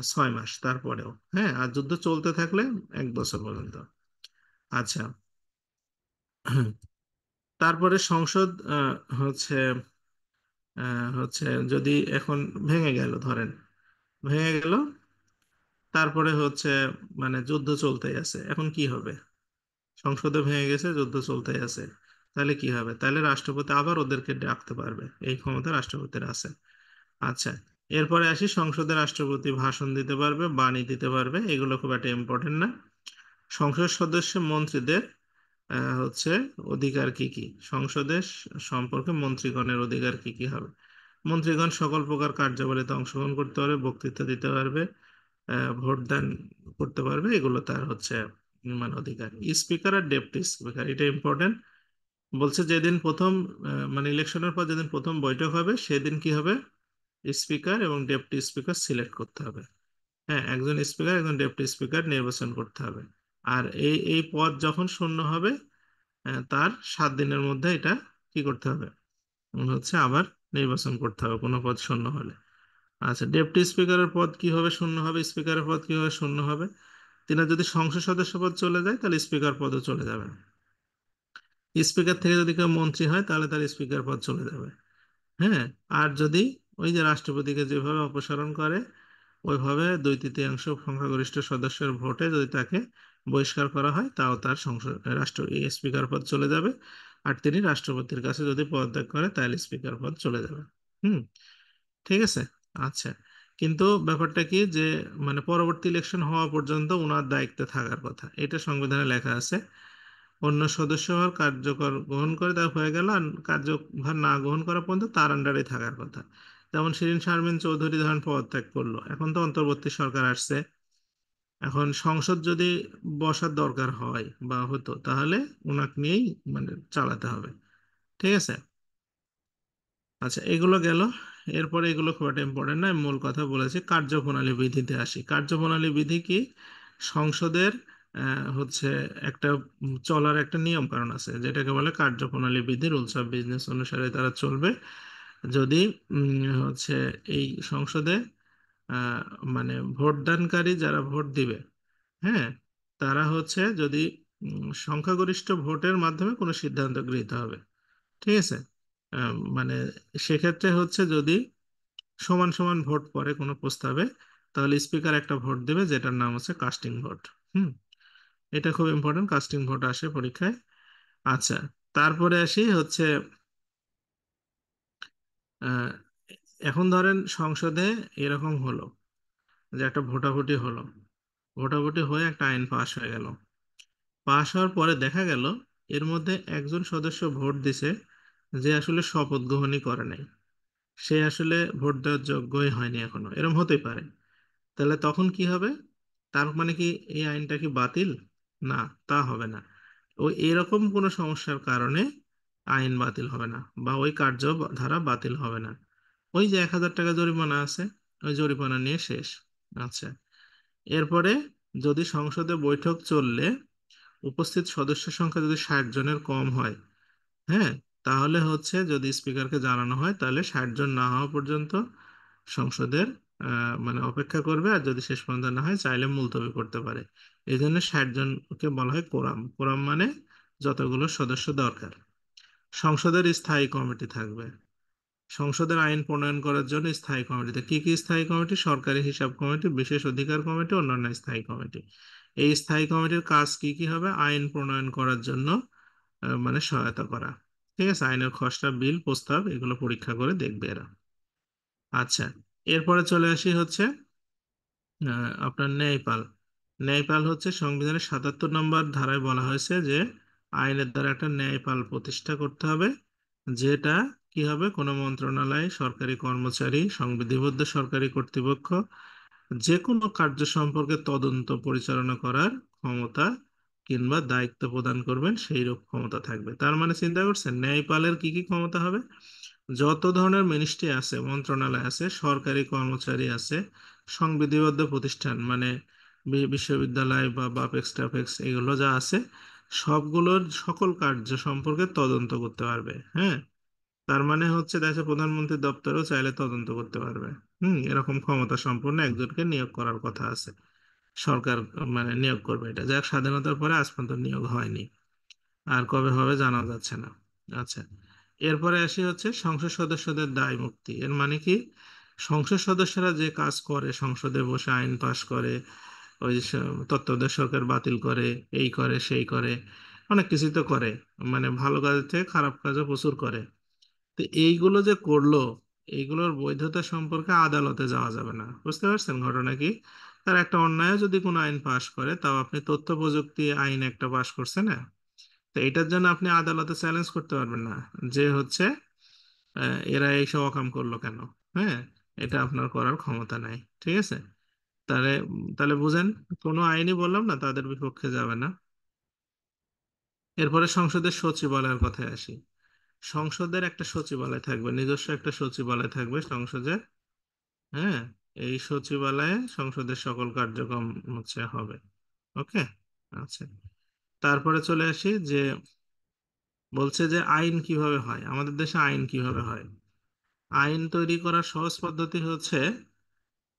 6 মাস তারপরেও। হ্যাঁ, আর যুদ্ধ চলতে থাকলে 1 বছর পর্যন্ত। আচ্ছা। তারপরে সংসদ হচ্ছে যদি এখন ভেঙে গেল, ধরেন ভেঙে গেল, তারপরে হচ্ছে মানে যুদ্ধ চলতেই আছে, এখন কি হবে? সংসদে ভেঙে গেছে, যুদ্ধ চলতেই আছে, তাহলে কি হবে? তাহলে রাষ্ট্রপতি আবার ওদেরকে ডাকতে পারবে, এই ক্ষমতা রাষ্ট্রপতির আছে। আচ্ছা, এরপরে আসি, সংসদে রাষ্ট্রপতি ভাষণ দিতে পারবে, বাণী দিতে পারবে, এগুলো খুব একটা ইম্পর্টেন্ট না। সংসদ সদস্য মন্ত্রীদের হচ্ছে অধিকার কি কি, সংসদের সম্পর্কে মন্ত্রীগণের অধিকার কি কি হবে? মন্ত্রীগণ সকল প্রকার কার্যাবলীতে অংশগ্রহণ করতে পারবে, বক্তৃতা দিতে পারবে, ভোট দান করতে পারবে, এগুলো তার হচ্ছে মানে অধিকার। স্পিকার আর ডেপুটি স্পিকার, এটা ইম্পর্টেন্ট। বলছে যেদিন প্রথম মানে ইলেকশনের পর যেদিন প্রথম বৈঠক হবে সেদিন কি হবে, স্পিকার এবং ডেপুটি স্পিকার সিলেক্ট করতে হবে। হ্যাঁ, একজন স্পিকার একজন ডেপুটি স্পিকার নির্বাচন করতে হবে। আর এই এই পদ যখন শূন্য হবে, তার 7 দিনের মধ্যে এটা কি করতে হবে, হচ্ছে আবার নির্বাচন করতে হবে কোনো পদ শূন্য হলে। আচ্ছা, ডেপুটি স্পিকারের পদ কিভাবে শূন্য হবে, স্পিকারের পদ কিভাবে শূন্য হবে? তিনার যদি সংসদ সদস্য পদ চলে যায় তাহলে স্পিকার পদও চলে যাবে। স্পিকার থেকে যদি কেউ মন্ত্রী হয় তাহলে তার স্পিকার পদ চলে যাবে। হ্যাঁ, আর যদি ওই যে রাষ্ট্রপতিকে যেভাবে অপসারণ করে ওইভাবে 2/3 সংখ্যাগরিষ্ঠ সদস্যের ভোটে যদি তাকে বহিষ্কার করা হয়, তাও তার সংসদ রাষ্ট্র স্পিকার পদ চলে যাবে। আর তিনি রাষ্ট্রপতির কাছে যদি পদত্যাগ করে তাহলে স্পিকার পদ চলে যাবে। হুম, ঠিক আছে। আচ্ছা, কিন্তু ব্যাপারটা কি যে মানে পরবর্তী ইলেকশন হওয়া পর্যন্ত ওনার দায়িত্বে থাকার কথা, এটা সংবিধানে লেখা আছে। অন্য সদস্যভার কার্যকর গ্রহণ করে তা হয়ে গেল, আর কার্যভার না গ্রহণ করা পর্যন্ত তার আন্ডারে থাকার কথা। যেমন শিরীন শারমিন চৌধুরী ধরেন পদত্যাগ করলো, এখন তো অন্তর্বর্তী সরকার আসছে, এখন সংসদ যদি বসার দরকার হয় বা হতো তাহলে ওনাকে নিয়েই মানে চালাতে হবে। ঠিক আছে। আচ্ছা, এগুলো গেল। এরপরে এগুলো খুব একটা ইম্পর্টেন্ট না, আমি মূল কথা বলেছি। কার্যপ্রণালী বিধিতে আসি। কার্যপ্রণালী বিধি কি? সংসদের হচ্ছে একটা চলার একটা নিয়ম কানুন আছে, যেটাকে বলে কার্যপ্রণালী বিধি, রুলস অফ বিজনেস অনুসারে তারা চলবে। যদি হচ্ছে এই সংসদে আহ, মানে ভোটদানকারী যারা ভোট দিবে, হ্যাঁ, তারা হচ্ছে যদি সংখ্যাগরিষ্ঠ ভোটের মাধ্যমে কোনো সিদ্ধান্ত গৃহীত হবে। ঠিক আছে। মানে সেক্ষেত্রে হচ্ছে যদি সমান সমান ভোট পড়ে কোনো প্রস্তাবে, তাহলে স্পিকার একটা ভোট দেবে যেটার নাম হচ্ছে কাস্টিং ভোট। হুম, এটা খুব ইম্পর্টেন্ট, কাস্টিং ভোট আসে পরীক্ষায়। আচ্ছা, তারপরে আসি হচ্ছে আহ, এখন ধরেন সংসদে এরকম হলো যে একটা ভোটাভুটি হলো, ভোটাভুটি হয়ে একটা আইন পাশ হয়ে গেল। পাশ হওয়ার পরে দেখা গেল এর মধ্যে একজন সদস্য ভোট দিছে যে আসলে শপথ গ্রহণই করে নাই, সে আসলে ভোট দেওয়ার যোগ্যই হয়নি এখনো, এরকম হতেই পারে। তাহলে তখন কি হবে? তার মানে কি এই আইনটা কি বাতিল? না, তা হবে না। ওই এরকম কোনো সমস্যার কারণে আইন বাতিল হবে না বা ওই ধারা বাতিল হবে না। ওই যে 1,000 টাকা জরিমানা আছে, ওই জরিমানা নিয়ে শেষ। আচ্ছা, এরপরে যদি সংসদে বৈঠক চললে উপস্থিত সদস্য সংখ্যা যদি 60 জনের কম হয়, হ্যাঁ, তাহলে হচ্ছে যদি স্পিকারকে জানানো হয় তাহলে 60 জন না হওয়া পর্যন্ত সংসদের মানে অপেক্ষা করবে, আর যদি শেষ পর্যন্ত না হয় চাইলে মুলতবি করতে পারে। এই জন্য 60 জনকে বলা হয় কোরাম। কোরাম মানে যতগুলো সদস্য দরকার। সংসদের স্থায়ী কমিটি থাকবে। সংসদের আইন প্রণয়ন করার জন্য স্থায়ী কমিটিতে কি কি স্থায়ী কমিটি? সরকারি হিসাব কমিটি, বিশেষ অধিকার কমিটি, অন্যান্য স্থায়ী কমিটি। এই স্থায়ী কমিটির কাজ কি কি হবে? আইন প্রণয়ন করার জন্য মানে সহায়তা করা। ঠিক আছে, আইনের খসড়া, বিল, প্রস্তাব এগুলো পরীক্ষা করে দেখবে এরা। আচ্ছা, এরপরে চলে আসি হচ্ছে আপনার ন্যায়পাল। ন্যায়পাল হচ্ছে সংবিধানের 77 নম্বর ধারায় বলা হয়েছে যে আইনের দ্বারা একটা ন্যায়পাল প্রতিষ্ঠা করতে হবে, যেটা কি হবে, কোনো মন্ত্রণালয়, সরকারি কর্মচারী, সংবিধিবদ্ধ সরকারি কর্তৃপক্ষ যে কোনো কার্য সম্পর্কে তদন্ত পরিচালনা করার ক্ষমতা কিংবা দায়িত্ব প্রদান করবেন সেই রূপ ক্ষমতা থাকবে। তার মানে চিন্তা করছেন ন্যায়পালের কি কি ক্ষমতা হবে? যত ধরনের মিনিস্ট্রি আছে, মন্ত্রণালয় আছে, সরকারি কর্মচারী আছে, সংবিধিবদ্ধ প্রতিষ্ঠান মানে বিশ্ববিদ্যালয় বা বাপেক্স টাপেক্স এগুলো যা আছে, সবগুলোর সকল কার্য সম্পর্কে তদন্ত করতে পারবে। হ্যাঁ, তার মানে হচ্ছে দেখা যাচ্ছে প্রধানমন্ত্রীর দপ্তরেও চাইলে তদন্ত করতে পারবে। এরকম ক্ষমতা সম্পন্ন একজনকে নিয়োগ করার কথা আছে। সরকার মানে নিয়োগ করবে, এটা যাক স্বাধীনতার পরে আজ পর্যন্ত নিয়োগ হয়নি, আর কবে হবে জানা যাচ্ছে না। আচ্ছা, এরপরে আসি হচ্ছে সংসদ সদস্যদের দায় মুক্তি। এর মানে কি, সংসদ সদস্যরা যে কাজ করে, সংসদে বসে আইন পাস করে, ওই যে তত্ত্বাবধায়ক সরকার বাতিল করে, এই করে সেই করে, অনেক কিছুই তো করে, মানে ভালো কাজের থেকে খারাপ কাজও প্রচুর করে। তো এইগুলো যে করলো, এইগুলোর বৈধতা সম্পর্কে আদালতে যাওয়া যাবে না। বুঝতে পারছেন ঘটনা কি? তার একটা অন্যায় যদি কোনো আইন পাশ করে, তাও আপনি তথ্য প্রযুক্তি আইন একটা পাশ করছে না, তো এটার জন্য আপনি আদালতে চ্যালেঞ্জ করতে পারবেন না যে হচ্ছে এরা এইসব অকাম করলো কেন। হ্যাঁ, এটা আপনার করার ক্ষমতা নাই, ঠিক আছে? তাহলে তাহলে বুঝেন, কোনো আইনই বললাম না তাদের বিপক্ষে যাবে না। এরপরে সংসদের সচিবালয়ের কথায় আসি। সংসদের একটা সচিবালয় থাকবে, নিজস্ব একটা সচিবালয় থাকবে সংসদের। হ্যাঁ, এই সচিবালয়ে সংসদের সকল কার্যক্রম হবে। ওকে। আচ্ছা, তারপরে চলে আসি যে বলছে যে আইন কিভাবে হয়, আমাদের দেশে আইন কিভাবে হয়। আইন তৈরি করার সহজ পদ্ধতি হচ্ছে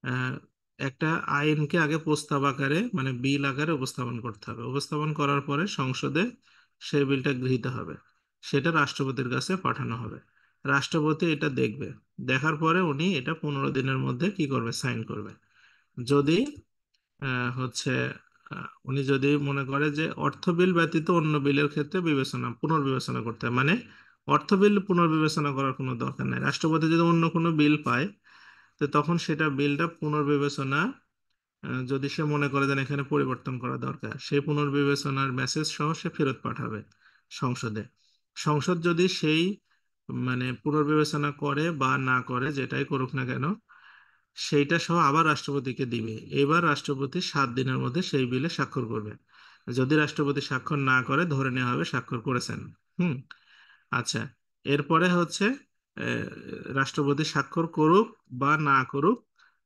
আহ, একটা আইনকে আগে প্রস্তাব আকারে মানে বিল আকারে উপস্থাপন করতে হবে। উপস্থাপন করার পরে সংসদে সেই বিলটা গৃহীত হবে, সেটা রাষ্ট্রপতির কাছে পাঠানো হবে। রাষ্ট্রপতি এটা দেখবে, দেখার পরে উনি এটা 15 দিনের মধ্যে কি করবে, সাইন করবে। যদি হচ্ছে উনি যদি মনে করে যে অর্থ বিল ব্যতীত অন্য বিলের ক্ষেত্রে পুনর্বিবেচনা করতে হয়, মানে অর্থ বিল পুনর্বিবেচনা করার কোনো দরকার নাই। রাষ্ট্রপতি যদি অন্য কোনো বিল পায়, তো তখন সেটা বিলটা পুনর্বিবেচনা যদি সে মনে করে যে না, এখানে পরিবর্তন করা দরকার, সেই পুনর্বিবেচনার মেসেজ সহ সে ফেরত পাঠাবে সংসদে। সংসদ যদি সেই মানে পুনর্বিবেচনা করে বা না করে, যেটাই করুক না কেন, সেইটা সহ আবার রাষ্ট্রপতিকে দিবে। এবার রাষ্ট্রপতি 7 দিনের মধ্যে সেই বিলে স্বাক্ষর করবে। যদি রাষ্ট্রপতি স্বাক্ষর না করে, ধরে নেওয়া হবে স্বাক্ষর করেছেন। হুম। আচ্ছা, এরপরে হচ্ছে আহ, রাষ্ট্রপতি স্বাক্ষর করুক বা না করুক,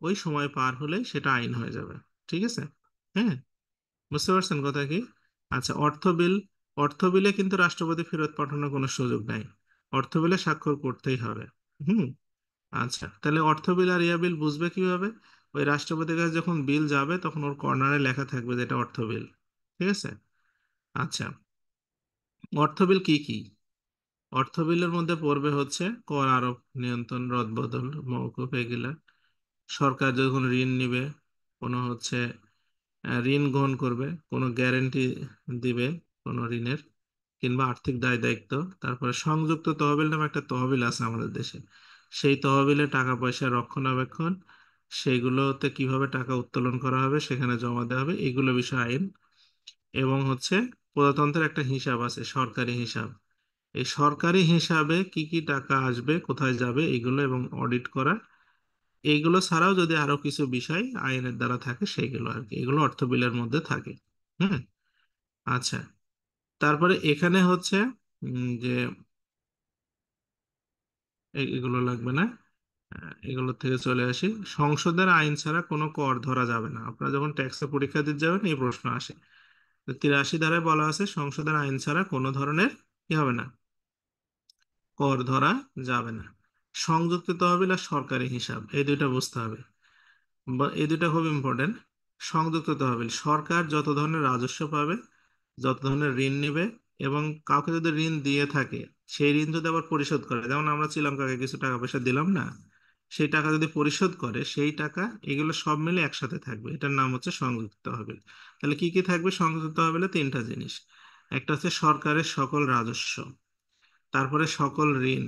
ওই সময় পার হলে সেটা আইন হয়ে যাবে। ঠিক আছে? হ্যাঁ, বুঝতে পারছেন কথা কি? আচ্ছা, অর্থ বিলে কিন্তু রাষ্ট্রপতি ফেরত পাঠানোর কোনো সুযোগ নাই, অর্থ বিলে স্বাক্ষর করতেই হবে। হুম। আচ্ছা, তাহলে অর্থ বিল আর ইয়া বিল বুঝবে কিভাবে? ওই রাষ্ট্রপতির কাছে যখন বিল যাবে, তখন ওর কর্নারে লেখা থাকবে যে এটা অর্থ বিল। ঠিক আছে? আচ্ছা, অর্থ বিল কি কি? অর্থ বিলের মধ্যে পড়বে হচ্ছে কর আরোপ, নিয়ন্ত্রণ, রদবদল, মওকুফ, এগুলা। সরকার যখন ঋণ নিবে, কোনো হচ্ছে ঋণ গ্রহণ করবে, কোনো গ্যারান্টি দিবে কোনো ঋণের, কিংবা আর্থিক দায় দায়িত্ব। তারপরে সংযুক্ত তহবিল নামে একটা তহবিল আছে আমাদের দেশে, সেই তহবিলে টাকা পয়সা রক্ষণাবেক্ষণ, সেইগুলোতে কিভাবে টাকা উত্তোলন করা হবে, সেখানে জমা দেওয়া হবে, এগুলো বিষয় আইন। এবং হচ্ছে প্রজাতন্ত্রের একটা হিসাব আছে, সরকারি হিসাব। এই সরকারি হিসাবে কি কি টাকা আসবে, কোথায় যাবে, এগুলো এবং অডিট করা। এইগুলো ছাড়াও যদি আরো কিছু বিষয় আইনের দ্বারা থাকে, সেগুলো আর কি, এগুলো অর্থ বিলের মধ্যে থাকে। হুম। আচ্ছা, তারপরে এখানে হচ্ছে যে এগুলো লাগবে না। এগুলো থেকে চলে আসি, সংসদের আইন ছাড়া কোনো কর ধরা যাবে না। আপনারা যখন ট্যাক্সে পরীক্ষা দিতে যাবেন, এই প্রশ্ন আসে। তো 83 ধারায় বলা আছে সংসদের আইন ছাড়া কোনো ধরনের কি হবে না, কর ধরা যাবে না। সংযুক্ত তহবিল আর সরকারি হিসাব, এই দুইটা বুঝতে হবে, বা এই দুইটা খুব ইম্পর্টেন্ট। সংযুক্ত তহবিল, সরকার যত ধরনের রাজস্ব পাবে, যত ধরনের ঋণ নেবে, এবং কাউকে যদি ঋণ দিয়ে থাকে, সেই ঋণ যদি আবার পরিশোধ করে, যেমন আমরা শ্রীলঙ্কাকে কিছু টাকা পয়সা দিলাম না, সেই টাকা যদি পরিশোধ করে, সেই টাকা, এগুলো সব মিলে একসাথে থাকবে, এটার নাম হচ্ছে সংযুক্ত তহবিল। তাহলে কি কি থাকবে সংযুক্ত তহবিলে? তিনটা জিনিস। একটা হচ্ছে সরকারের সকল রাজস্ব, তারপরে সকল ঋণ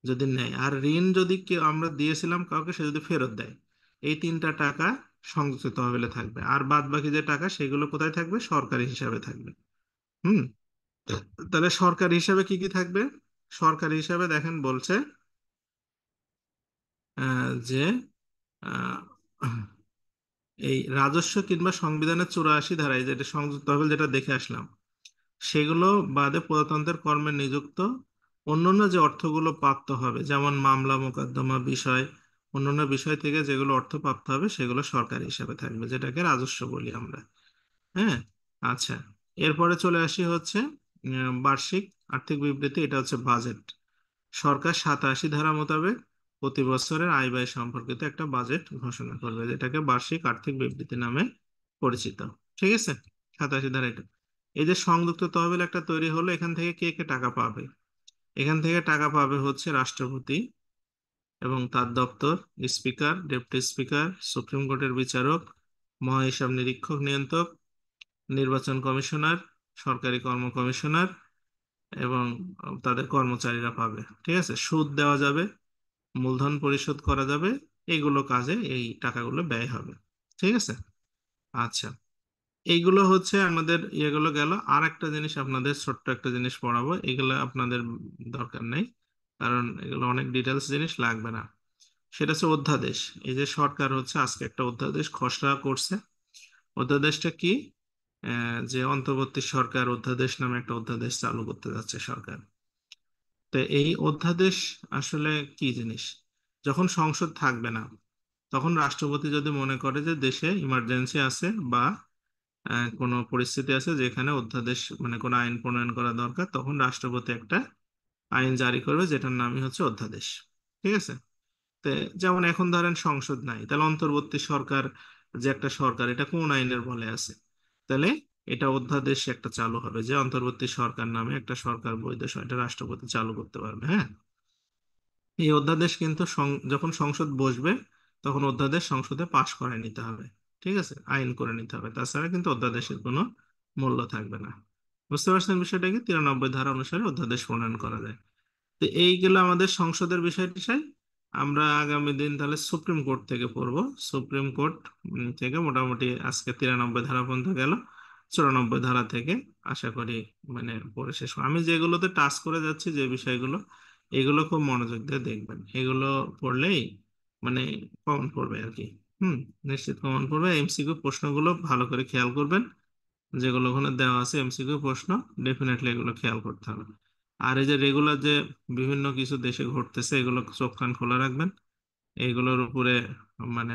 যদি নেয়, আর ঋণ যদি কেউ আমরা দিয়েছিলাম কাউকে, সে যদি ফেরত দেয়, এই তিনটা টাকা সংযুক্ত তহবিলে থাকবে। আর বাদ বাকি যে টাকা, সেগুলো কোথায় থাকবে? সরকারি হিসাবে থাকবে। হুম। তাহলে সরকারি হিসাবে কি কি থাকবে? সরকারি হিসাবে দেখেন বলছে যে আহ, এই রাজস্ব কিংবা সংবিধানের 84 ধারায় যেটা সংযুক্ত তহবিল, যেটা দেখে আসলাম, সেগুলো বাদে প্রজাতন্ত্রের কর্মে নিযুক্ত অন্যান্য যে অর্থগুলো প্রাপ্ত হবে, যেমন মামলা মোকদ্দমা বিষয়, অন্যান্য বিষয় থেকে যেগুলো অর্থ প্রাপ্ত হবে, সেগুলো সরকারি হিসাবে থাকবে, যেটাকে রাজস্ব বলি আমরা। হ্যাঁ। আচ্ছা, এরপরে চলে আসি হচ্ছে বার্ষিক আর্থিক বিবৃতি, এটা হচ্ছে বাজেট। সরকার 87 ধারা মোতাবেক প্রতি বছরের আয় ব্যয় সম্পর্কিত একটা বাজেট ঘোষণা করবে, যেটাকে বার্ষিক আর্থিক বিবৃতি নামে পরিচিত। ঠিক আছে, 87 ধারা এটা। এই যে সংযুক্ত তহবিল একটা তৈরি হলো, এখান থেকে কে কে টাকা পাবে? এখান থেকে টাকা পাবে হচ্ছে রাষ্ট্রপতি এবং তার দপ্তর, স্পিকার, ডেপুটি স্পিকার, সুপ্রিম কোর্টের বিচারক, মহাহিসাব নিরীক্ষক নিয়ন্ত্রক, নির্বাচন কমিশনার, সরকারি কর্ম কমিশনার এবং তাদের কর্মচারীরা পাবে। ঠিক আছে, সুদ দেওয়া যাবে, মূলধন পরিশোধ করা যাবে, এইগুলো কাজে এই টাকাগুলো ব্যয় হবে। ঠিক আছে, আচ্ছা, এইগুলো হচ্ছে আমাদের ইয়েগুলো গেল। আর একটা জিনিস আপনাদের ছোট্ট একটা জিনিস পড়াবো, এগুলো আপনাদের দরকার নেই, কারণ এগুলো অনেক ডিটেলস জিনিস লাগবে না। সেটা হচ্ছে অধ্যাদেশ। এই যে সরকার হচ্ছে আজকে একটা অধ্যাদেশ খসড়া করছে। অধ্যাদেশটা কি? যে অন্তর্বর্তী সরকার অধ্যাদেশ নামে একটা অধ্যাদেশ চালু করতে যাচ্ছে সরকার। তো এই অধ্যাদেশ আসলে কি জিনিস? যখন সংসদ থাকবে না, তখন রাষ্ট্রপতি যদি মনে করে যে দেশে ইমার্জেন্সি আছে বা কোনো পরিস্থিতি আছে যেখানে অধ্যাদেশ মানে কোনো আইন প্রণয়ন করা দরকার, তখন রাষ্ট্রপতি একটা আইন জারি করবে, যেটার নামই হচ্ছে অধ্যাদেশ। ঠিক আছে, তো যেমন এখন ধরেন সংসদ নাই, তাহলে অন্তর্বর্তী সরকার যে একটা সরকার, এটা কোন আইনের বলে আছে? তাহলে এটা অধ্যাদেশ একটা চালু হবে যে অন্তর্বর্তী সরকার নামে একটা সরকার বৈধ, এটা রাষ্ট্রপতি চালু করতে পারবে। হ্যাঁ, এই অধ্যাদেশ কিন্তু যখন সংসদ বসবে, তখন অধ্যাদেশ সংসদে পাশ করে নিতে হবে। ঠিক আছে, আইন করে নিতে হবে, তাছাড়া কিন্তু অধ্যাদেশের কোনো মূল্য থাকবে না। বুঝতে পারছেন বিষয়টা কি? 93 ধারা অনুসারে অধ্যাদেশ প্রণয়ন করা যায়। তো এইগুলো আমাদের সংসদের বিষয় টিষয়। আমরা আগামী দিন তাহলে সুপ্রিম কোর্ট থেকে পড়বো। সুপ্রিম কোর্ট থেকে মোটামুটি আজকে 93 ধারা পর্যন্ত গেল, 94 ধারা থেকে আশা করি মানে পড়ে শেষ করব। আমি যেগুলোতে টাচ করে যাচ্ছি যে বিষয়গুলো, এগুলো খুব মনোযোগ দিয়ে দেখবেন। এগুলো পড়লেই মানে কমন পড়বে আর কি। হুম, নিশ্চিত কমন পড়বে। এমসিকিউ প্রশ্নগুলো ভালো করে খেয়াল করবেন, যেগুলো ওখানে দেওয়া আছে এমসিকিউ প্রশ্ন, ডেফিনেটলি এগুলো খেয়াল করতে হবে। আর এই যে রেগুলার যে বিভিন্ন কিছু দেশে ঘটতেছে, এগুলো চোখ কান খোলা রাখবেন, এগুলোর উপরে মানে